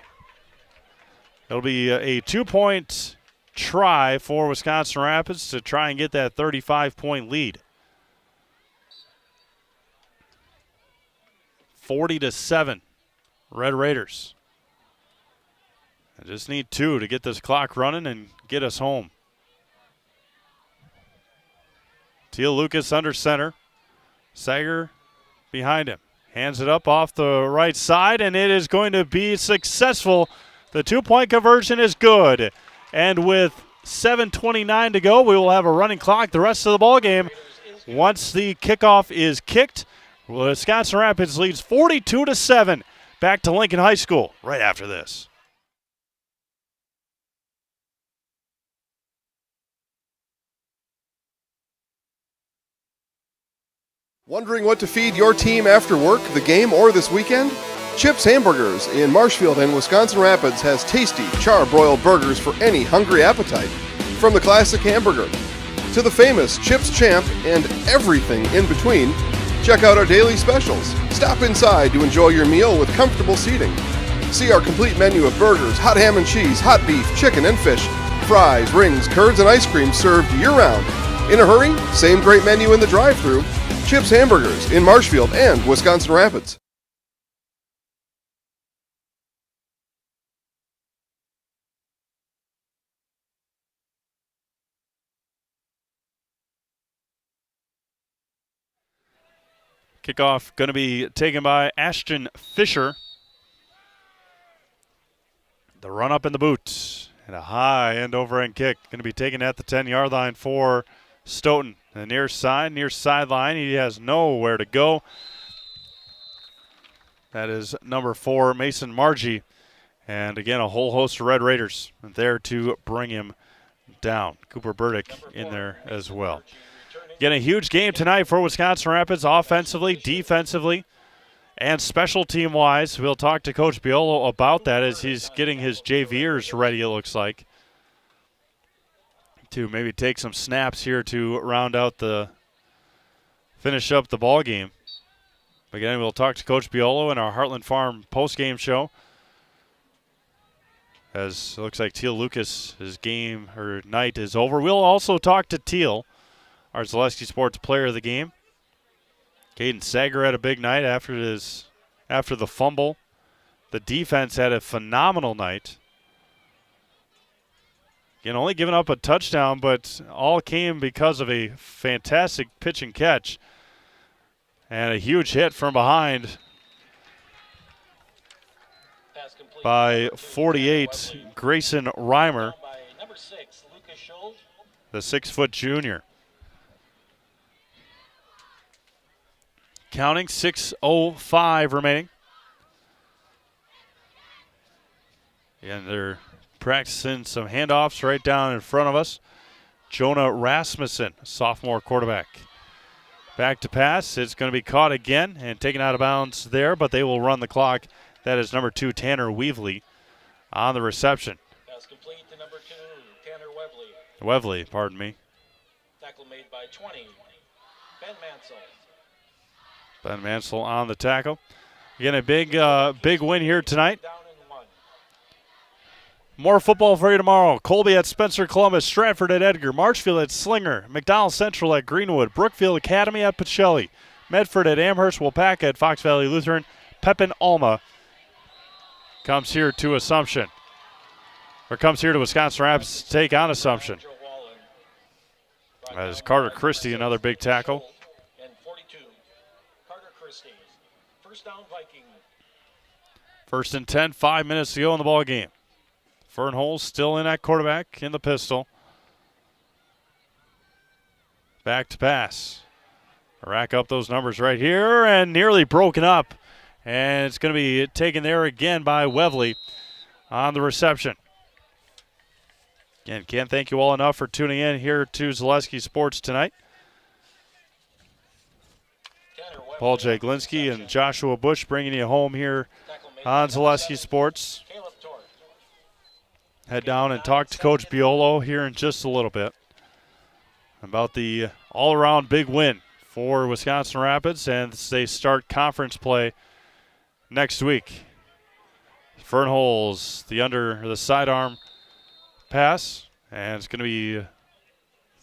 S1: It'll be a 2-point try for Wisconsin Rapids to try and get that 35-point lead. 40-7, Red Raiders. I just need 2 to get this clock running and get us home. Teal Lucas under center. Sager behind him. Hands it up off the right side, and it is going to be successful. The 2-point conversion is good. And with 7:29 to go, we will have a running clock the rest of the ball game. Once the kickoff is kicked, Wisconsin Rapids leads 42-7. Back to Lincoln High School right after this.
S8: Wondering what to feed your team after work, the game, or this weekend? Chips Hamburgers in Marshfield and Wisconsin Rapids has tasty char-broiled burgers for any hungry appetite. From the classic hamburger to the famous Chips Champ and everything in between, check out our daily specials. Stop inside to enjoy your meal with comfortable seating. See our complete menu of burgers, hot ham and cheese, hot beef, chicken and fish, fries, rings, curds, and ice cream served year-round. In a hurry? Same great menu in the drive-thru. Chips Hamburgers in Marshfield and Wisconsin Rapids.
S1: Kickoff going to be taken by Ashton Fisher. The run up in the boot and a high end over end kick going to be taken at the 10-yard line for Stoughton. The near sideline. He has nowhere to go. That is number 4, Mason Margie. And again, a whole host of Red Raiders there to bring him down. Cooper Burdick in there as well. Again, a huge game tonight for Wisconsin Rapids, offensively, defensively, and special team-wise. We'll talk to Coach Biolo about that as he's getting his JVers ready, it looks like, to maybe take some snaps here to round out finish up the ball game. Again, we'll talk to Coach Biolo in our Heartland Farm post-game show. As it looks like Teal Lucas, his game or night is over. We'll also talk to Teal, our Zaleski Sports Player of the Game. Caden Sager had a big night after the fumble. The defense had a phenomenal night. Again, only giving up a touchdown, but all came because of a fantastic pitch and catch. And a huge hit from behind by 48, Grayson Reimer, the 6-foot junior. Counting 6:05 remaining. And they're practicing some handoffs right down in front of us. Jonah Rasmussen, sophomore quarterback. Back to pass. It's going to be caught again and taken out of bounds there, but they will run the clock. That is number 2, Tanner Weavley, on the reception.
S2: Pass complete to number 2, Tanner
S1: Weavley, pardon me.
S2: Tackle made by 20, Ben Mansell.
S1: Ben Mansell on the tackle. Again, a big win here tonight. More football for you tomorrow. Colby at Spencer Columbus, Stratford at Edgar, Marshfield at Slinger, McDonald Central at Greenwood, Brookfield Academy at Pacelli, Medford at Amherst, Wapaka at Fox Valley Lutheran, Pepin Alma comes here to Wisconsin Rapids to take on Assumption. As Carter Christie, another big tackle.
S2: And 42, Carter Christie. First down, Viking.
S1: 1st and 10, 5 minutes to go in the ball game. Fernholz still in at quarterback in the pistol. Back to pass. Rack up those numbers right here and nearly broken up. And it's going to be taken there again by Weavley on the reception. Again, can't thank you all enough for tuning in here to Zaleski Sports tonight. Paul Jaglinski and Joshua Bush bringing you home here on Zaleski Sports. Head down and talk to Coach Biolo here in just a little bit about the all-around big win for Wisconsin Rapids, and they start conference play next week. Fernholz, the sidearm pass, and it's going to be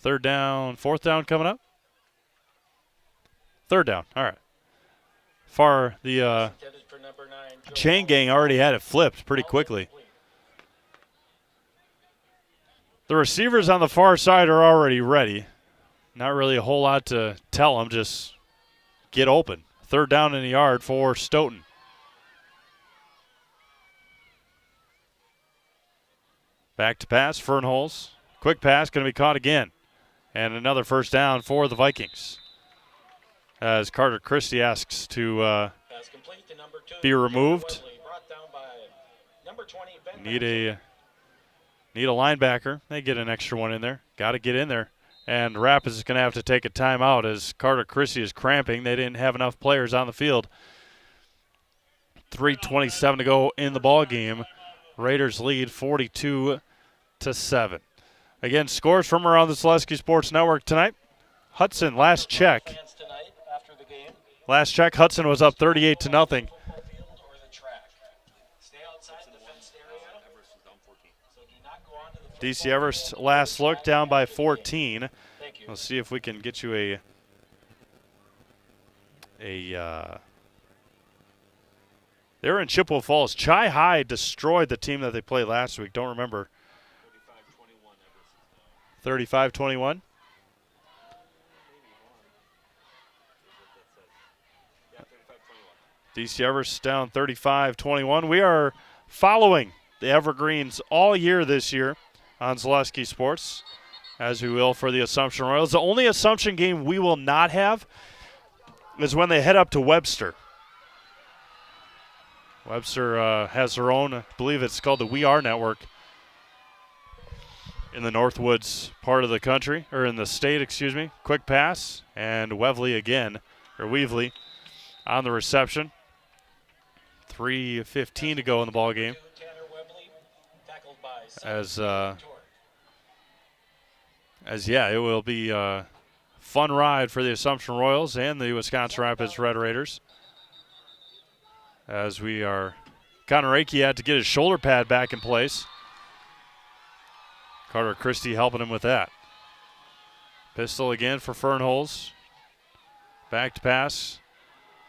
S1: 4th down coming up. 3rd down, all right. The chain gang already had it flipped pretty quickly. The receivers on the far side are already ready. Not really a whole lot to tell them, just get open. 3rd down in the yard for Stoughton. Back to pass, Fernholz. Quick pass, going to be caught again. And another 1st down for the Vikings. As Carter Christie asks to be removed. Need a linebacker. They get an extra one in there. Got to get in there. And Rapids is going to have to take a timeout as Carter Christie is cramping. They didn't have enough players on the field 3:27 to go in the ball game. Raiders lead 42-7. Again, scores from around the Zaleski Sports Network tonight. Hudson, last check. Hudson was up 38-0. DC Everest last look down by 14. Let's see if we can get you they were in Chippewa Falls. Chi High destroyed the team that they played last week. Don't remember. 35-21. DC Everest down 35-21. We are following the Evergreens all year this year on Zaleski Sports, as we will for the Assumption Royals. The only Assumption game we will not have is when they head up to Webster. Webster has their own, I believe it's called the WIAA network in the Northwoods part of the country, or in the state, excuse me. Quick pass, and Weavely on the reception. 3:15 to go in the ball game. As it will be a fun ride for the Assumption Royals and the Wisconsin Rapids Red Raiders. As we are, Connor Akey had to get his shoulder pad back in place. Carter Christie helping him with that. Pistol again for Fernholz. Back to pass.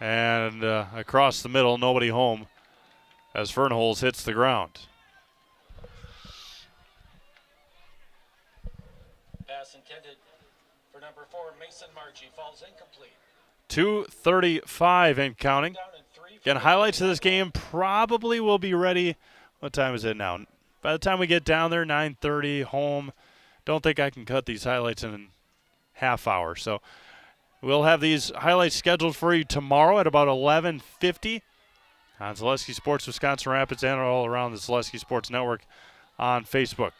S1: And across the middle, nobody home as Fernholz hits the ground.
S2: Pass intended for number 4, Mason Marchie, falls incomplete.
S1: 2:35 and counting. Again, highlights of this game probably will be ready. What time is it now? By the time we get down there, 9:30, home. Don't think I can cut these highlights in a half hour. So we'll have these highlights scheduled for you tomorrow at about 11:50 on Zaleski Sports Wisconsin Rapids and all around the Zaleski Sports Network on Facebook.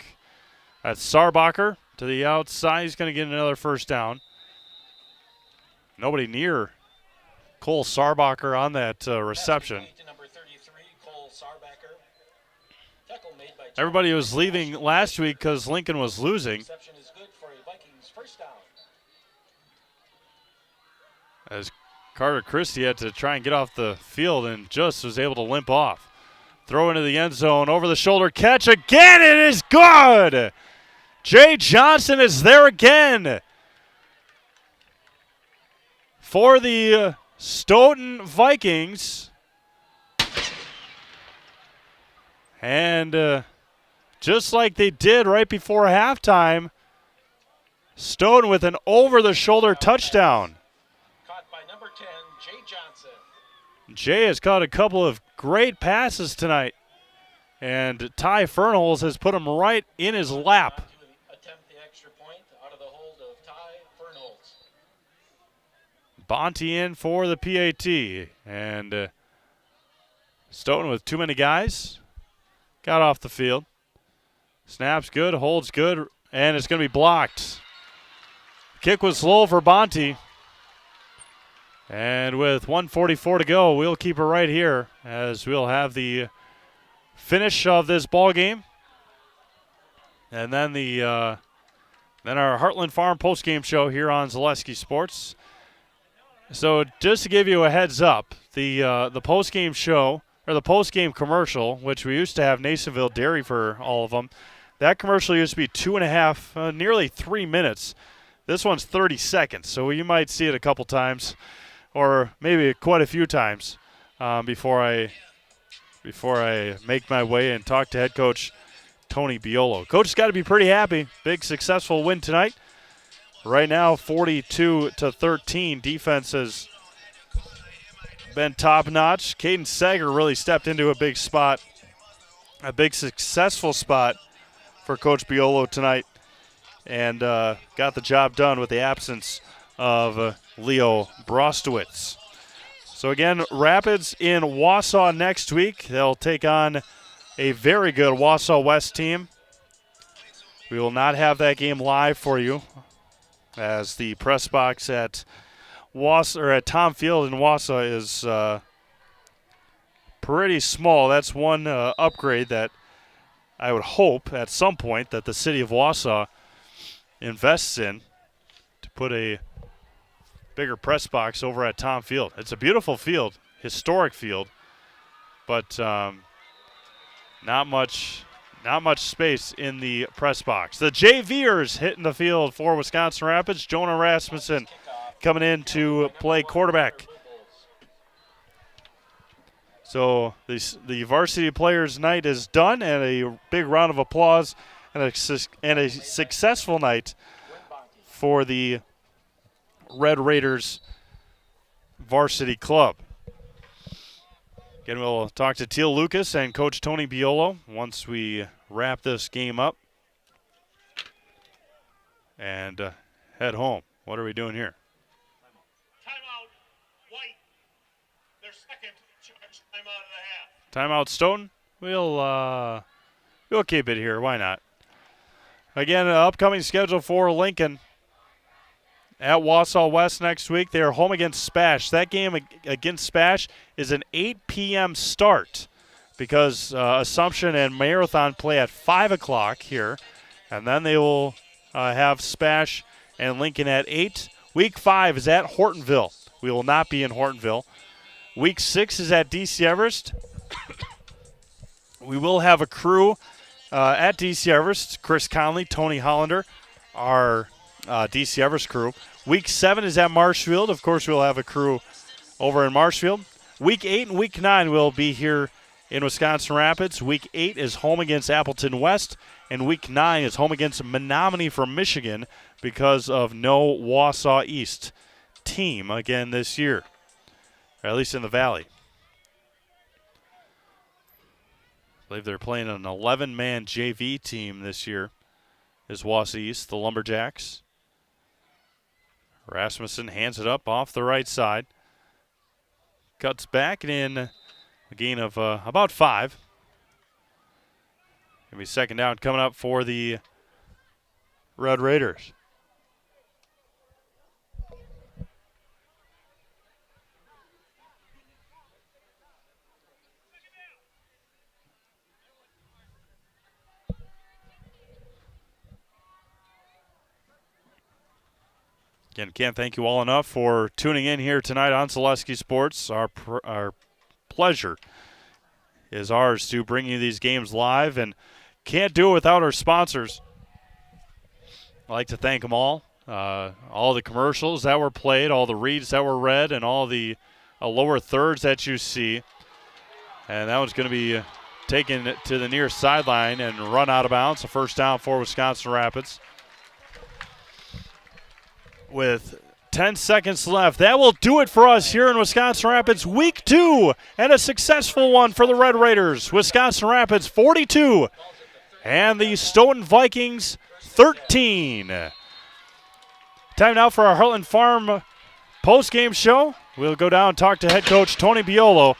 S1: That's Sarbacher to the outside. He's going to get another first down. Nobody near Cole Sarbacher on that reception. Everybody was leaving last week because Lincoln was losing. As Carter Christie had to try and get off the field and just was able to limp off. Throw into the end zone, over the shoulder catch again. It is good. Jay Johnson is there again for the Stoughton Vikings. And just like they did right before halftime, Stoughton with an over-the-shoulder touchdown.
S2: Caught by number 10, Jay Johnson.
S1: Jay has caught a couple of great passes tonight, and Ty Fernholz has put him right in his lap.
S2: Attempt the extra point out of the hold of Ty Fernholz.
S1: Bonte in for the PAT, and Stoughton with too many guys got off the field. Snaps good, holds good, and it's going to be blocked. Kick was slow for Bonte. And with 1:44 to go, we'll keep it right here as we'll have the finish of this ball game. And then our Heartland Farm postgame show here on Zaleski Sports. So just to give you a heads up, the postgame show, or the postgame commercial, which we used to have Nasonville Dairy for all of them, that commercial used to be 2.5, nearly 3 minutes. This one's 30 seconds, so you might see it a couple times, or maybe quite a few times before I make my way and talk to head coach Tony Biolo. Coach has got to be pretty happy. Big successful win tonight. Right now, 42-13. Defense has been top-notch. Caden Sager really stepped into a big spot, a big successful spot for Coach Biolo tonight, and got the job done with the absence of Leo Brostowitz. So again, Rapids in Wausau next week. They'll take on a very good Wausau West team. We will not have that game live for you, as the press box at Tom Field in Wausau is pretty small. That's one upgrade that I would hope at some point that the city of Wausau invests in, to put a bigger press box over at Tom Field. It's a beautiful field, historic field, but not much space in the press box. The JVers hitting the field for Wisconsin Rapids. Jonah Rasmussen coming in to play quarterback. So the varsity players' night is done, and a big round of applause and a successful night for the Red Raiders varsity club. Again, we'll talk to Teal Lucas and Coach Tony Biolo once we wrap this game up and head home. What are we doing here?
S3: Timeout, White. Their second charge timeout of the half.
S1: Timeout, Stoughton. We'll keep it here. Why not? Again, upcoming schedule for Lincoln at Wausau West next week. They are home against Spash. That game against Spash is an 8 p.m. start because Assumption and Marathon play at 5 o'clock here. And then they will have Spash and Lincoln at 8. Week 5 is at Hortonville. We will not be in Hortonville. Week 6 is at DC Everest. We will have a crew at DC Everest. Chris Conley, Tony Hollander, our DC Everest crew. Week 7 is at Marshfield. Of course, we'll have a crew over in Marshfield. Week 8 and Week 9 will be here in Wisconsin Rapids. Week 8 is home against Appleton West, and Week 9 is home against Menominee from Michigan because of no Wausau East team again this year, or at least in the Valley. I believe they're playing an 11-man JV team this year is Wausau East, the Lumberjacks. Rasmussen hands it up off the right side. Cuts back and in a gain of about 5. Going to be second down coming up for the Red Raiders. Again, can't thank you all enough for tuning in here tonight on Zaleski Sports. Our pleasure is ours to bring you these games live, and can't do it without our sponsors. I'd like to thank them all the commercials that were played, all the reads that were read, and all the lower thirds that you see. And that one's going to be taken to the near sideline and run out of bounds. A first down for Wisconsin Rapids. With 10 seconds left. That will do it for us here in Wisconsin Rapids, week 2, and a successful one for the Red Raiders. Wisconsin Rapids 42, and the Stoughton Vikings 13. Time now for our Heartland Farm post-game show. We'll go down and talk to head coach Tony Biolo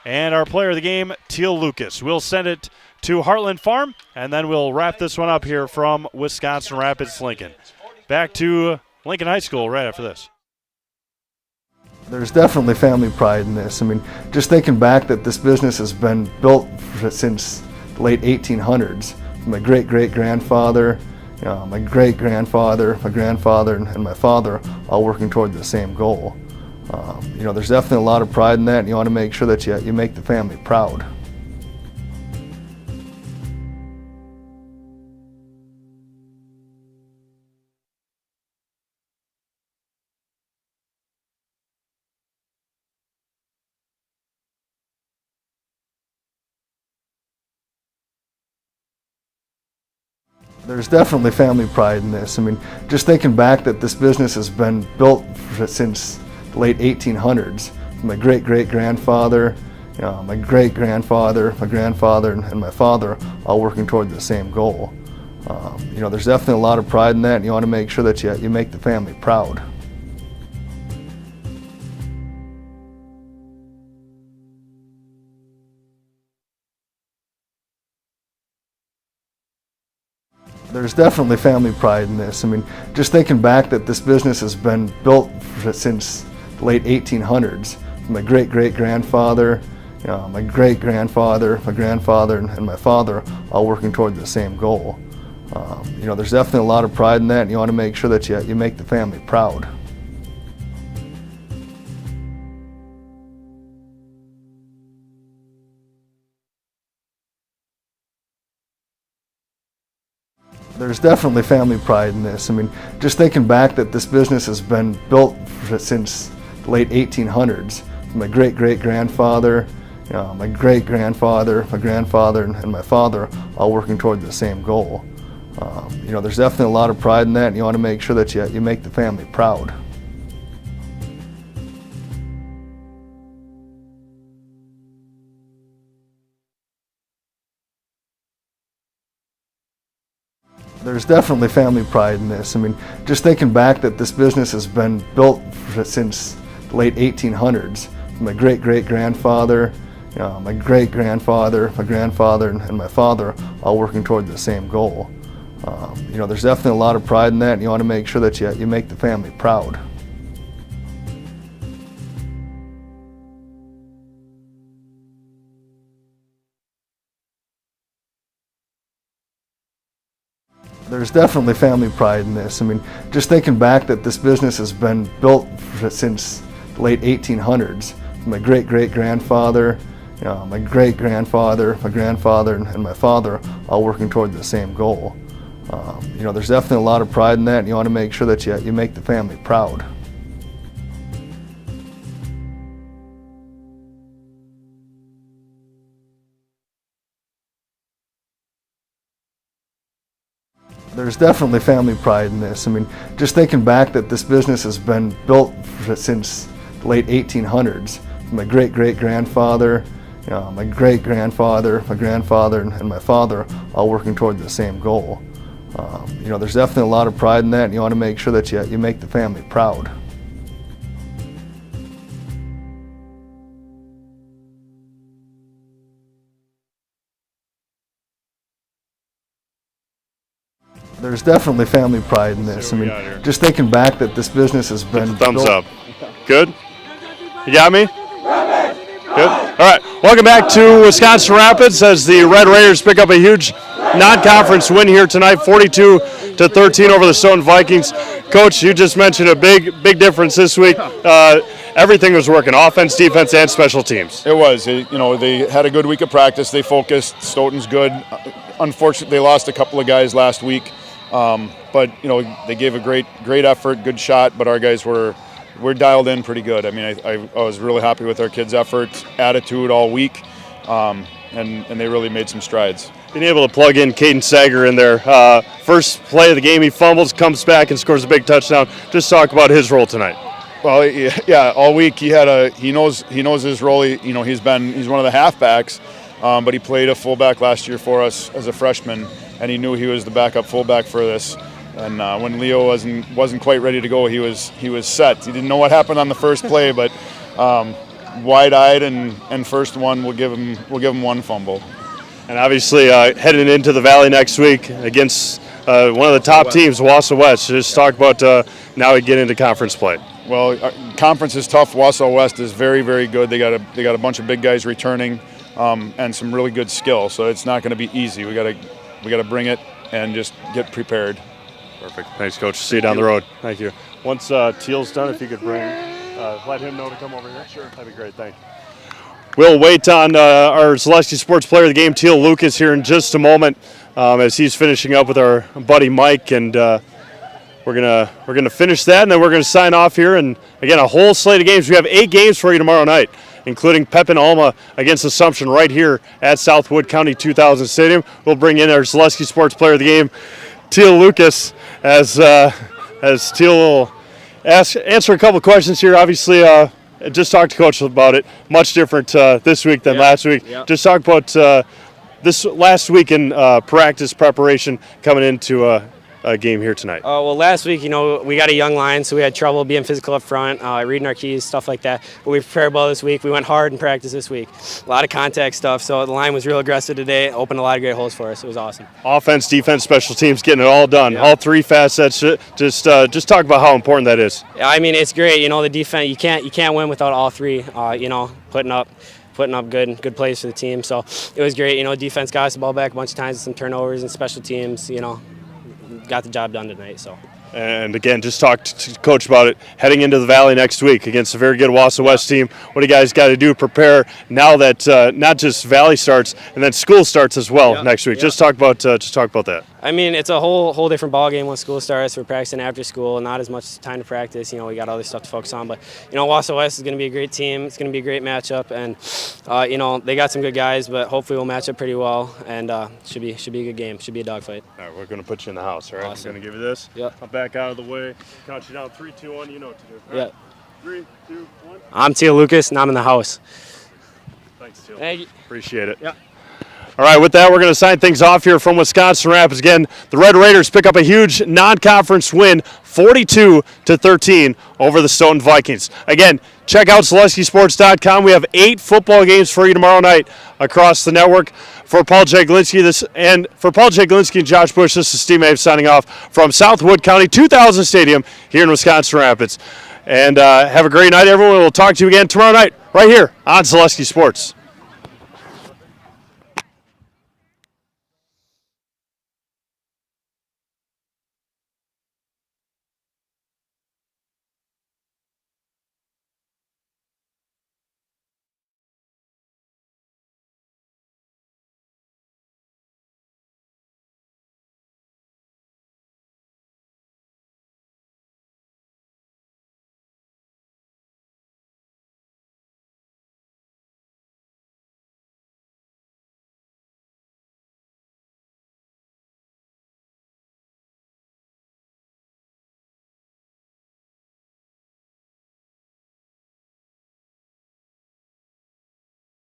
S1: and our player of the game, Teal Lucas. We'll send it to Heartland Farm, and then we'll wrap this one up here from Wisconsin Rapids Lincoln. Back to Lincoln High School right after this.
S11: There's definitely family pride in this. I mean, just thinking back that this business has been built since the late 1800s. My great-great-grandfather, my great-grandfather, my grandfather, and my father all working toward the same goal. There's definitely a lot of pride in that, and you want to make sure that you make the family proud. There's definitely family pride in this. I mean, just thinking back that this business has been built since the late 1800s. My great-great-grandfather, my great-grandfather, my grandfather, and my father all working toward the same goal. There's definitely a lot of pride in that, and you want to make sure that you make the family proud. There's definitely family pride in this. I mean, just thinking back that this business has been built since the late 1800s. My great-great-grandfather, my great-grandfather, my grandfather, and my father all working toward the same goal. There's definitely a lot of pride in that, and you want to make sure that you make the family proud. There's definitely family pride in this. I mean, just thinking back that this business has been built since the late 1800s. My great-great-grandfather, my great-grandfather, my grandfather, and my father all working toward the same goal. There's definitely a lot of pride in that, and you want to make sure that you make the family proud. There's definitely family pride in this. I mean, just thinking back that this business has been built since the late 1800s. My great-great-grandfather, my great-grandfather, my grandfather, and my father all working toward the same goal. There's definitely a lot of pride in that, and you want to make sure that you make the family proud. There's definitely family pride in this. I mean, just thinking back that this business has been built since the late 1800s. My great-great-grandfather, my great-grandfather, my grandfather, and my father all working toward the same goal. There's definitely a lot of pride in that, and you want to make sure that you make the family proud. There's definitely family pride in this. I mean, just thinking back that this business has been built since the late 1800s. My great-great-grandfather, my great-grandfather, my grandfather, and my father all working toward the same goal. There's definitely a lot of pride in that, and you want to make sure that you make the family proud. There's definitely family pride in this. I mean, just thinking back that this business has been
S1: thumbs
S11: built.
S1: up. Good? You got me? Good. All right. Welcome back to Wisconsin Rapids as the Red Raiders pick up a huge non-conference win here tonight, 42-13 over the Stoughton Vikings. Coach, you just mentioned a big difference this week. Everything was working, offense, defense, and special teams.
S13: It was. They had a good week of practice. They focused. Stoughton's good. Unfortunately, they lost a couple of guys last week. But they gave a great effort, good shot. But our guys were dialed in pretty good. I mean, I was really happy with our kids' effort, attitude all week, and they really made some strides.
S1: Being able to plug in Caden Sager in there. First play of the game, he fumbles, comes back, and scores a big touchdown. Just talk about his role tonight.
S13: Well, yeah, all week he knows his role. He's one of the halfbacks, but he played a fullback last year for us as a freshman, and he knew he was the backup fullback for this. And when Leo wasn't quite ready to go, he was set. He didn't know what happened on the first play, but wide-eyed and first one we'll give him one fumble.
S1: And obviously heading into the Valley next week against one of the top teams, Wausau West. Just talk about now we get into conference play.
S13: Well, conference is tough. Wausau West is very, very good. They got a bunch of big guys returning and some really good skill. So it's not going to be easy. We got to bring it and just get prepared.
S1: Perfect. Thanks, Coach. See you down the road. Thank you. Once Teal's done, if you could let him know to come over here. Sure. That'd be great. Thank you. We'll wait on our Zaleski Sports Player of the Game, Teal Lucas, here in just a moment as he's finishing up with our buddy Mike, and we're gonna finish that, and then we're gonna sign off here. And again, a whole slate of games. We have 8 games for you tomorrow night, including Pep and Alma against Assumption right here at Southwood County 2000 Stadium. We'll bring in our Zaleski Sports Player of the Game, Teal Lucas, as Teal will answer a couple questions here. Obviously, just talked to Coach about it. Much different this week than last week. Yeah. Just talk about this last week in practice preparation coming into a game here tonight.
S16: Well, last week, we got a young line, so we had trouble being physical up front, reading our keys, stuff like that. But we prepared well this week. We went hard in practice this week. A lot of contact stuff, so the line was real aggressive today. Opened a lot of great holes for us. It was awesome.
S1: Offense, defense, special teams, getting it all done. Yeah. All 3 facets. Just talk about how important that is.
S16: Yeah, I mean, it's great. The defense, you can't win without all 3. Putting up putting up good plays for the team. So it was great. Defense got us the ball back a bunch of times with some turnovers and special teams. Got the job done tonight. So.
S1: And again, just talked to Coach about it, heading into the Valley next week against a very good Wausau West team. What do you guys got to do to prepare now that not just Valley starts and then school starts as well next week? Just talk about that.
S16: I mean, it's a whole different ball game when school starts. We're practicing after school, not as much time to practice. We got other stuff to focus on. But Wausau West is going to be a great team. It's going to be a great matchup, and they got some good guys, but hopefully we'll match up pretty well, and should be a good game. Should be a dogfight.
S1: All right, we're going to put you in the house. All right,
S16: awesome.
S1: I'm going to give you this.
S16: Yep.
S1: I'll back out of the way. Count you down. 3, 2, 1. You know what to do. All
S16: Yeah.
S1: right. 3, 2, 1.
S16: I'm Teal Lucas, and I'm in the house.
S1: Thanks, Teal.
S16: Thank you.
S1: Appreciate it.
S16: Yeah.
S1: All right, with that, we're going to sign things off here from Wisconsin Rapids. Again, the Red Raiders pick up a huge non-conference win, 42-13 over the Stoughton Vikings. Again, check out SeleskySports.com. We have 8 football games for you tomorrow night across the network. For Paul Jaglinski and Josh Bush, this is Steve Mave signing off from Southwood County 2000 Stadium here in Wisconsin Rapids. And have a great night, everyone. We'll talk to you again tomorrow night right here on Selesky Sports.